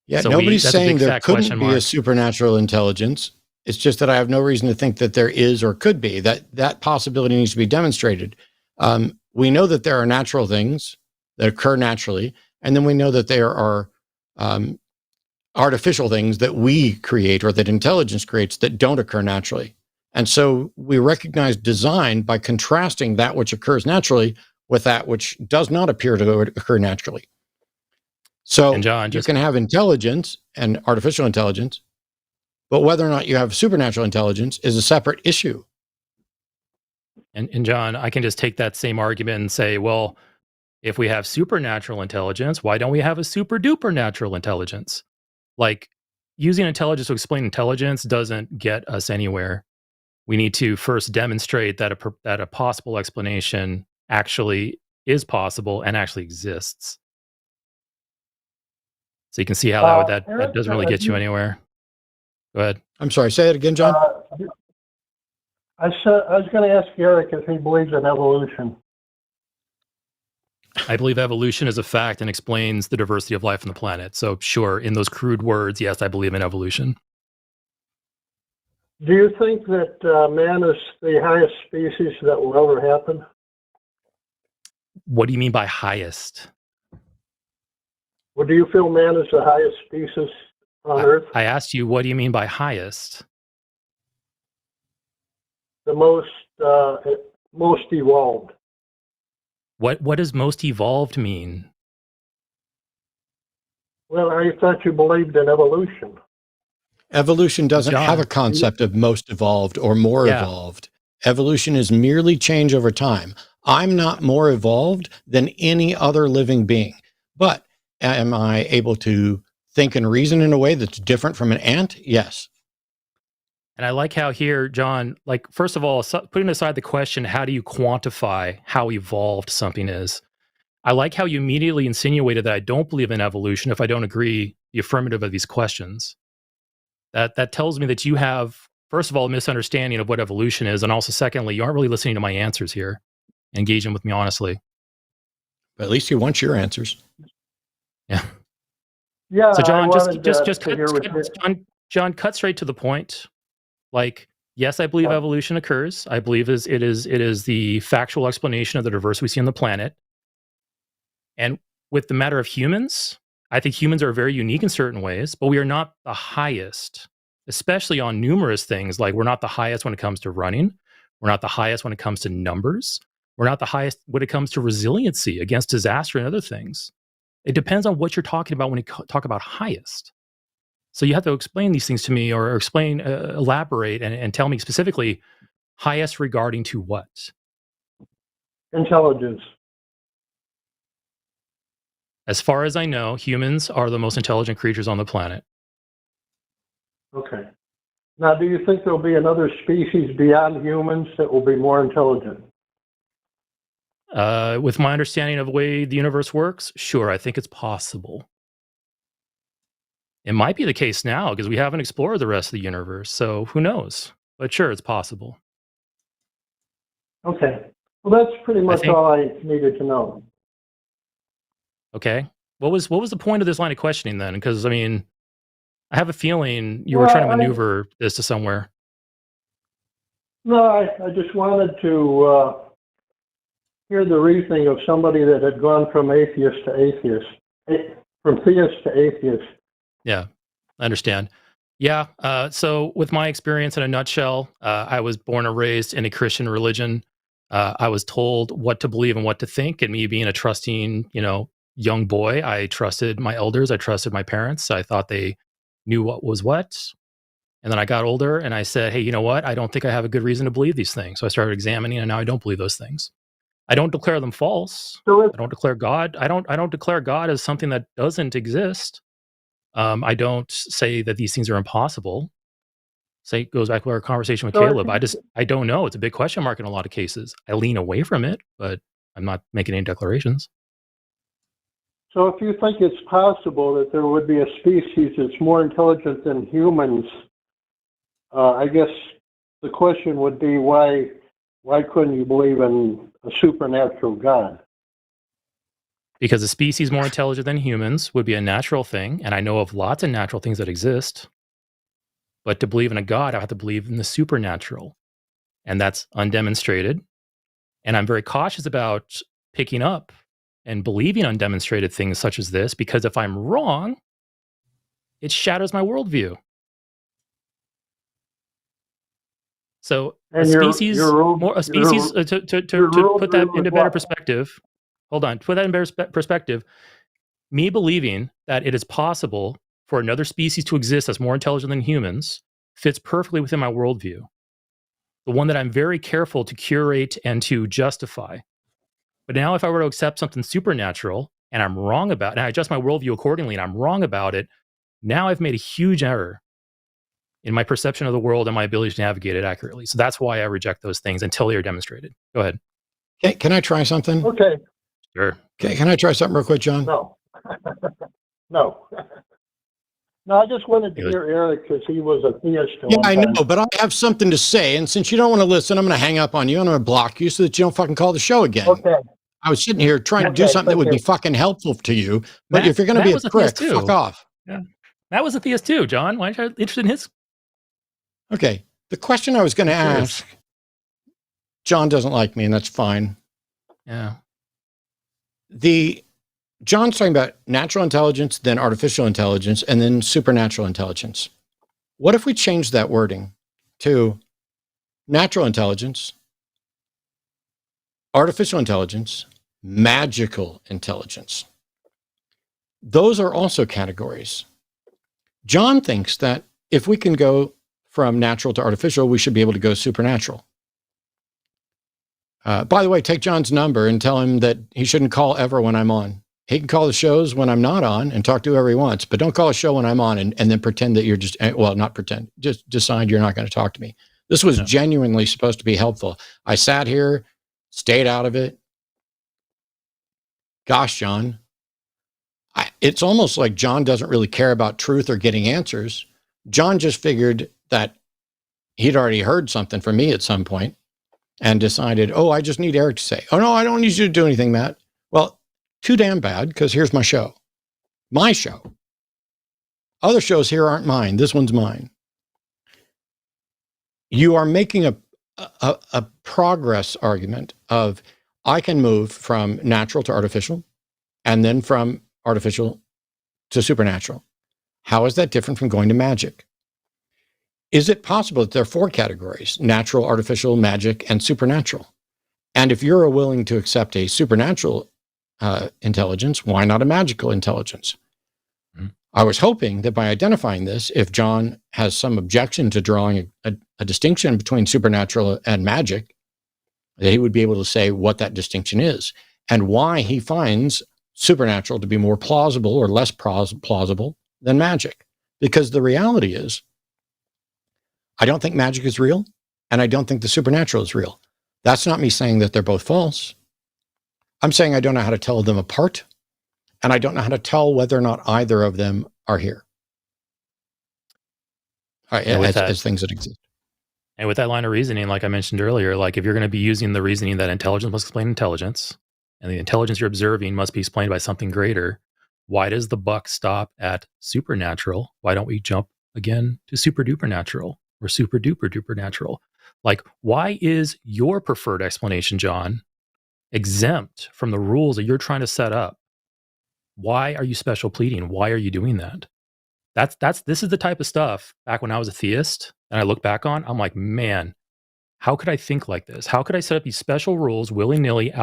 Yeah, so nobody's saying there couldn't be a supernatural intelligence. It's just that I have no reason to think that there is or could be. That possibility needs to be demonstrated. We know that there are natural things that occur naturally, and then we know that there are artificial things that we create or that intelligence creates that don't occur naturally. And so we recognize design by contrasting that which occurs naturally with that which does not appear to occur naturally. So and John, you can have intelligence and artificial intelligence, but whether or not you have supernatural intelligence is a separate issue. And John, I can just take that same argument and say, well, if we have supernatural intelligence, why don't we have a super duper natural intelligence? Like, using intelligence to explain intelligence doesn't get us anywhere. We need to first demonstrate that a possible explanation actually is possible and actually exists. So you can see how that doesn't really get you anywhere. Go ahead. I'm sorry, say it again, John. I was going to ask Eric if he believes in evolution. I believe evolution is a fact and explains the diversity of life on the planet. So sure, in those crude words, yes, I believe in evolution. Do you think that man is the highest species that will ever happen? What do you mean by highest? Well, do you feel man is the highest species on Earth? I asked you, what do you mean by highest? The most evolved. What does most evolved mean? Well, I thought you believed in evolution. Evolution doesn't John, have a concept of most evolved or more Yeah. evolved. Evolution is merely change over time. I'm not more evolved than any other living being. But am I able to think and reason in a way that's different from an ant? Yes. And I like how here, John, like, first of all, putting aside the question, how do you quantify how evolved something is? I like how you immediately insinuated that I don't believe in evolution if I don't agree the affirmative of these questions. That tells me that you have, first of all, a misunderstanding of what evolution is, and also, secondly, you aren't really listening to my answers here, engaging with me honestly. But at least you want your answers. Yeah. Yeah. So, John, John, cut straight to the point. Like, yes, I believe evolution occurs. I believe it is the factual explanation of the diversity we see on the planet. And with the matter of humans, I think humans are very unique in certain ways, but we are not the highest, especially on numerous things. Like, we're not the highest when it comes to running. We're not the highest when it comes to numbers. We're not the highest when it comes to resiliency against disaster and other things. It depends on what you're talking about when you talk about highest. So you have to explain these things to me, or explain, elaborate, and tell me specifically highest regarding to what? intelligence. As far as I know, humans are the most intelligent creatures on the planet. Okay. Now, do you think there'll be another species beyond humans that will be more intelligent? With my understanding of the way the universe works, sure, I think it's possible. It might be the case now because we haven't explored the rest of the universe, so who knows? But sure, it's possible. Okay. Well, that's pretty much all I needed to know. Okay. What was the point of this line of questioning then? Because, I mean, I have a feeling you were trying to maneuver this to somewhere. No, I just wanted to hear the reasoning of somebody that had gone from atheist to atheist, from theist to atheist. Yeah, I understand. Yeah, so with my experience in a nutshell, I was born and raised in a Christian religion. I was told what to believe and what to think, and me being a trusting, young boy, I trusted my elders, I trusted my parents. I thought they knew what was what. And then I got older and I said, hey, you know what? I don't think I have a good reason to believe these things. So I started examining, and now I don't believe those things. I don't declare them false. I don't declare God. I don't declare God as something that doesn't exist. I don't say that these things are impossible. Say, it goes back to our conversation with Caleb. I don't know. It's a big question mark in a lot of cases. I lean away from it, but I'm not making any declarations. So if you think it's possible that there would be a species that's more intelligent than humans, I guess the question would be why couldn't you believe in a supernatural God? Because a species more intelligent than humans would be a natural thing, and I know of lots of natural things that exist. But to believe in a God, I have to believe in the supernatural, and that's undemonstrated. And I'm very cautious about picking up and believing undemonstrated things such as this, because if I'm wrong, it shatters my worldview. So to put that into better perspective, hold on, to put that in better perspective, me believing that it is possible for another species to exist that's more intelligent than humans fits perfectly within my worldview. The one that I'm very careful to curate and to justify. But now if I were to accept something supernatural and I'm wrong about it, and I adjust my worldview accordingly and I'm wrong about it, now I've made a huge error in my perception of the world and my ability to navigate it accurately. So that's why I reject those things until they are demonstrated. Go ahead. Okay, can I try something? Okay. Sure. Okay, can I try something real quick, John? No. No. No, I just wanted to hear Eric because he was a theist. Yeah, I know, but I have something to say, and since you don't want to listen, I'm going to hang up on you, and I'm going to block you so that you don't fucking call the show again. Okay. I was sitting here trying to do something that would be fucking helpful to you, but if you're going to be a prick, fuck off. Yeah. Matt was a theist too, John. Why aren't you interested in his? Okay, the question I was going to ask, John doesn't like me, and that's fine. Yeah. The John's talking about natural intelligence, then artificial intelligence, and then supernatural intelligence. What if we change that wording to natural intelligence, artificial intelligence, magical intelligence? Those are also categories. John thinks that if we can go from natural to artificial, we should be able to go supernatural. By the way, take John's number and tell him that he shouldn't call ever when I'm on. He can call the shows when I'm not on and talk to whoever he wants, but don't call a show when I'm on and then pretend that you're just, well, not pretend, just decide you're not going to talk to me. This was genuinely supposed to be helpful. I sat here, stayed out of it. Gosh, John, it's almost like John doesn't really care about truth or getting answers. John just figured that he'd already heard something from me at some point and decided, oh, I just need Eric to say, oh, no, I don't need you to do anything, Matt. Well, too damn bad, because here's my show. My show. Other shows here aren't mine. This one's mine. You are making a progress argument of I can move from natural to artificial and then from artificial to supernatural. How is that different from going to magic? Is it possible that there are 4 categories: natural, artificial, magic, and supernatural? And if you're willing to accept a supernatural intelligence, why not a magical intelligence? I was hoping that by identifying this, if John has some objection to drawing a distinction between supernatural and magic, that he would be able to say what that distinction is and why he finds supernatural to be more plausible or less plausible than magic. Because the reality is, I don't think magic is real, and I don't think the supernatural is real. That's not me saying that they're both false. I'm saying I don't know how to tell them apart, and I don't know how to tell whether or not either of them are here. As things that exist. And with that line of reasoning, like I mentioned earlier, like if you're going to be using the reasoning that intelligence must explain intelligence, and the intelligence you're observing must be explained by something greater, why does the buck stop at supernatural? Why don't we jump again to super duper natural or super duper duper natural? Like, why is your preferred explanation, John, exempt from the rules that you're trying to set up? Why are you special pleading? Why are you doing that? This is the type of stuff back when I was a theist and I look back on, I'm like, man, how could I think like this? How could I set up these special rules willy-nilly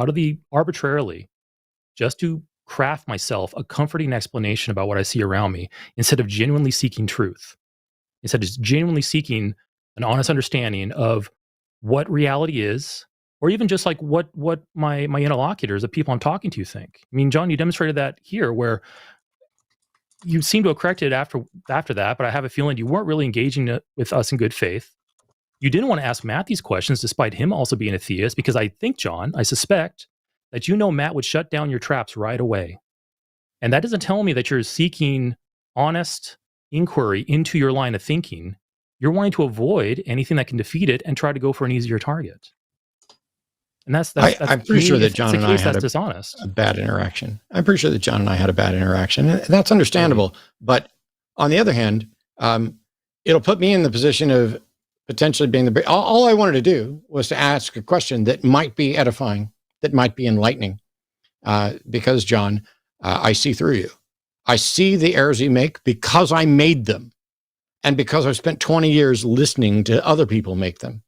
arbitrarily just to craft myself a comforting explanation about what I see around me instead of genuinely seeking truth, instead of genuinely seeking an honest understanding of what reality is, or even just like what my interlocutors, the people I'm talking to, think. I mean, John, you demonstrated that here where you seem to have corrected after that, but I have a feeling you weren't really engaging with us in good faith. You didn't want to ask Matt these questions despite him also being a theist, because I think, John, I suspect that Matt would shut down your traps right away. And that doesn't tell me that you're seeking honest inquiry into your line of thinking. You're wanting to avoid anything that can defeat it and try to go for an easier target. And I'm pretty sure that John and I had dishonest. A bad interaction. I'm pretty sure that John and I had a bad interaction, and that's understandable. But on the other hand, it'll put me in the position of potentially being all I wanted to do was to ask a question that might be edifying, that might be enlightening, because John, I see through you. I see the errors you make because I made them, and because I've spent 20 years listening to other people make them.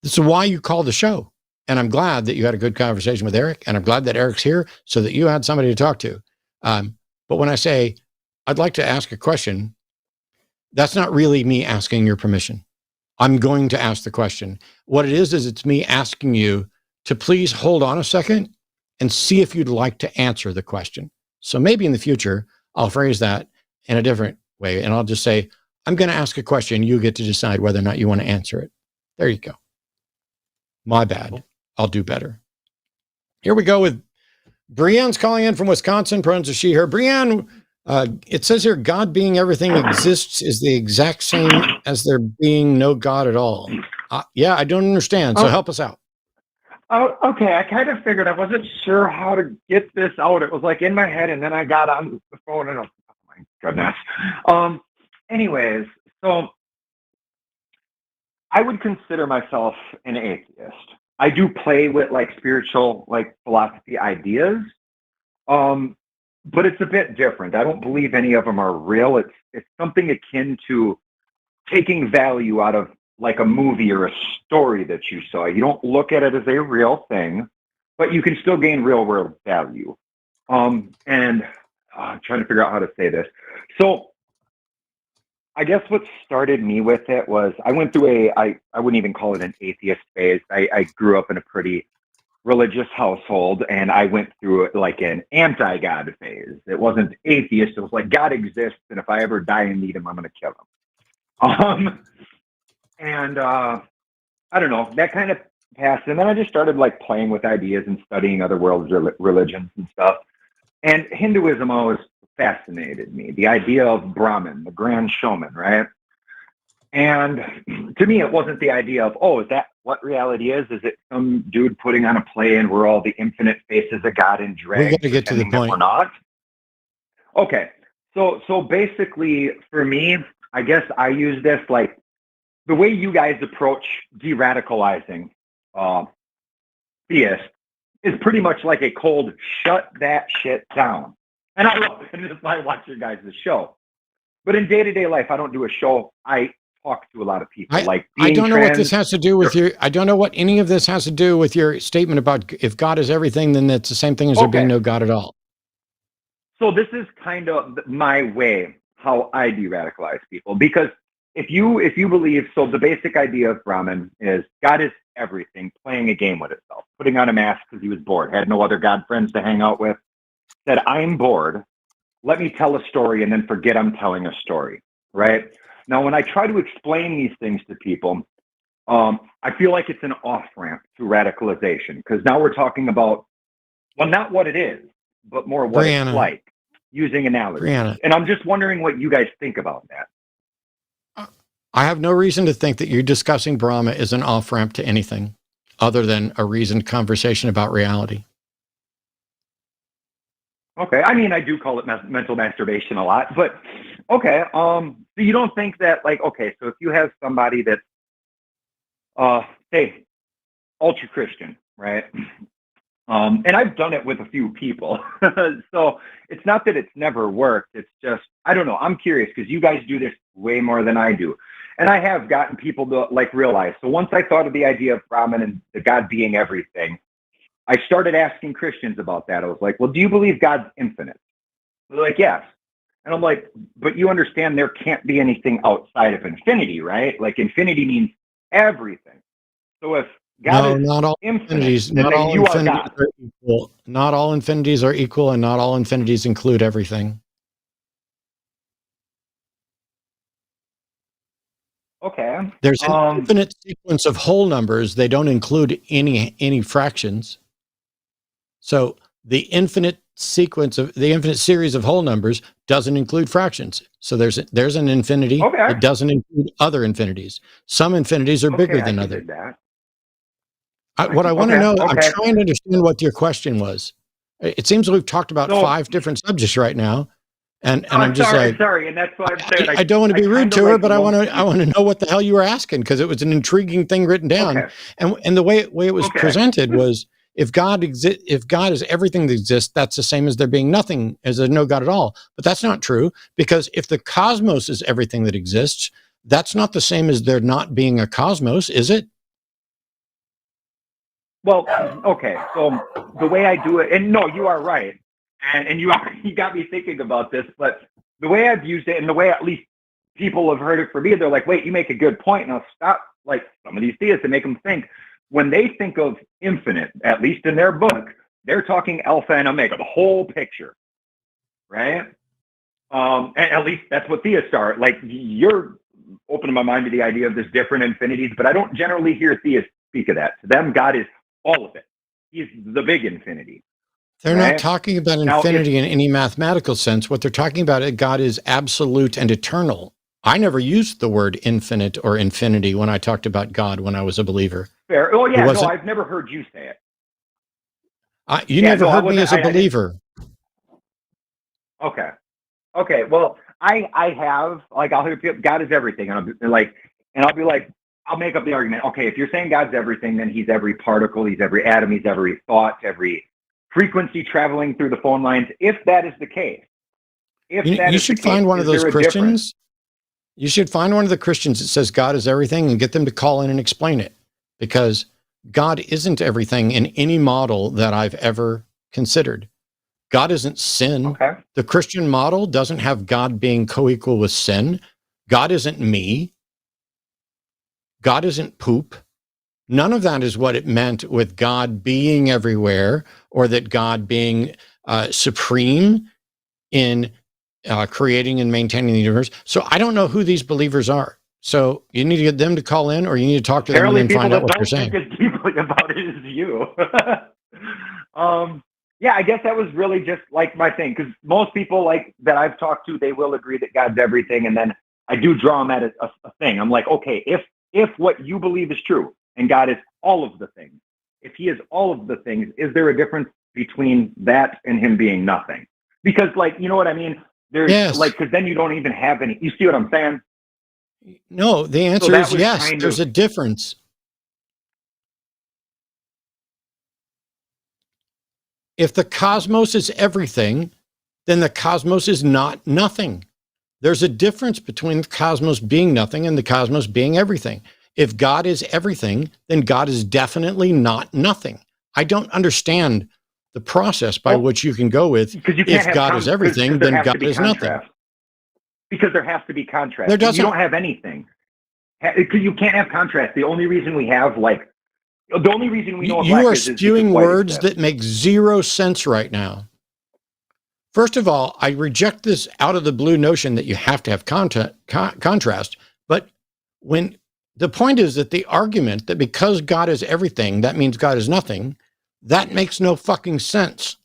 This is why you call the show. And I'm glad that you had a good conversation with Eric, and I'm glad that Eric's here so that you had somebody to talk to. But when I say, I'd like to ask a question, that's not really me asking your permission. I'm going to ask the question. What it is it's me asking you to please hold on a second and see if you'd like to answer the question. So maybe in the future, I'll phrase that in a different way, and I'll just say, I'm going to ask a question. You get to decide whether or not you want to answer it. There you go. My bad. I'll do better. Here we go with Brienne's calling in from Wisconsin, pronouns are she, her. Brienne, it says here, God being everything exists is the exact same as there being no God at all. Yeah, I don't understand. So help us out. Oh, okay. I kind of figured I wasn't sure how to get this out. It was like in my head, and then I got on the phone and oh my goodness. Anyways, so I would consider myself an atheist. I do play with like spiritual, like philosophy ideas, But it's a bit different. I don't believe any of them are real. It's something akin to taking value out of like a movie or a story that you saw. You don't look at it as a real thing, but you can still gain real world value. And I'm trying to figure out how to say this. So I guess what started me with it was I went through I wouldn't even call it an atheist phase. I grew up in a pretty religious household, and I went through like an anti-God phase. It wasn't atheist. It was like God exists, and if I ever die and meet him, I'm going to kill him. And I don't know, that kind of passed. And then I just started like playing with ideas and studying other world religions and stuff. And Hinduism always fascinated me. The idea of Brahman, the grand showman, right? And to me, it wasn't the idea of, oh, is that what reality is? Is it some dude putting on a play and we're all the infinite faces of God in drag? We got to get to the point. We're not. Okay. So basically, for me, I guess I use this like the way you guys approach de-radicalizing theists is pretty much like a cold shut that shit down. And I love it. And this is why I watch your guys' show. But in day-to-day life, I don't do a show. I talk to a lot of people. I don't know what this has to do with I don't know what any of this has to do with your statement about if God is everything, then that's the same thing as there being no God at all. So this is kind of my way how I de-radicalize people, because if you believe, so the basic idea of Brahman is God is everything, playing a game with itself, putting on a mask because he was bored, had no other God friends to hang out with, said, I'm bored, let me tell a story and then forget I'm telling a story, right? Now, when I try to explain these things to people, I feel like it's an off-ramp to radicalization, because now we're talking about, well, not what it is, but more what it's like, using analogies. And I'm just wondering what you guys think about that. I have no reason to think that you're discussing Brahma is an off-ramp to anything other than a reasoned conversation about reality. Okay. I mean, I do call it mental masturbation a lot, but okay. So you don't think that, like, okay, so if you have somebody that's, say, ultra Christian, right? And I've done it with a few people. So it's not that it's never worked. It's just, I don't know. I'm curious because you guys do this way more than I do. And I have gotten people to like realize. So once I thought of the idea of Brahman and the God being everything, I started asking Christians about that. I was like, well, do you believe God's infinite? They're like, yes. And I'm like, but you understand there can't be anything outside of infinity, right? Like infinity means everything. So if God is not all infinities, not all infinities are equal. Not all infinities are equal, and not all infinities include everything. Okay. There's an infinite sequence of whole numbers. They don't include any fractions. So the infinite sequence of the infinite series of whole numbers doesn't include fractions. So there's an infinity. Okay. It doesn't include other infinities. Some infinities are bigger than others. What I want to know, I'm trying to understand what your question was. It seems we've talked about 5 different subjects right now. And I'm just sorry, and that's why I'm saying I don't want to be rude to her, but I want to know what the hell you were asking, because it was an intriguing thing written down. Okay. And the way it was presented was, if God is everything that exists, that's the same as there being nothing, as there's no God at all. But that's not true, because if the cosmos is everything that exists, that's not the same as there not being a cosmos, is it? Well, okay. So the way I do it, and no, you are right. And you got me thinking about this, but the way I've used it and the way at least people have heard it from me, they're like, wait, you make a good point. And I'll stop, like some of these theists and make them think. When they think of infinite, at least in their book, they're talking alpha and omega, the whole picture, right? And at least that's what theists are. Like, you're opening my mind to the idea of this different infinities, but I don't generally hear theists speak of that. To them, God is all of it. He's the big infinity. They're not talking about infinity in any mathematical sense. What they're talking about is God is absolute and eternal. I never used the word infinite or infinity when I talked about God when I was a believer. Fair. Oh, yeah, no, I've never heard you say it. You never heard me as a believer. Okay. Okay, well, I have, like, I'll hear people, God is everything. And I'll be like, I'll make up the argument. Okay, if you're saying God's everything, then he's every particle, he's every atom, he's every thought, every frequency traveling through the phone lines. If that is the case, you should find one of those Christians. You should find one of the Christians that says God is everything and get them to call in and explain it, because God isn't everything in any model that I've ever considered. God isn't sin. Okay. The Christian model doesn't have God being co-equal with sin. God isn't me. God isn't poop. None of that is what it meant with God being everywhere, or that God being supreme in creating and maintaining the universe. So I don't know who these believers are. So you need to get them to call in, or you need to talk to them and find out what they're saying. Apparently people that don't think as deeply about it as you. Yeah, I guess that was really just like my thing, because most people like that I've talked to, they will agree that God's everything. And then I do draw them at a thing. I'm like, okay, if what you believe is true and God is all of the things, if he is all of the things, is there a difference between that and him being nothing? Because, like, you know what I mean? There's like, because then you don't even have any, you see what I'm saying? No, the answer is yes, there's a difference. If the cosmos is everything, then the cosmos is not nothing. There's a difference between the cosmos being nothing and the cosmos being everything. If God is everything, then God is definitely not nothing. I don't understand the process by which you can go with, if God is everything, then God is nothing. Because there has to be contrast. You don't have anything. You can't have contrast. The only reason we have, like, the only reason we know of you are spewing words that make zero sense right now. First of all, I reject this out of the blue notion that you have to have contrast. But when the point is that the argument that because God is everything, that means God is nothing, that makes no fucking sense.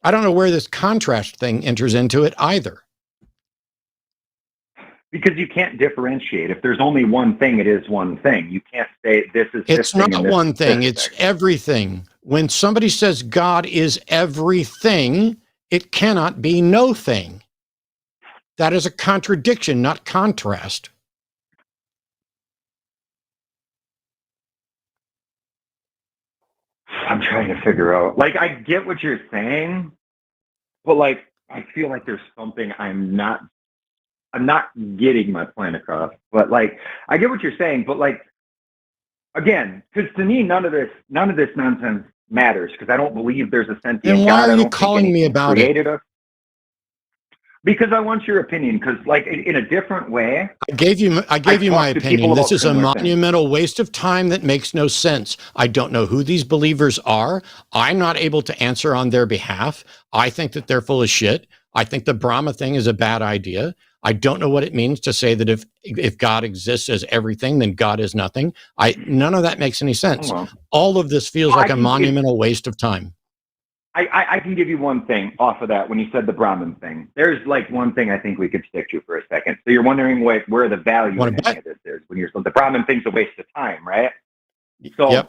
I don't know where this contrast thing enters into it either. Because you can't differentiate. If there's only one thing, it is one thing. You can't say this is this thing. It's not one thing. It's everything. When somebody says God is everything, it cannot be no thing. That is a contradiction, not contrast. I'm trying to figure out. Like, I get what you're saying, but, like, I feel like there's something I'm not getting my point across. But, like, I get what you're saying, but, like, again, because to me, none of this nonsense matters, because I don't believe there's a sentient God. Then why are you calling me about it? Because I want your opinion. Because, like, in a different way, I gave you my opinion. This is a monumental waste of time that makes no sense. I don't know who these believers are. I'm not able to answer on their behalf. I think that they're full of shit. I think the Brahma thing is a bad idea. I don't know what it means to say that if God exists as everything, then God is nothing. None of that makes any sense. All of this feels like a monumental waste of time. I can give you one thing off of that when you said the Brahmin thing. There's, like, one thing I think we could stick to for a second. So you're wondering where the value in any of this is. When you're the Brahmin thing's a waste of time, right? So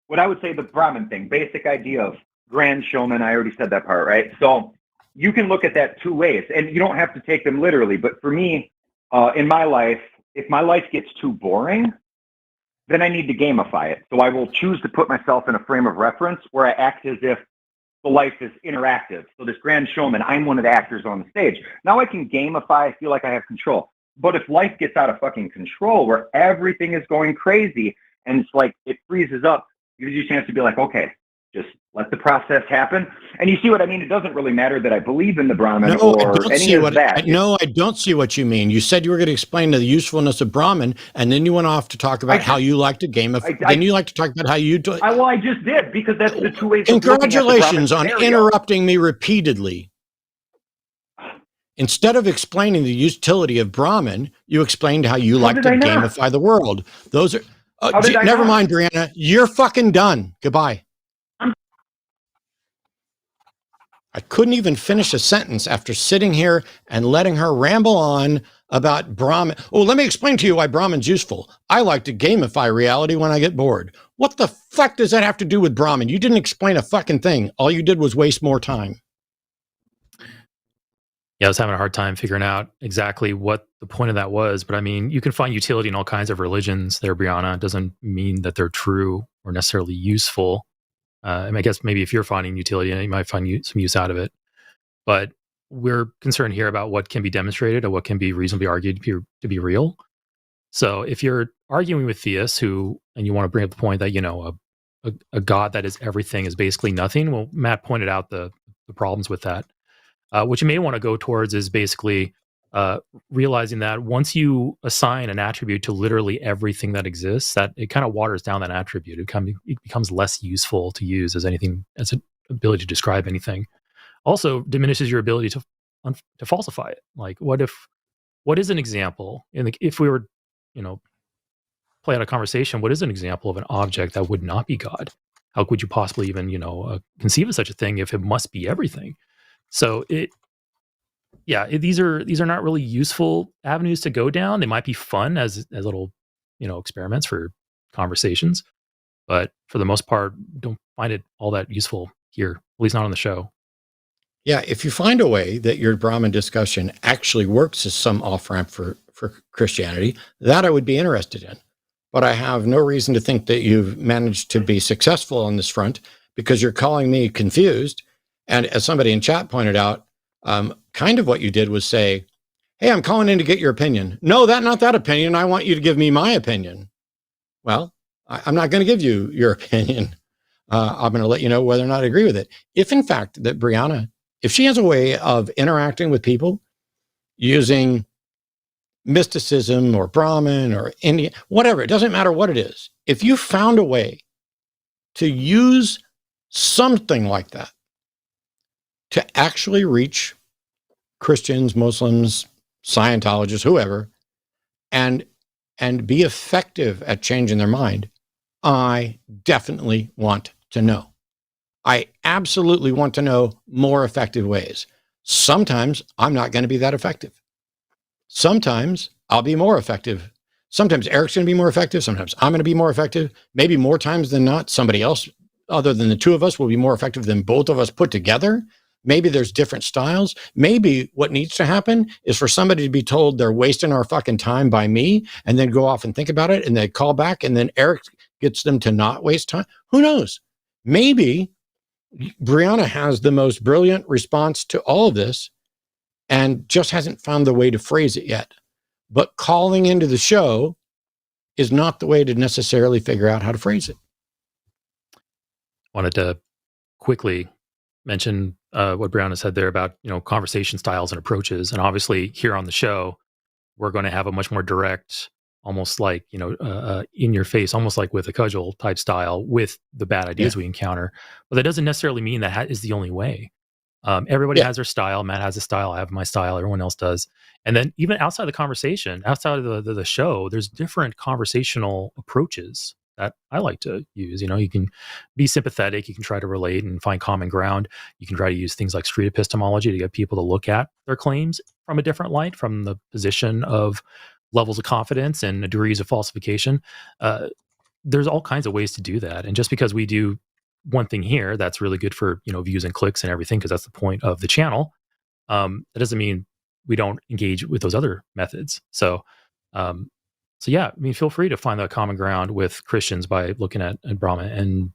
what I would say the Brahmin thing, basic idea of grand showman, I already said that part, right? So you can look at that two ways, and you don't have to take them literally. But for me, in my life, if my life gets too boring, then I need to gamify it. So I will choose to put myself in a frame of reference where I act as if the life is interactive. So this grand showman, I'm one of the actors on the stage. Now I can gamify, I feel like I have control. But if life gets out of fucking control, where everything is going crazy, and it's like it freezes up, gives you a chance to be like, okay, just let the process happen. And you see what I mean? It doesn't really matter that I believe in the Brahmin or any of that. No, I don't see what you mean. You said you were going to explain the usefulness of Brahmin, and then you went off to talk about how you like to gamify. Then you like to talk about how you do it. Well, I just did, because that's the two ways. Congratulations on interrupting me repeatedly. Instead of explaining the utility of Brahmin, you explained how you like to gamify the world. Those are never mind, Brianna. You're fucking done. Goodbye. I couldn't even finish a sentence after sitting here and letting her ramble on about Brahmin. Oh, let me explain to you why Brahmin's useful. I like to gamify reality when I get bored. What the fuck does that have to do with Brahmin? You didn't explain a fucking thing. All you did was waste more time. Yeah, I was having a hard time figuring out exactly what the point of that was. But I mean, you can find utility in all kinds of religions there, Brianna. It doesn't mean that they're true or necessarily useful. I guess maybe if you're finding utility, you might find some use out of it. But we're concerned here about what can be demonstrated or what can be reasonably argued to be real. So if you're arguing with theists and you want to bring up the point that, a God that is everything is basically nothing, well, Matt pointed out the problems with that. What you may want to go towards is basically realizing that once you assign an attribute to literally everything that exists, that it kind of waters down that attribute. It becomes less useful to use as an ability to describe anything. Also diminishes your ability to falsify it. Like, what is an example? If we were, play out a conversation, what is an example of an object that would not be God? How could you possibly even, conceive of such a thing if it must be everything? So these are not really useful avenues to go down. They might be fun as little, experiments for conversations, but for the most part, don't find it all that useful here, at least not on the show. Yeah, if you find a way that your Brahman discussion actually works as some off-ramp for Christianity, that I would be interested in. But I have no reason to think that you've managed to be successful on this front because you're calling me confused. And as somebody in chat pointed out, kind of what you did was say, hey, I'm calling in to get your opinion. No, not that opinion. I want you to give me my opinion. Well, I'm not going to give you your opinion. I'm going to let you know whether or not I agree with it. If in fact that Brianna, if she has a way of interacting with people using mysticism or Brahmin or Indian, whatever, it doesn't matter what it is. If you found a way to use something like that to actually reach Christians, Muslims, Scientologists, whoever, and be effective at changing their mind, I definitely want to know. I absolutely want to know more effective ways. Sometimes I'm not going to be that effective. Sometimes I'll be more effective. Sometimes Eric's going to be more effective. Sometimes I'm going to be more effective. Maybe more times than not, somebody else other than the two of us will be more effective than both of us put together. Maybe there's different styles. Maybe what needs to happen is for somebody to be told they're wasting our fucking time by me and then go off and think about it and they call back and then Eric gets them to not waste time. Who knows? Maybe Brianna has the most brilliant response to all of this and just hasn't found the way to phrase it yet. But calling into the show is not the way to necessarily figure out how to phrase it. Wanted to quickly mention what Brianna said there about, conversation styles and approaches. And obviously here on the show, we're going to have a much more direct, almost like, in your face, almost like with a cudgel type style with the bad ideas we encounter. But that doesn't necessarily mean that is the only way. Everybody has their style. Matt has a style. I have my style. Everyone else does. And then even outside the conversation, outside of the show, there's different conversational approaches that I like to use. You can be sympathetic. You can try to relate and find common ground. You can try to use things like street epistemology to get people to look at their claims from a different light, from the position of levels of confidence and degrees of falsification. There's all kinds of ways to do that. And just because we do one thing here that's really good for views and clicks and everything, because that's the point of the channel, that doesn't mean we don't engage with those other methods. So yeah, feel free to find that common ground with Christians by looking at Brahma and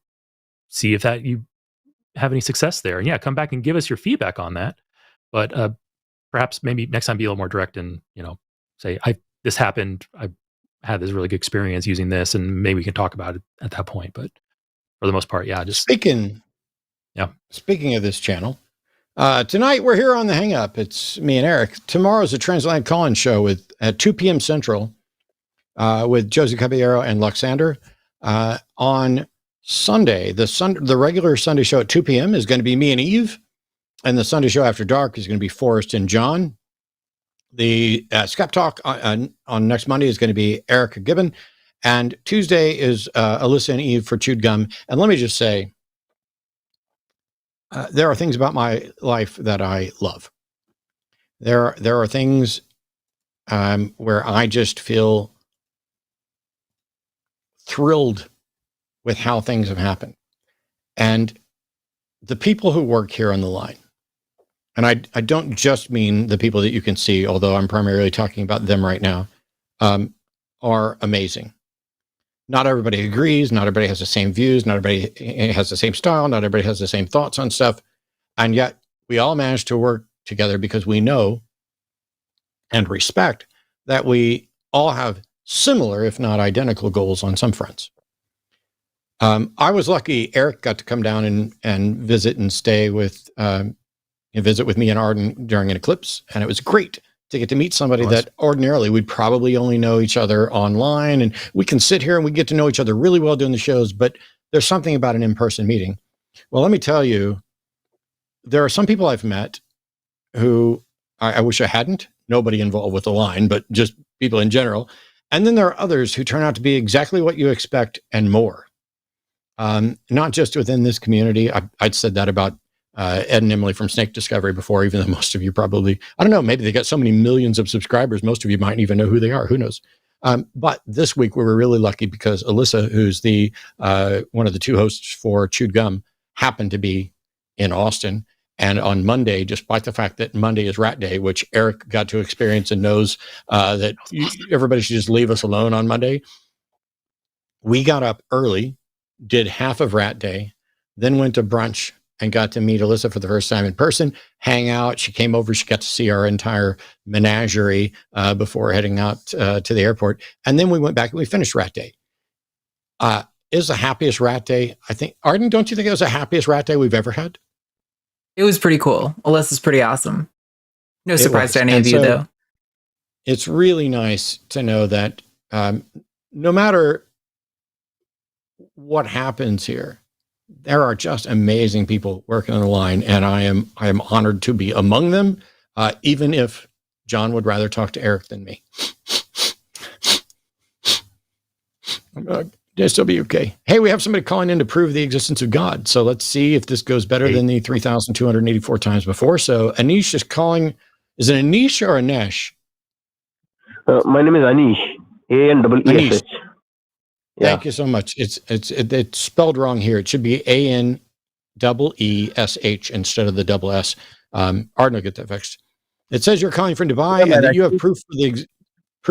see if that you have any success there. And come back and give us your feedback on that. But perhaps maybe next time be a little more direct and say, this happened. I had this really good experience using this, and maybe we can talk about it at that point. But for the most part, just speaking of this channel, tonight we're here on the Hang Up. It's me and Eric. Tomorrow's a Transatlantic Call-In show at 2 p.m. Central with Josie Caballero and Luxander. On Sunday, the regular Sunday show at 2 p.m. is going to be me and Eve, and the Sunday show after dark is going to be Forrest and John. The Skeptalk on next Monday is going to be Erika Gibbon. And Tuesday is Alyssa and Eve for Chewed Gum. And let me just say, there are things about my life that I love. There are things where I just feel thrilled with how things have happened. And the people who work here on the line, and I don't just mean the people that you can see, although I'm primarily talking about them right now, are amazing. Not everybody agrees. Not everybody has the same views. Not everybody has the same style. Not everybody has the same thoughts on stuff. And yet we all manage to work together because we know and respect that we all have similar, if not identical, goals on some fronts. I was lucky. Eric got to come down and visit and stay with, visit with me and Arden during an eclipse. And it was great to get to meet somebody that ordinarily we'd probably only know each other online. And we can sit here and we get to know each other really well doing the shows, but there's something about an in-person meeting. Well, let me tell you, there are some people I've met who I wish I hadn't, nobody involved with the line, but just people in general. And then there are others who turn out to be exactly what you expect and more. Not just within this community. I'd said that about Ed and Emily from Snake Discovery before, even though most of you probably, I don't know, maybe they got so many millions of subscribers, most of you might even know who they are. Who knows? But this week we were really lucky because Alyssa, who's the one of the two hosts for Chewed Gum, happened to be in Austin. And on Monday, despite the fact that Monday is Rat Day, which Eric got to experience and knows that everybody should just leave us alone on Monday, we got up early, did half of Rat Day, then went to brunch and got to meet Alyssa for the first time in person, hang out. She came over, she got to see our entire menagerie before heading out to the airport. And then we went back and we finished Rat Day. It was the happiest Rat Day, I think. Arden, don't you think it was the happiest Rat Day we've ever had? It was pretty cool. Alyssa's pretty awesome. No surprise to any of you, though. It's really nice to know that no matter what happens here, there are just amazing people working on the line, and I am honored to be among them, even if John would rather talk to Eric than me. It'll be okay. Hey, we have somebody calling in to prove the existence of God. So let's see if this goes better than the 3,284 times before. So Anish is calling. Is it Anish or Anesh? My name is Anish. A-N-E-E-S-H. Yeah. Thank you so much. It's spelled wrong here. It should be A-N-E-E-S-H instead of the double S. Arden will get that fixed. It says you're calling from Dubai and that you have proof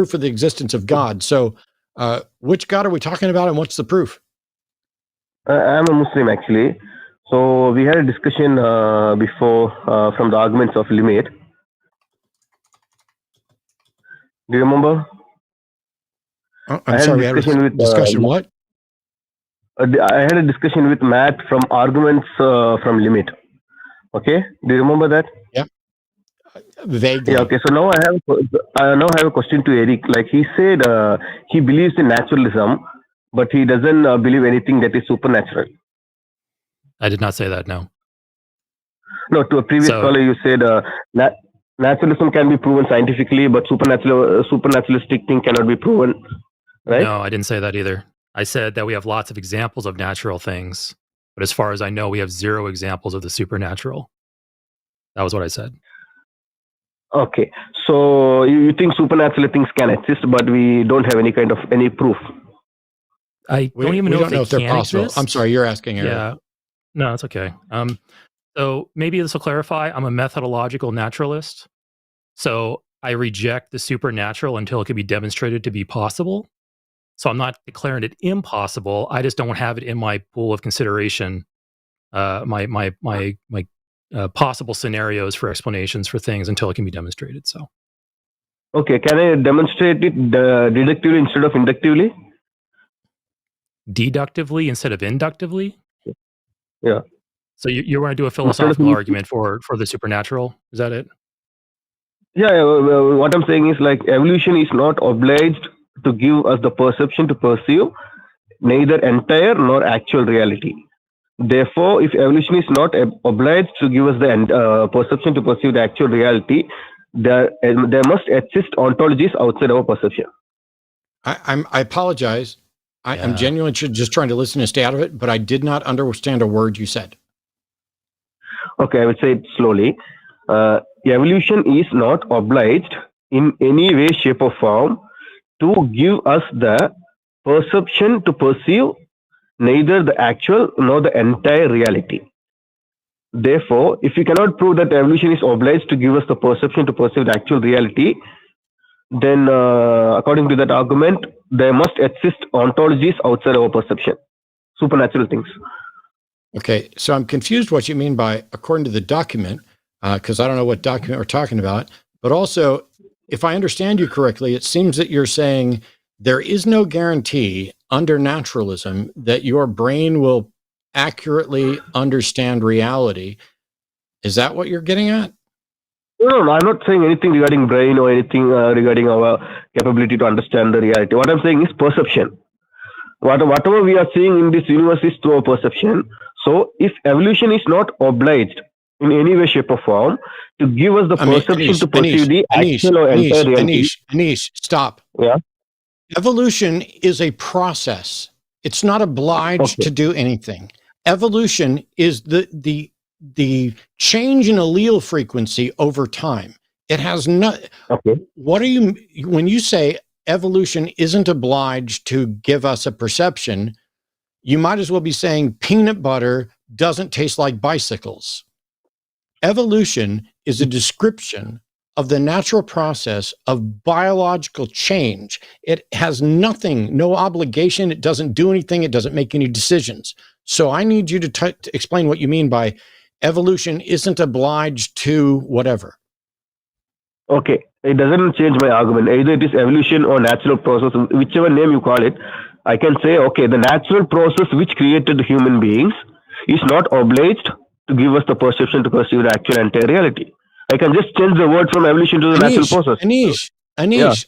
for the existence of God. So which God are we talking about and what's the proof? I'm a Muslim, actually. So we had a discussion before from the arguments of limit. Do you remember? I'm sorry, we had a discussion what? I had a discussion with Matt from arguments from limit. Okay, do you remember that? Yeah. Vaguely. Yeah. Okay. So now I have a question to Eric. Like he said, he believes in naturalism, but he doesn't believe anything that is supernatural. I did not say that. No. No. To a previous caller, you said naturalism can be proven scientifically, but supernaturalistic thing cannot be proven. Right? No, I didn't say that either. I said that we have lots of examples of natural things, but as far as I know, we have 0 examples of the supernatural. That was what I said. Okay, so you think supernatural things can exist, but we don't have any kind of proof. I don't even know if they're possible. Exist. I'm sorry, you're asking Eric. Yeah, no, it's okay. So maybe this will clarify. I'm a methodological naturalist, so I reject the supernatural until it can be demonstrated to be possible. So I'm not declaring it impossible. I just don't have it in my pool of consideration. My possible scenarios for explanations for things until it can be demonstrated. So, okay, can I demonstrate it deductively instead of inductively? Deductively instead of inductively? Yeah. So you want to do a philosophical argument for the supernatural? Is that it? Yeah. What I'm saying is like evolution is not obliged to give us the perception to perceive neither entire nor actual reality. Therefore, if evolution is not obliged to give us the perception to perceive the actual reality, there must exist ontologies outside our perception. I apologize. I'm genuinely just trying to listen and stay out of it, but I did not understand a word you said. Okay, I will say it slowly. Evolution is not obliged in any way, shape, or form to give us the perception to perceive neither the actual nor the entire reality. Therefore, if we cannot prove that evolution is obliged to give us the perception to perceive the actual reality, then according to that argument, there must exist ontologies outside our perception, supernatural things. Okay, so I'm confused what you mean by according to the document, because I don't know what document we're talking about. But also, if I understand you correctly, it seems that you're saying there is no guarantee under naturalism that your brain will accurately understand reality. Is that what you're getting at? No, I'm not saying anything regarding brain or anything regarding our capability to understand the reality. What I'm saying is perception. Whatever we are seeing in this universe is through our perception. So if evolution is not obliged in any way, shape, or form to give us the perception to perceive the actual or entire reality. Anish, stop. Yeah. Evolution is a process. It's not obliged to do anything. Evolution is the change in allele frequency over time. It has no. Okay. What are you when you say evolution isn't obliged to give us a perception? You might as well be saying peanut butter doesn't taste like bicycles. Evolution is a description of the natural process of biological change. It has nothing, no obligation. It doesn't do anything. It doesn't make any decisions. So I need you to explain what you mean by evolution isn't obliged to whatever. Okay. It doesn't change my argument. Either it is evolution or natural process, whichever name you call it. I can say, okay, the natural process which created human beings is not obliged to give us the perception to perceive the actual entire reality. I can just change the word from evolution to the natural process. Anish,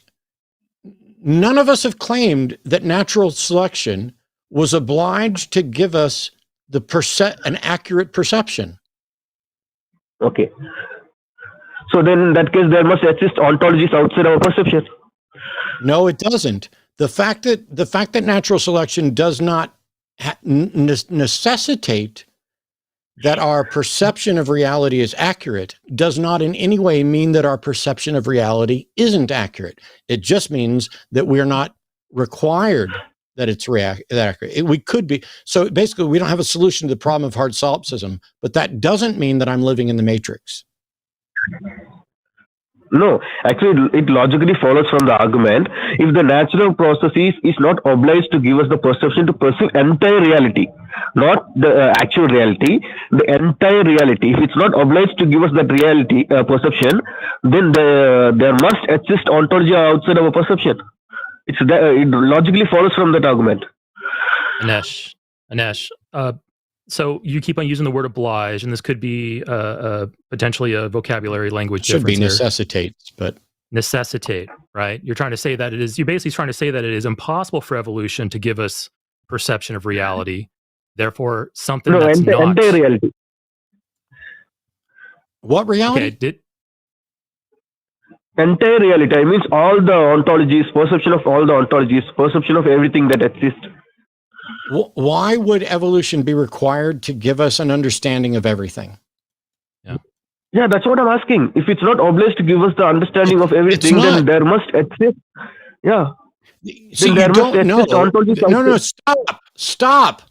none of us have claimed that natural selection was obliged to give us an accurate perception. Okay. So then in that case, there must exist ontologies outside our perception. No, it doesn't. The fact that natural selection does not necessitate that our perception of reality is accurate does not in any way mean that our perception of reality isn't accurate. It just means that we're not required that it's accurate. We could be. So basically, we don't have a solution to the problem of hard solipsism, but that doesn't mean that I'm living in the matrix. No, actually, it logically follows from the argument. If the natural process is not obliged to give us the perception to perceive entire reality, not the actual reality, the entire reality. If it's not obliged to give us that reality perception, then there must exist ontology outside our perception. It logically follows from that argument. Anesh, so you keep on using the word oblige, and this could be potentially a vocabulary language difference. Should be necessitates, but necessitate, right? You're trying to say that you're basically trying to say that it is impossible for evolution to give us perception of reality. Therefore, something that's not entire reality. What reality? Okay, entire reality. I means all the ontologies, perception of all the ontologies, perception of everything that exists. Why would evolution be required to give us an understanding of everything? Yeah, that's what I'm asking. If it's not obliged to give us the understanding of everything, then there must exist. Yeah. So you don't know. No, stop.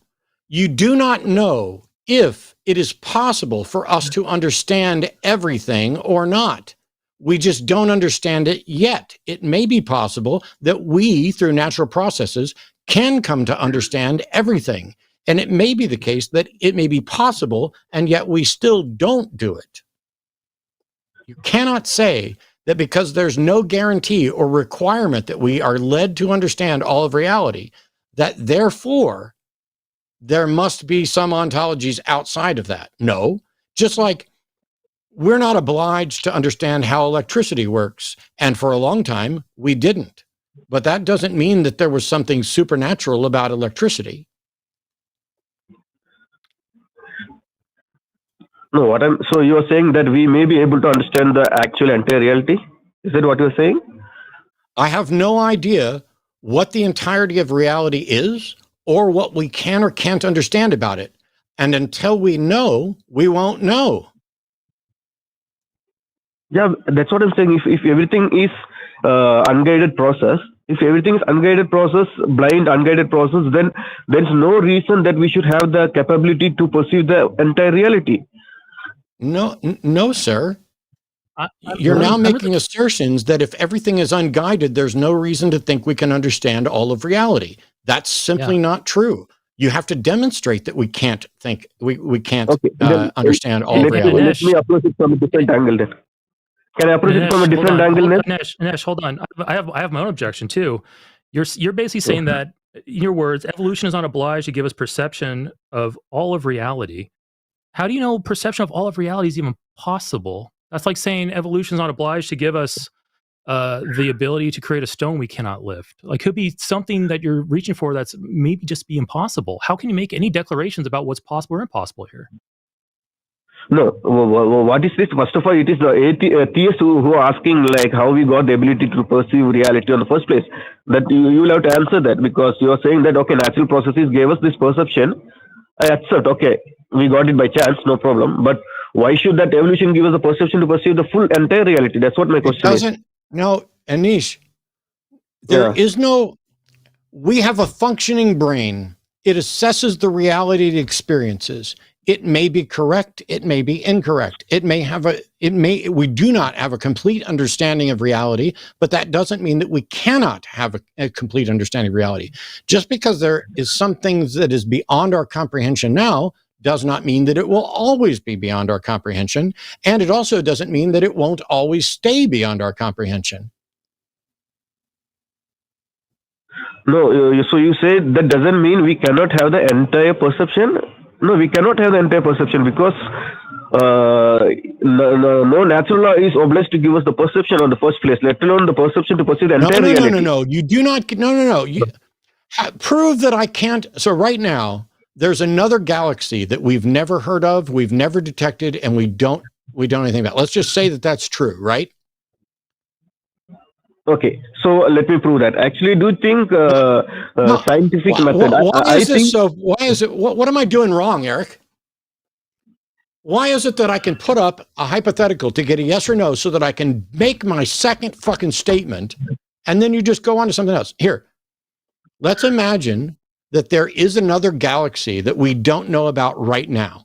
You do not know if it is possible for us to understand everything or not. We just don't understand it yet. It may be possible that we, through natural processes, can come to understand everything. And it may be the case that it may be possible, and yet we still don't do it. You cannot say that because there's no guarantee or requirement that we are led to understand all of reality, that therefore there must be some ontologies outside of that. No, just like we're not obliged to understand how electricity works. And for a long time, we didn't. But that doesn't mean that there was something supernatural about electricity. No, so you're saying that we may be able to understand the actual entire reality? Is that what you're saying? I have no idea what the entirety of reality is or what we can or can't understand about it. And until we know, we won't know. Yeah, that's what I'm saying. If everything is unguided process, if everything is unguided process, blind unguided process, then there's no reason that we should have the capability to perceive the entire reality. No, sir. You're now making assertions that if everything is unguided, there's no reason to think we can understand all of reality. That's simply not true. You have to demonstrate that we can't think, we can't understand all of reality. Let me approach it from a different angle then. Can I approach it from a different angle then? Nash, hold on. I have my own objection too. You're basically saying that, in your words, evolution is not obliged to give us perception of all of reality. How do you know perception of all of reality is even possible? That's like saying evolution is not obliged to give us the ability to create a stone we cannot lift. Like, could be something that you're reaching for that's maybe just be impossible. How can you make any declarations about what's possible or impossible here? No, what is this? First of all, it is the theists who are asking like how we got the ability to perceive reality in the first place. That you will have to answer that, because you are saying that, okay, natural processes gave us this perception. I accept, okay, we got it by chance, no problem. But why should that evolution give us the perception to perceive the full entire reality? That's what my question is. No, Anish, there is no, we have a functioning brain. It assesses the reality it experiences. It may be correct. It may be incorrect. We do not have a complete understanding of reality, but that doesn't mean that we cannot have a complete understanding of reality. Just because there is some things that is beyond our comprehension now does not mean that it will always be beyond our comprehension. And it also doesn't mean that it won't always stay beyond our comprehension. No, so you say that doesn't mean we cannot have the entire perception? No, we cannot have the entire perception, because no natural law is obliged to give us the perception in the first place, let alone the perception to perceive the entire reality. No. You do not. No. You prove that I can't. So right now, there's another galaxy that we've never heard of, we've never detected, and we don't know anything about. Let's just say that that's true, right? Okay, so let me prove that. Actually, do you think scientific method? Why is it? What am I doing wrong, Eric? Why is it that I can put up a hypothetical to get a yes or no so that I can make my second fucking statement, and then you just go on to something else? Here, let's imagine that there is another galaxy that we don't know about right now.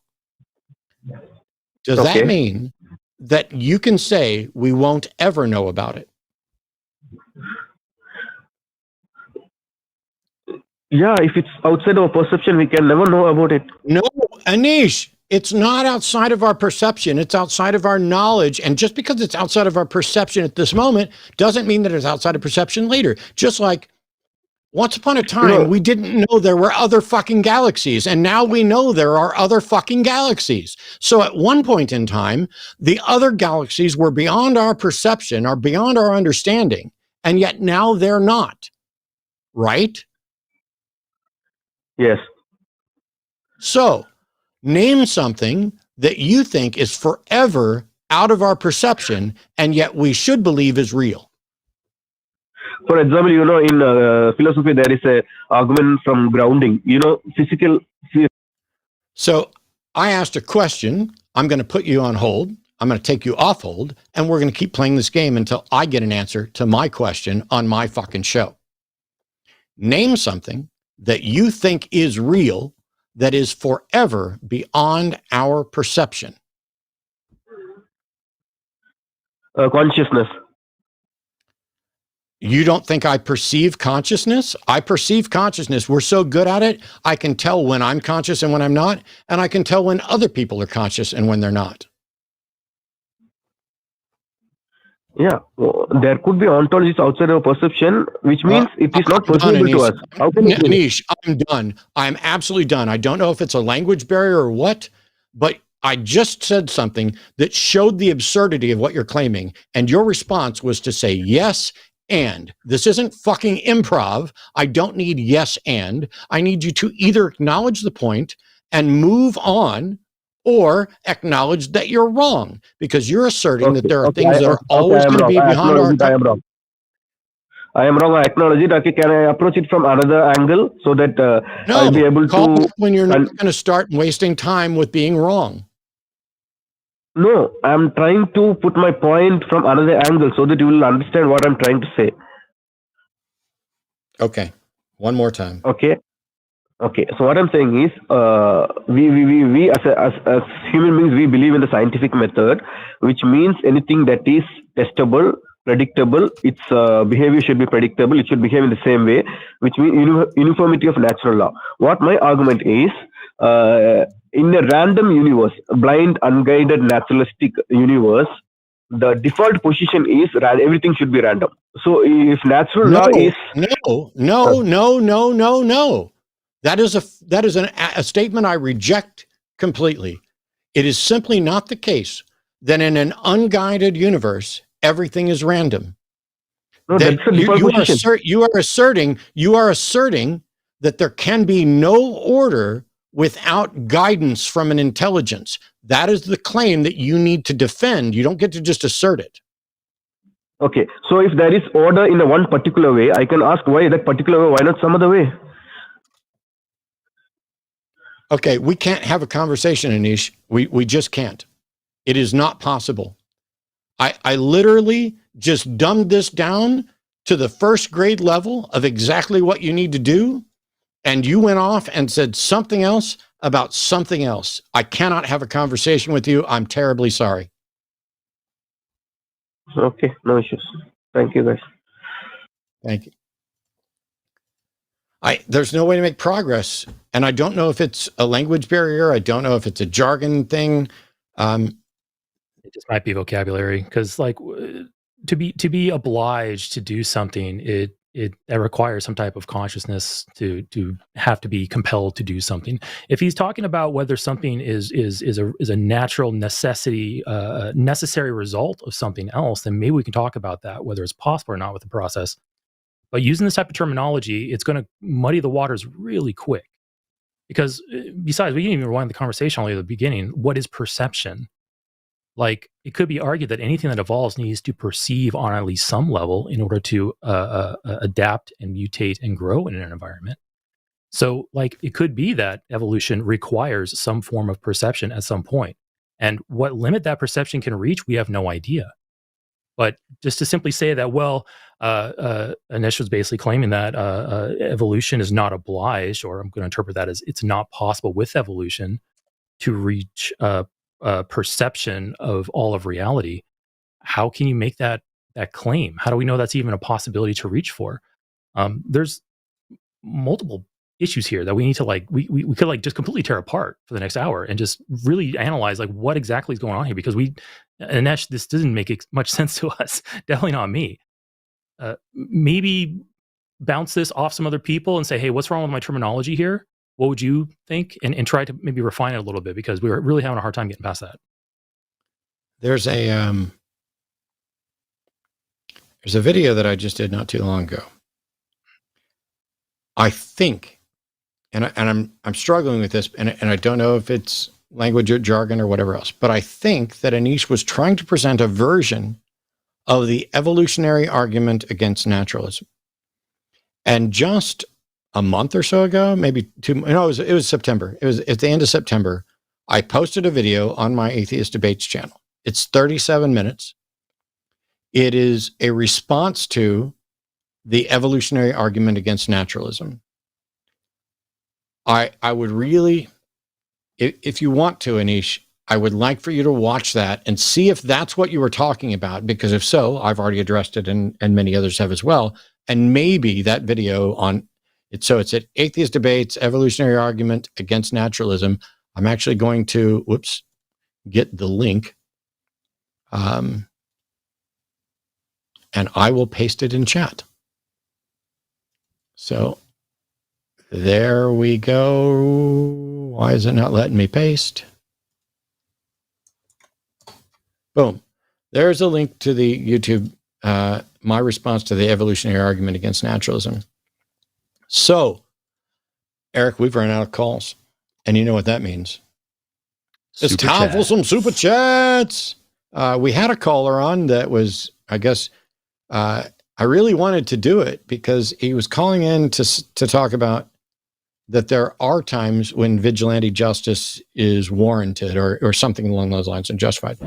Does that mean that you can say we won't ever know about it? Yeah, if it's outside our perception, we can never know about it. No, Anish, it's not outside of our perception. It's outside of our knowledge. And just because it's outside of our perception at this moment doesn't mean that it's outside of perception later. Just like once upon a time, we didn't know there were other fucking galaxies. And now we know there are other fucking galaxies. So at one point in time, the other galaxies were beyond our perception or beyond our understanding. And yet now they're not. Right? Yes. So, name something that you think is forever out of our perception, and yet we should believe is real. For example, in philosophy, there is a argument from grounding, physical. So, I asked a question. I'm going to put you on hold. I'm going to take you off hold, and we're going to keep playing this game until I get an answer to my question on my fucking show. Name something that you think is real, that is forever beyond our perception. Consciousness. You don't think I perceive consciousness? I perceive consciousness. We're so good at it, I can tell when I'm conscious and when I'm not, and I can tell when other people are conscious and when they're not. Yeah, there could be ontologies outside our perception, which means it is not perceivable to us. How can Anish, I'm done. I'm absolutely done. I don't know if it's a language barrier or what, but I just said something that showed the absurdity of what you're claiming, and your response was to say yes, and. This isn't fucking improv. I don't need yes, and. I need you to either acknowledge the point and move on, or acknowledge that you're wrong, because you're asserting that there are things that are always going to be behind our... I am wrong. I acknowledge it. Okay, can I approach it from another angle so that I'll be able to... when you're not going to start wasting time with being wrong. No, I'm trying to put my point from another angle so that you will understand what I'm trying to say. Okay, one more time. Okay. Okay, so what I'm saying is, we as human beings, we believe in the scientific method, which means anything that is testable, predictable, its behavior should be predictable, it should behave in the same way, which means uniformity of natural law. What my argument is, in a random universe, blind, unguided, naturalistic universe, the default position is everything should be random. So if natural law is no. That is a statement I reject completely. It is simply not the case that in an unguided universe everything is random. no, that's the default position. You are asserting that there can be no order without guidance from an intelligence. That is the claim that you need to defend. You don't get to just assert it. Okay, so if there is order in a one particular way, I can ask why that particular way, why not some other way? Okay, we can't have a conversation, Anish. We just can't. It is not possible. I literally just dumbed this down to the first grade level of exactly what you need to do, and you went off and said something else about something else. I cannot have a conversation with you. I'm terribly sorry. Okay, no issues. Thank you, guys. Thank you. There's no way to make progress, and I don't know if it's a language barrier. I don't know if it's a jargon thing. It just might be vocabulary, because like to be obliged to do something, it requires some type of consciousness to have to be compelled to do something. If he's talking about whether something is a natural necessity, necessary result of something else, then maybe we can talk about that, whether it's possible or not with the process. But using this type of terminology, it's going to muddy the waters really quick. Because besides, we didn't even rewind the conversation all the way at the beginning. What is perception? Like, it could be argued that anything that evolves needs to perceive on at least some level in order to adapt and mutate and grow in an environment. So, like, it could be that evolution requires some form of perception at some point. And what limit that perception can reach, we have no idea. But just to simply say that, well, Anish was basically claiming that evolution is not obliged, or I'm going to interpret that as it's not possible with evolution to reach perception of all of reality. How can you make that claim? How do we know that's even a possibility to reach for? There's multiple issues here that we need to we could like just completely tear apart for the next hour and just really analyze like what exactly is going on here, because Anish, this doesn't make much sense to us. Definitely not me. Maybe bounce this off some other people and say, hey, what's wrong with my terminology here? What would you think? And try to maybe refine it a little bit, because we were really having a hard time getting past that. There's a video that I just did not too long ago. I think, and I'm struggling with this, and I don't know if it's language or jargon or whatever else, but I think that Anish was trying to present a version of the evolutionary argument against naturalism. And just a month or so ago, maybe it was September. It was at the end of September. I posted a video on my Atheist Debates channel. It's 37 minutes. It is a response to the evolutionary argument against naturalism. I would really, if you want to, Anish, I would like for you to watch that and see if that's what you were talking about, because if so, I've already addressed it, and many others have as well. And maybe that video on it. So it's at Atheist Debates, Evolutionary Argument Against Naturalism. I'm actually going to, get the link. And I will paste it in chat. So there we go. Why is it not letting me paste? Boom. There's a link to the YouTube, my response to the evolutionary argument against naturalism. So, Eric, we've run out of calls. And you know what that means. It's time for some super chats. We had a caller on that was, I guess, I really wanted to do it because he was calling in to talk about that there are times when vigilante justice is warranted or something along those lines and justified.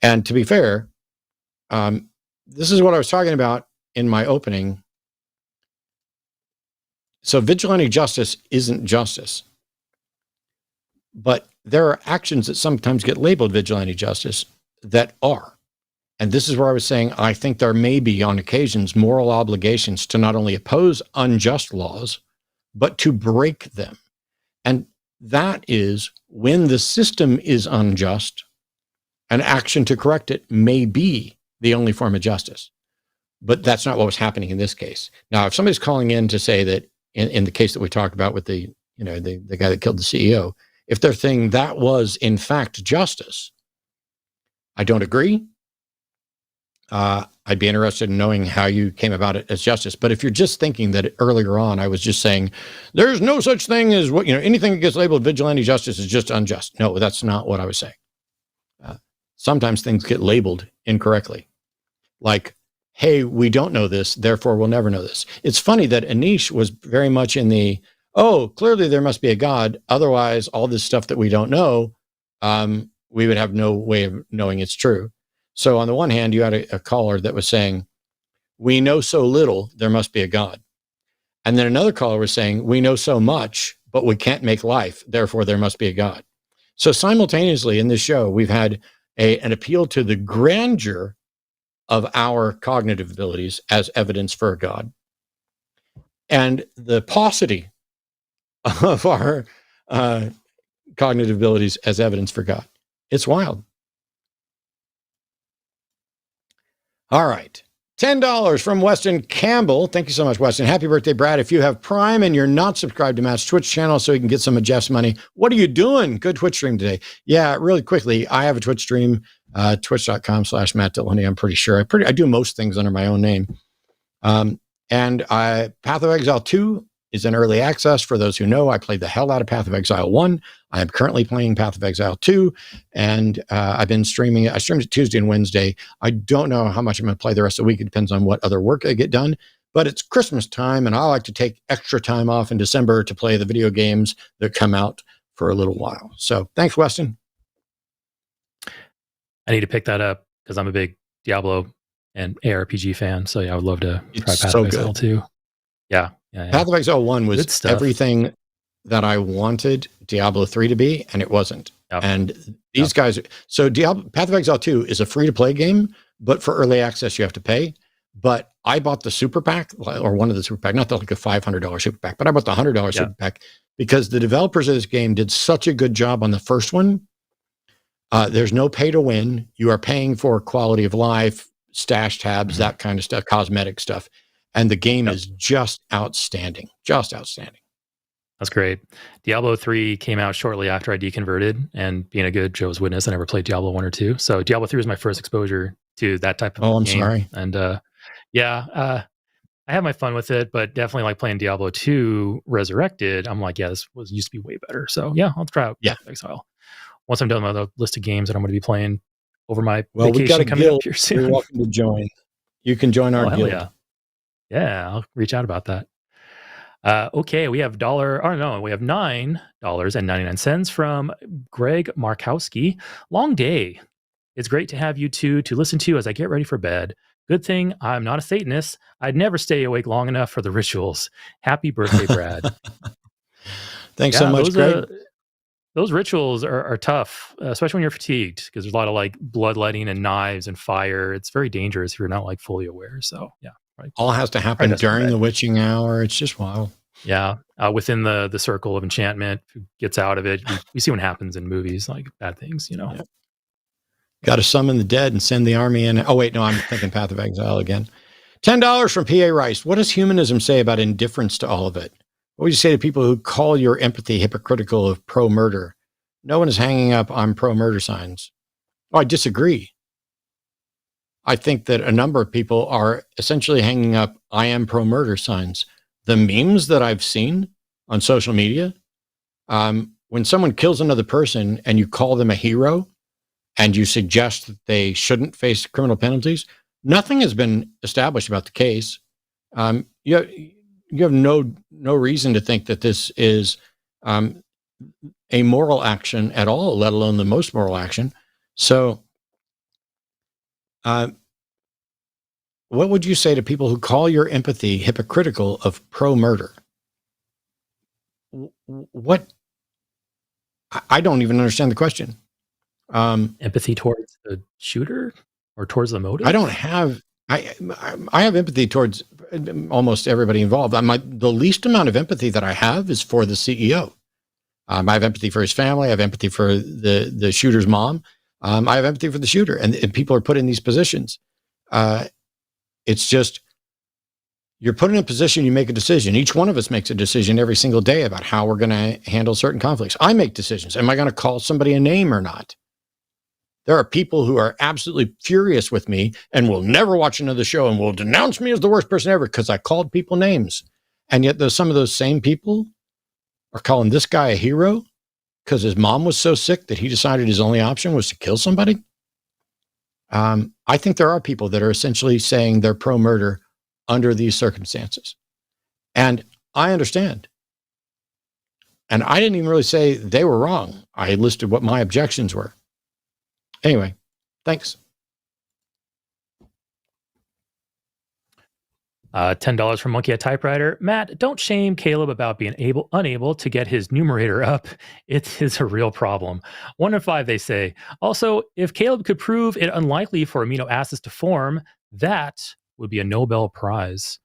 And to be fair, this is what I was talking about in my opening. So vigilante justice isn't justice. But there are actions that sometimes get labeled vigilante justice that are. And this is where I was saying, I think there may be on occasions moral obligations to not only oppose unjust laws, but to break them. And that is when the system is unjust, an action to correct it may be the only form of justice. But that's not what was happening in this case. Now, if somebody's calling in to say that in the case that we talked about with the guy that killed the CEO, if they're saying that was in fact justice, I don't agree. I'd be interested in knowing how you came about it as justice. But if you're just thinking that earlier on, I was just saying, there's no such thing as anything that gets labeled vigilante justice is just unjust. No, that's not what I was saying. Sometimes things get labeled incorrectly. Like, hey, we don't know this, therefore we'll never know this. It's funny that Anish was very much in the, clearly there must be a God. Otherwise, all this stuff that we don't know, we would have no way of knowing it's true. So on the one hand, you had a caller that was saying, we know so little, there must be a God. And then another caller was saying, we know so much, but we can't make life, therefore there must be a God. So simultaneously in this show, we've had an appeal to the grandeur of our cognitive abilities as evidence for a God, and the paucity of our cognitive abilities as evidence for God. It's wild. All right. $10 from Weston Campbell. Thank you so much, Weston. Happy birthday, Brad. If you have Prime and you're not subscribed to Matt's Twitch channel so you can get some of Jeff's money, what are you doing? Good Twitch stream today. Yeah, really quickly, I have a Twitch stream, twitch.com/Matt Dillahunty. I'm pretty sure. I do most things under my own name. And Path of Exile 2 is in early access. For those who know, I played the hell out of Path of Exile 1. I am currently playing Path of Exile 2, and I've been streaming it. I streamed it Tuesday and Wednesday. I don't know how much I'm going to play the rest of the week. It depends on what other work I get done. But it's Christmas time, and I like to take extra time off in December to play the video games that come out for a little while. So thanks, Weston. I need to pick that up because I'm a big Diablo and ARPG fan. So yeah, I would love to try Path of Exile 2. Yeah. Path of Exile 1 was everything that I wanted Diablo 3 to be, and it wasn't. Yep. And these guys, so Path of Exile 2 is a free-to-play game, but for early access, you have to pay. But I bought the super pack, or one of the super pack, not like a $500 super pack, but I bought the $100 super pack because the developers of this game did such a good job on the first one. There's no pay to win. You are paying for quality of life, stash tabs, that kind of stuff, cosmetic stuff. And the game is just outstanding. Just outstanding. That's great. Diablo 3 came out shortly after I deconverted, and being a good Jehovah's Witness, I never played Diablo 1 or 2. So Diablo 3 was my first exposure to that type of game. I'm sorry. And I had my fun with it, but definitely like playing Diablo 2 Resurrected, I'm like, this used to be way better. So yeah, I'll try out Exile. Once I'm done with the list of games that I'm going to be playing over my vacation coming up here soon. You're welcome to join. You can join our guild. Yeah, I'll reach out about that. Okay, we have $9.99 from Greg Markowski. Long day. It's great to have you two to listen to as I get ready for bed. Good thing I'm not a Satanist. I'd never stay awake long enough for the rituals. Happy birthday, Brad. Thanks so much, Greg. Those rituals are tough, especially when you're fatigued, because there's a lot of like bloodletting and knives and fire. It's very dangerous if you're not like fully aware. So yeah. Right. All has to happen during the witching hour. It's just wild. Yeah. Within the circle of enchantment, who gets out of it. We see what happens in movies, like bad things, Yep. Got to summon the dead and send the army in. Oh, wait, no, I'm thinking Path of Exile again. $10 from PA Rice. What does humanism say about indifference to all of it? What would you say to people who call your empathy hypocritical of pro-murder? No one is hanging up I'm pro-murder signs. Oh, I disagree. I think that a number of people are essentially hanging up I am pro-murder signs. The memes that I've seen on social media, when someone kills another person and you call them a hero and you suggest that they shouldn't face criminal penalties, nothing has been established about the case. You have no reason to think that this is a moral action at all, let alone the most moral action. So what would you say to people who call your empathy hypocritical of pro-murder? what? I don't even understand the question. Empathy towards the shooter or towards the motive? I don't have. I have empathy towards almost everybody involved. The least amount of empathy that I have is for the CEO. I have empathy for his family. I have empathy for the shooter's mom. I have empathy for the shooter, and people are put in these positions. It's just, you're put in a position, you make a decision. Each one of us makes a decision every single day about how we're going to handle certain conflicts. I make decisions. Am I going to call somebody a name or not? There are people who are absolutely furious with me and will never watch another show and will denounce me as the worst person ever because I called people names. And yet some of those same people are calling this guy a hero because his mom was so sick that he decided his only option was to kill somebody. I think there are people that are essentially saying they're pro-murder under these circumstances. And I understand. And I didn't even really say they were wrong. I listed what my objections were. Anyway, thanks. $10 from Monkey at Typewriter. Matt, don't shame Caleb about being unable to get his numerator up. It is a real problem. 1 in 5, they say. Also, if Caleb could prove it unlikely for amino acids to form, that would be a Nobel Prize.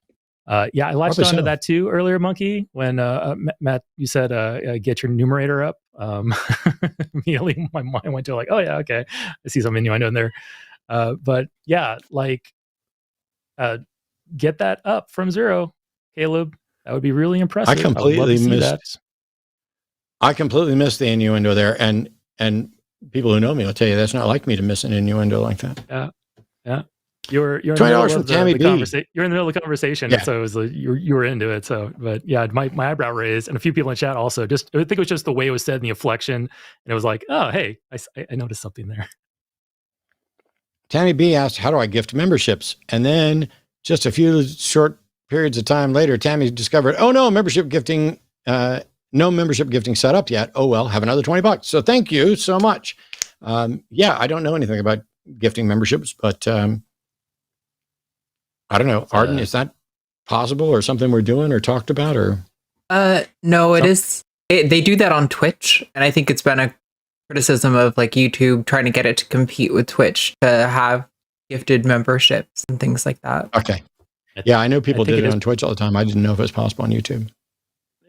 Yeah, I latched onto that too earlier, Monkey, when Matt, you said get your numerator up. Immediately my mind went to like, oh yeah, okay, I see some innuendo in there. But yeah, like get that up from 0, Caleb. That would be really impressive. I completely missed the innuendo there, and people who know me will tell you that's not like me to miss an innuendo like that. Yeah. You're in $20 from Tammy B. You're in the middle of the conversation, yeah. So it was like you were into it. So, but yeah, my eyebrow raised, and a few people in chat also. I think it was just the way it was said and the inflection, and it was like, oh, hey, I noticed something there. Tammy B asked, "How do I gift memberships?" And then just a few short periods of time later, Tammy discovered, oh no, membership gifting, no membership gifting set up yet. Oh well, have another $20. So thank you so much. Yeah, I don't know anything about gifting memberships, but I don't know. Arden, is that possible or something we're doing or talked about or? No, it is. They do that on Twitch. And I think it's been a criticism of like YouTube trying to get it to compete with Twitch to have gifted memberships and things like that. Okay. Yeah, I know people did it on Twitch all the time. I didn't know if it was possible on YouTube.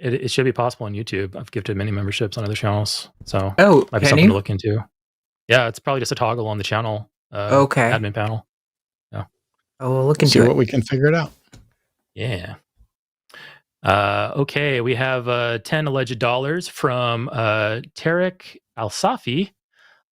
It should be possible on YouTube. I've gifted many memberships on other channels. So might be something to look into. Yeah, it's probably just a toggle on the channel. Okay. Admin panel. Oh, we'll look into See what we can figure it out. Yeah. Okay, we have 10 alleged dollars from Tarek Al-Safi.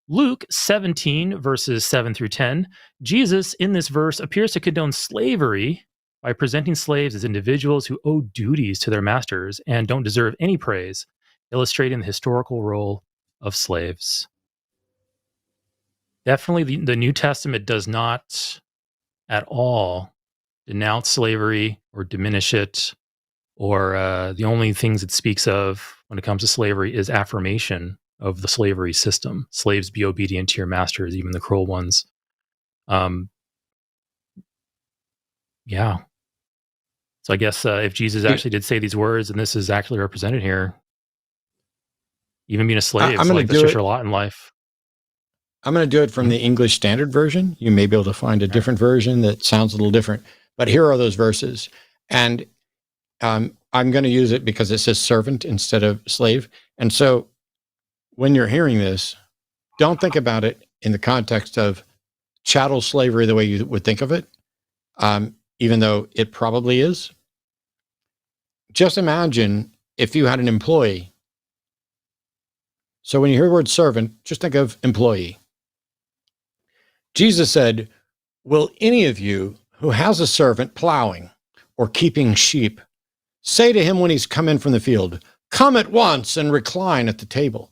Luke 17, verses 7 through 10. Jesus, in this verse, appears to condone slavery by presenting slaves as individuals who owe duties to their masters and don't deserve any praise, illustrating the historical role of slaves. Definitely the New Testament does not at all denounce slavery or diminish it, or the only things it speaks of when it comes to slavery is affirmation of the slavery system. Slaves, be obedient to your masters, even the cruel ones. Yeah. So I guess if Jesus actually did say these words, and this is actually represented here, even being a slave is like that's your lot in life. I'm going to do it from the English Standard Version. You may be able to find a different version that sounds a little different, but here are those verses. And I'm going to use it because it says servant instead of slave. And so when you're hearing this, don't think about it in the context of chattel slavery the way you would think of it, even though it probably is. Just imagine if you had an employee. So when you hear the word servant, just think of employee. Jesus said, will any of you who has a servant plowing or keeping sheep say to him when he's come in from the field, come at once and recline at the table?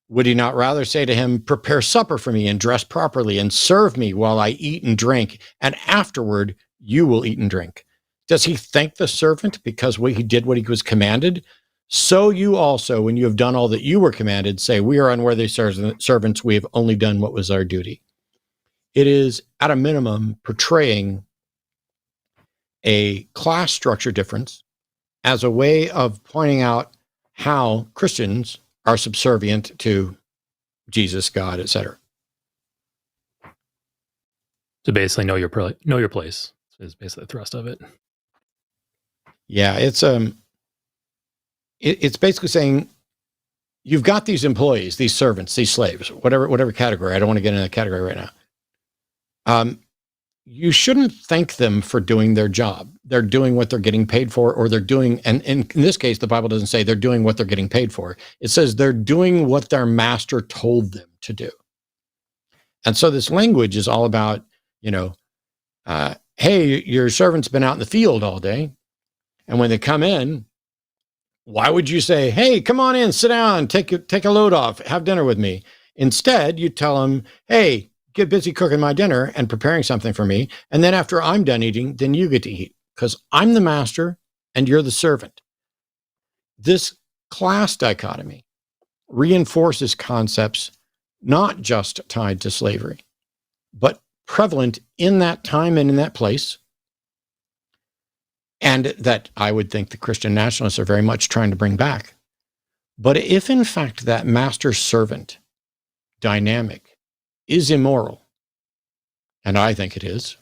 Would he not rather say to him, prepare supper for me and dress properly and serve me while I eat and drink, and afterward you will eat and drink? Does he thank the servant because he did what he was commanded? So you also, when you have done all that you were commanded, say, we are unworthy servants, we have only done what was our duty. It is, at a minimum, portraying a class structure difference as a way of pointing out how Christians are subservient to Jesus, God, etc. So basically, know your place is basically the thrust of it. Yeah, it's basically saying you've got these employees, these servants, these slaves, whatever category. I don't want to get into that category right now. You shouldn't thank them for doing their job. They're doing what they're getting paid for, or they're doing, and in this case, the Bible doesn't say they're doing what they're getting paid for. It says they're doing what their master told them to do. And so this language is all about, hey, your servant's been out in the field all day. And when they come in, why would you say, hey, come on in, sit down, take a load off, have dinner with me? Instead, you tell them, hey, get busy cooking my dinner and preparing something for me. And then after I'm done eating, then you get to eat, because I'm the master and you're the servant. This class dichotomy reinforces concepts not just tied to slavery, but prevalent in that time and in that place. And that I would think the Christian nationalists are very much trying to bring back. But if in fact that master-servant dynamic is immoral, and I think it is,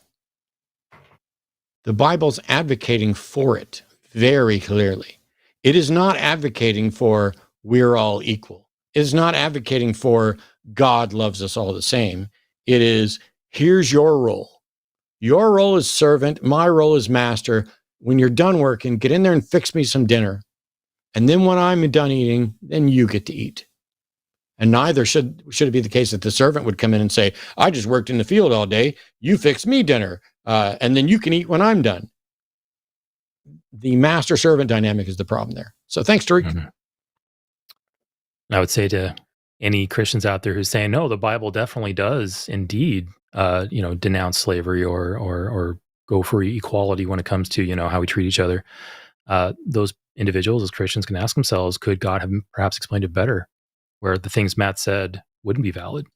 the Bible's advocating for it very clearly. It is not advocating for we're all equal. It is not advocating for God loves us all the same. It is, here's your role. Your role is servant. My role is master. When you're done working, get in there and fix me some dinner. And then when I'm done eating, then you get to eat. And neither should it be the case that the servant would come in and say, I just worked in the field all day. You fix me dinner. And then you can eat when I'm done. The master-servant dynamic is the problem there. So thanks, Tariq. Mm-hmm. I would say to any Christians out there who's saying, no, the Bible definitely does indeed, denounce slavery or go for equality when it comes to, how we treat each other. Those individuals as Christians can ask themselves, could God have perhaps explained it better, where the things Matt said wouldn't be valid?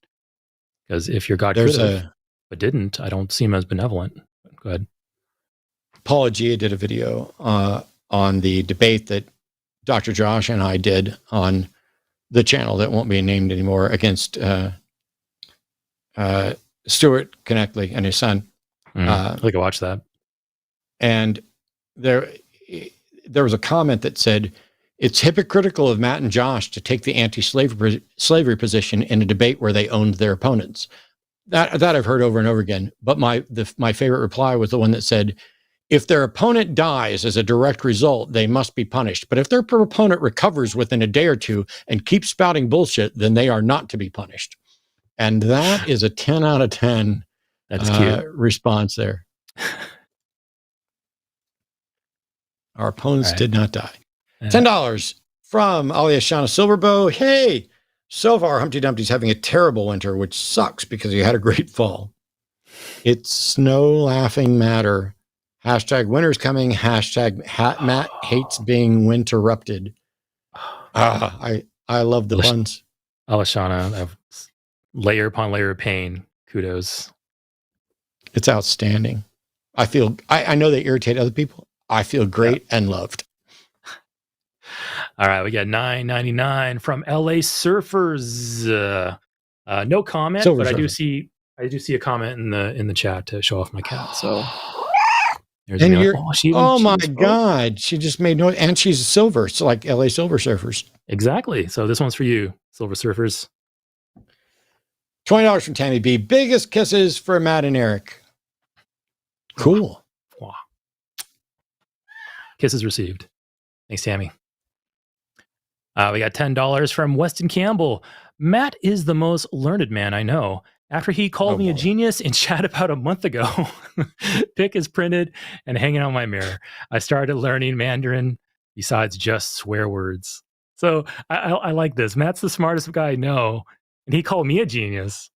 Because if your God could have, but didn't, I don't see him as benevolent. Go ahead. Paulogia did a video on the debate that Dr. Josh and I did on the channel that won't be named anymore against Stuart Connectley and his son. I'd like to watch that. And there was a comment that said, it's hypocritical of Matt and Josh to take the anti-slavery position in a debate where they owned their opponents. That I've heard over and over again. But my favorite reply was the one that said, if their opponent dies as a direct result, they must be punished. But if their opponent recovers within a day or two and keeps spouting bullshit, then they are not to be punished. And that is a 10 out of 10 That's cute. Response there. Our opponents did not die. $10 from Aliashana Silverbow. Hey, so far Humpty Dumpty's having a terrible winter, which sucks because he had a great fall. It's no laughing matter. Hashtag winter's coming. Hashtag Matt hates being winterrupted. I love the puns. Aliashana, layer upon layer of pain. Kudos. It's outstanding. I know they irritate other people. I feel great and loved. All right, we got $9.99 from LA Surfers. No comment, Silver but Surfer. I do see a comment in the chat to show off my cat. So there's And my God, she just made noise, and she's silver. It's like LA Silver Surfers. Exactly. So this one's for you, Silver Surfers. $20 from Tammy B. Biggest kisses for Matt and Eric. Cool. Wow. Kisses received. Thanks, Tammy. We got $10 from Weston Campbell. Matt is the most learned man I know. After he called me a genius in chat about a month ago, pic is printed and hanging on my mirror. I started learning Mandarin besides just swear words. So I like this. Matt's the smartest guy I know, and he called me a genius.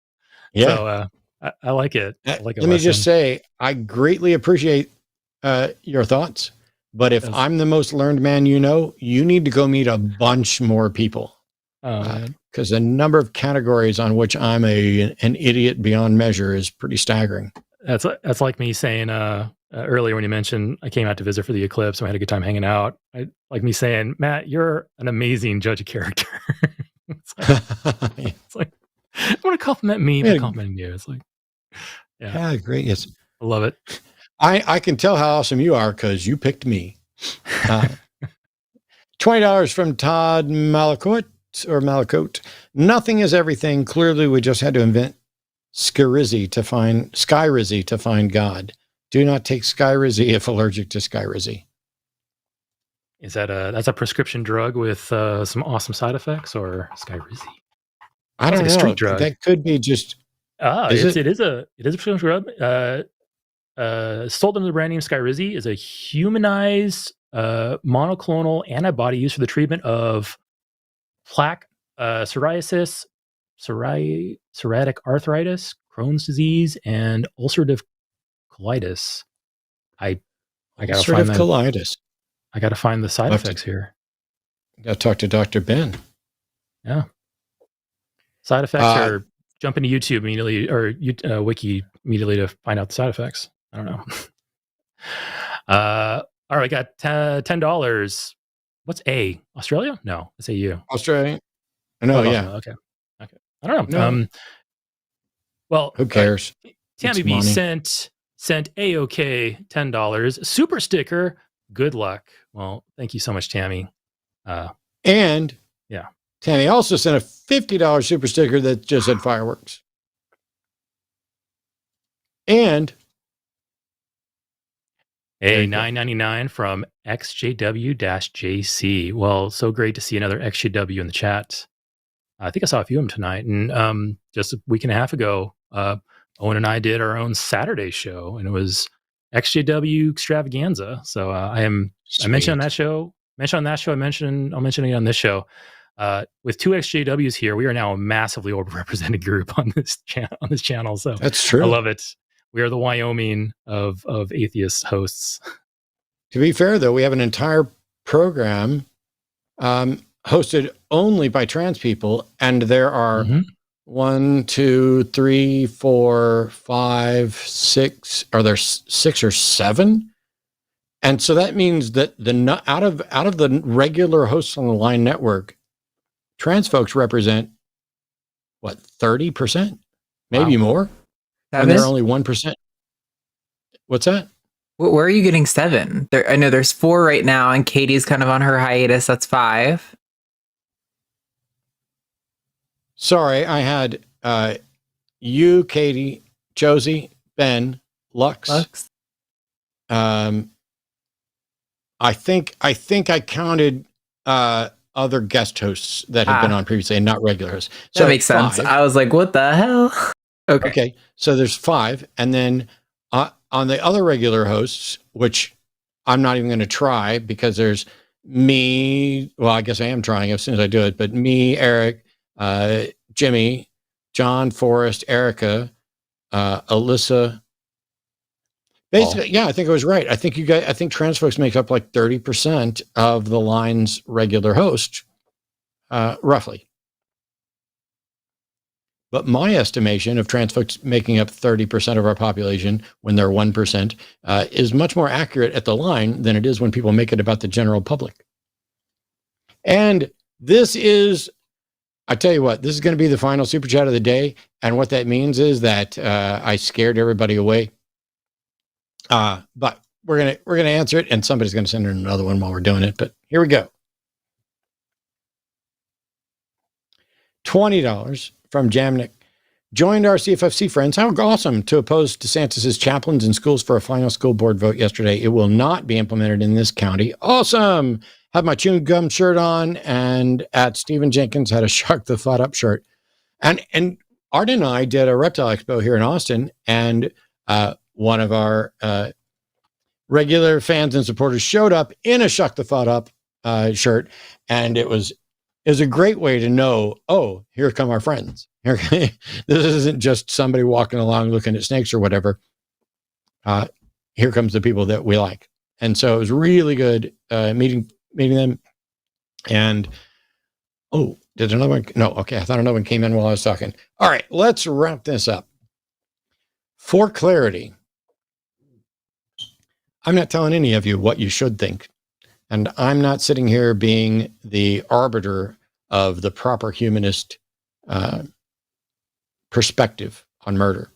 Yeah. So I like it. I like it. Let me just say, I greatly appreciate your thoughts. But if I'm the most learned man you know, you need to go meet a bunch more people. Because the number of categories on which I'm an idiot beyond measure is pretty staggering. That's like me saying earlier when you mentioned I came out to visit for the eclipse and I had a good time hanging out. Like me saying, Matt, you're an amazing judge of character. It's like I want to compliment me by complimenting you. It's like, yeah, great. Yes, I love it. I can tell how awesome you are because you picked me. $20 from Todd Malacote. Nothing is everything. Clearly, we just had to invent Skyrizi to find God. Do not take Skyrizi if allergic to Skyrizi. Is that's a prescription drug with some awesome side effects, or Skyrizi? I don't know. A street drug. That could be just. It is a prescription drug. Sold under the brand name Skyrizi, is a humanized monoclonal antibody used for the treatment of plaque psoriasis, psoriatic arthritis, Crohn's disease, and ulcerative colitis. I gotta find colitis. I gotta find the side effects here. Gotta talk to Dr. Ben. Yeah. Side effects are jump into YouTube immediately or Wiki immediately to find out the side effects. I don't know. All right, I got $10. What's A? Australia? No, it's AU. Australia? No, yeah. Okay. I don't know. No. Well, who cares? Tammy B sent AOK $10 super sticker. Good luck. Well, thank you so much, Tammy. And yeah, Tammy also sent a $50 super sticker that just said fireworks. And a $9.99 from XJW-JC. Well, so great to see another XJW in the chat. I think I saw a few of them tonight. And just a week and a half ago, Owen and I did our own Saturday show, and it was XJW Extravaganza. So I mentioned on that show. I'll mention it on this show. With two XJWs here, we are now a massively overrepresented group on this channel. So that's true. I love it. We are the Wyoming of atheist hosts. To be fair, though, we have an entire program hosted only by trans people, and there are 1, 2, 3, 4, 5, 6. Are there 6 or 7? And so that means that out of the regular hosts on the Line Network, trans folks represent what, 30%, maybe more. And they're only 1%. What's that? Where are you getting 7? I know there's 4 right now, and Katie's kind of on her hiatus. That's 5. Sorry, I had you, Katie, Josie, Ben, Lux. I think I counted other guest hosts that had been on previously and not regular hosts. So that makes sense. 5. I was like, what the hell? Okay. So there's 5. And then on the other regular hosts, which I'm not even going to try because there's me. Well, I guess I am trying as soon as I do it, but me, Eric, Jimmy, John, Forrest, Erika, Alyssa. Basically, yeah, I think I was right. I think trans folks make up like 30% of the Line's regular host, roughly. But my estimation of trans folks making up 30% of our population when they're 1% is much more accurate at the Line than it is when people make it about the general public. And this is, I tell you what, this is going to be the final super chat of the day. And what that means is that I scared everybody away. But we're gonna answer it, and somebody's gonna send in another one while we're doing it. But here we go. $20 from Jamnik. Joined our CFFC friends. How awesome to oppose DeSantis's chaplains in schools for a final school board vote yesterday. It will not be implemented in this county. Awesome. Have my chewing gum shirt on, and at Stephen Jenkins had a Shark the Thought Up shirt. And Art and I did a reptile expo here in Austin, and one of our regular fans and supporters showed up in a Shuck the Thought Up shirt, and it was a great way to know, oh, here come our friends. This isn't just somebody walking along looking at snakes or whatever. Here comes the people that we like. And so it was really good meeting them. And did another one? No, okay. I thought another one came in while I was talking. All right, let's wrap this up. For clarity, I'm not telling any of you what you should think. And I'm not sitting here being the arbiter of the proper humanist perspective on murder.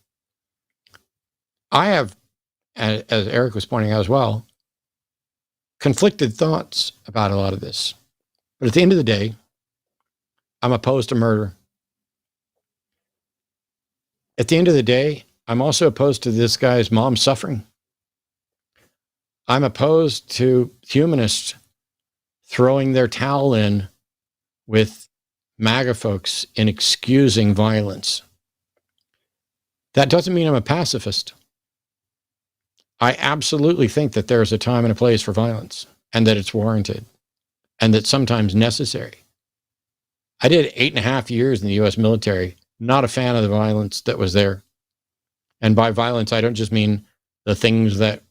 I have, as Eric was pointing out as well, conflicted thoughts about a lot of this. But at the end of the day, I'm opposed to murder. At the end of the day, I'm also opposed to this guy's mom suffering. I'm opposed to humanists throwing their towel in with MAGA folks in excusing violence. That doesn't mean I'm a pacifist. I absolutely think that there is a time and a place for violence, and that it's warranted, and that sometimes necessary. I did 8.5 years in the U.S. military, not a fan of the violence that was there. And by violence, I don't just mean the things that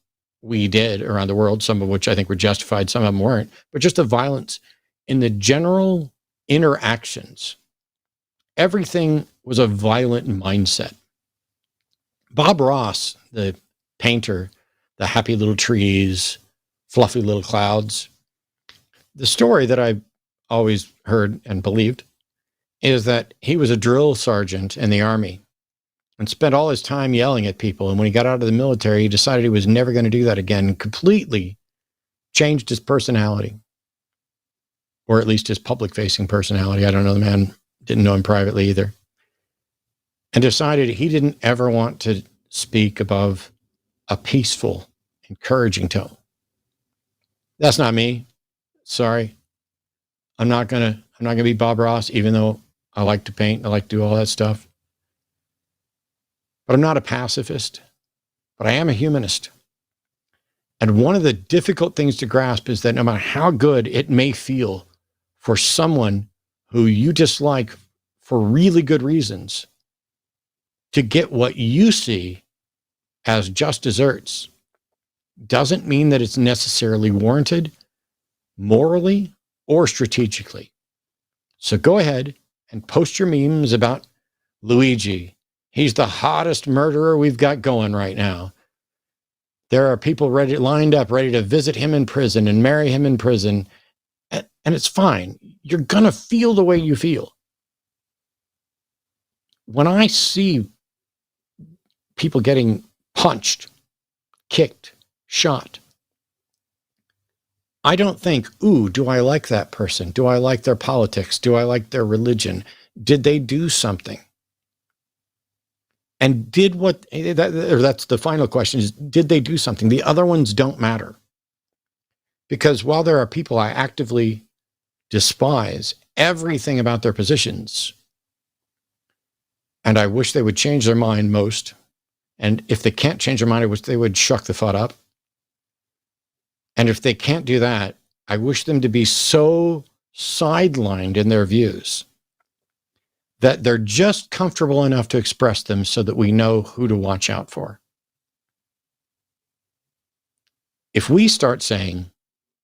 we did around the world, some of which I think were justified, some of them weren't, but just the violence in the general interactions. Everything was a violent mindset. Bob Ross, the painter, the happy little trees, fluffy little clouds. The story that I always heard and believed is that he was a drill sergeant in the Army and spent all his time yelling at people. And when he got out of the military, he decided he was never going to do that again, completely changed his personality, or at least his public-facing personality. I don't know, the man didn't know him privately either. And decided he didn't ever want to speak above a peaceful, encouraging tone. That's not me. Sorry. I'm not gonna be Bob Ross, even though I like to paint, I like to do all that stuff. But I'm not a pacifist, but I am a humanist. And one of the difficult things to grasp is that no matter how good it may feel for someone who you dislike for really good reasons to get what you see as just desserts, doesn't mean that it's necessarily warranted morally or strategically. So go ahead and post your memes about Luigi. He's the hottest murderer we've got going right now. There are people lined up, ready to visit him in prison and marry him in prison. And it's fine. You're going to feel the way you feel. When I see people getting punched, kicked, shot, I don't think, ooh, do I like that person? Do I like their politics? Do I like their religion? Did they do something? And that's the final question is, did they do something? The other ones don't matter. Because while there are people I actively despise everything about their positions, and I wish they would change their mind most, and if they can't change their mind, I wish they would shuck the fuck up. And if they can't do that, I wish them to be so sidelined in their views that they're just comfortable enough to express them so that we know who to watch out for. If we start saying,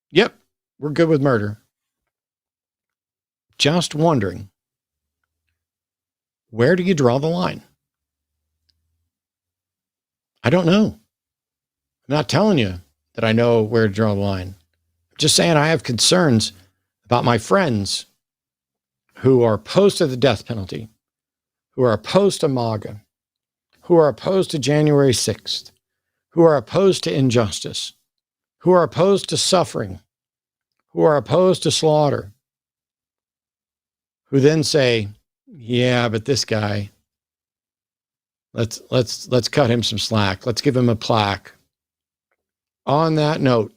yep, we're good with murder, just wondering, where do you draw the line? I don't know. I'm not telling you that I know where to draw the line. I'm just saying I have concerns about my friends who are opposed to the death penalty, who are opposed to MAGA, who are opposed to January 6th, who are opposed to injustice, who are opposed to suffering, who are opposed to slaughter, who then say, yeah, but this guy, let's cut him some slack. Let's give him a plaque. On that note,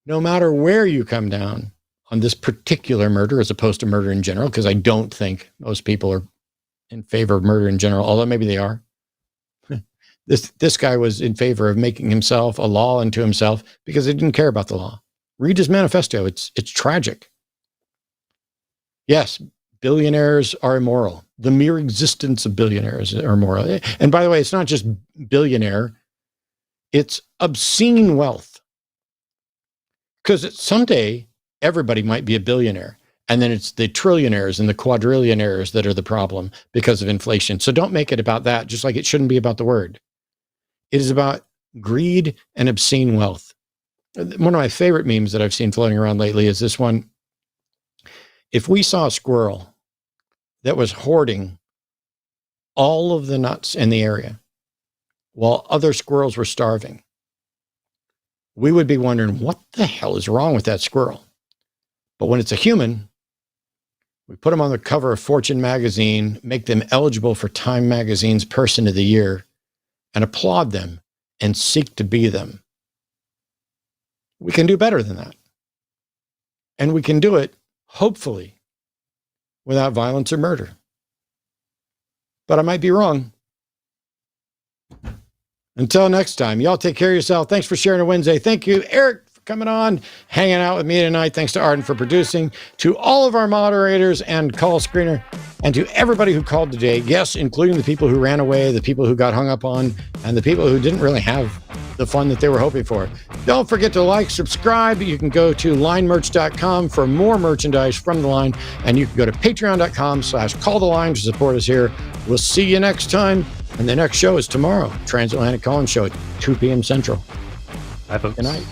no matter where you come down on this particular murder, as opposed to murder in general, because I don't think most people are in favor of murder in general, although maybe they are. This guy was in favor of making himself a law unto himself because he didn't care about the law. Read his manifesto. It's tragic. Yes, billionaires are immoral. The mere existence of billionaires are immoral. And by the way, it's not just billionaire. It's obscene wealth. Because someday, everybody might be a billionaire. And then it's the trillionaires and the quadrillionaires that are the problem because of inflation. So don't make it about that, just like it shouldn't be about the word. It is about greed and obscene wealth. One of my favorite memes that I've seen floating around lately is this one. If we saw a squirrel that was hoarding all of the nuts in the area while other squirrels were starving, we would be wondering, what the hell is wrong with that squirrel? But when it's a human, we put them on the cover of Fortune magazine, make them eligible for Time magazine's Person of the Year, and applaud them and seek to be them. We can do better than that. And we can do it, hopefully, without violence or murder. But I might be wrong. Until next time, y'all take care of yourself. Thanks for sharing a Wednesday. Thank you, Eric, for coming on, hanging out with me tonight. Thanks to Aron for producing, to all of our moderators and call screener, and to everybody who called today. Yes, including the people who ran away, the people who got hung up on, and the people who didn't really have the fun that they were hoping for. Don't forget to like, subscribe. You can go to linemerch.com for more merchandise from The Line, and you can go to patreon.com/calltheline to support us here. We'll see you next time. And the next show is tomorrow, Transatlantic Call-In Show at 2 p.m. Central. Bye, folks. Good night.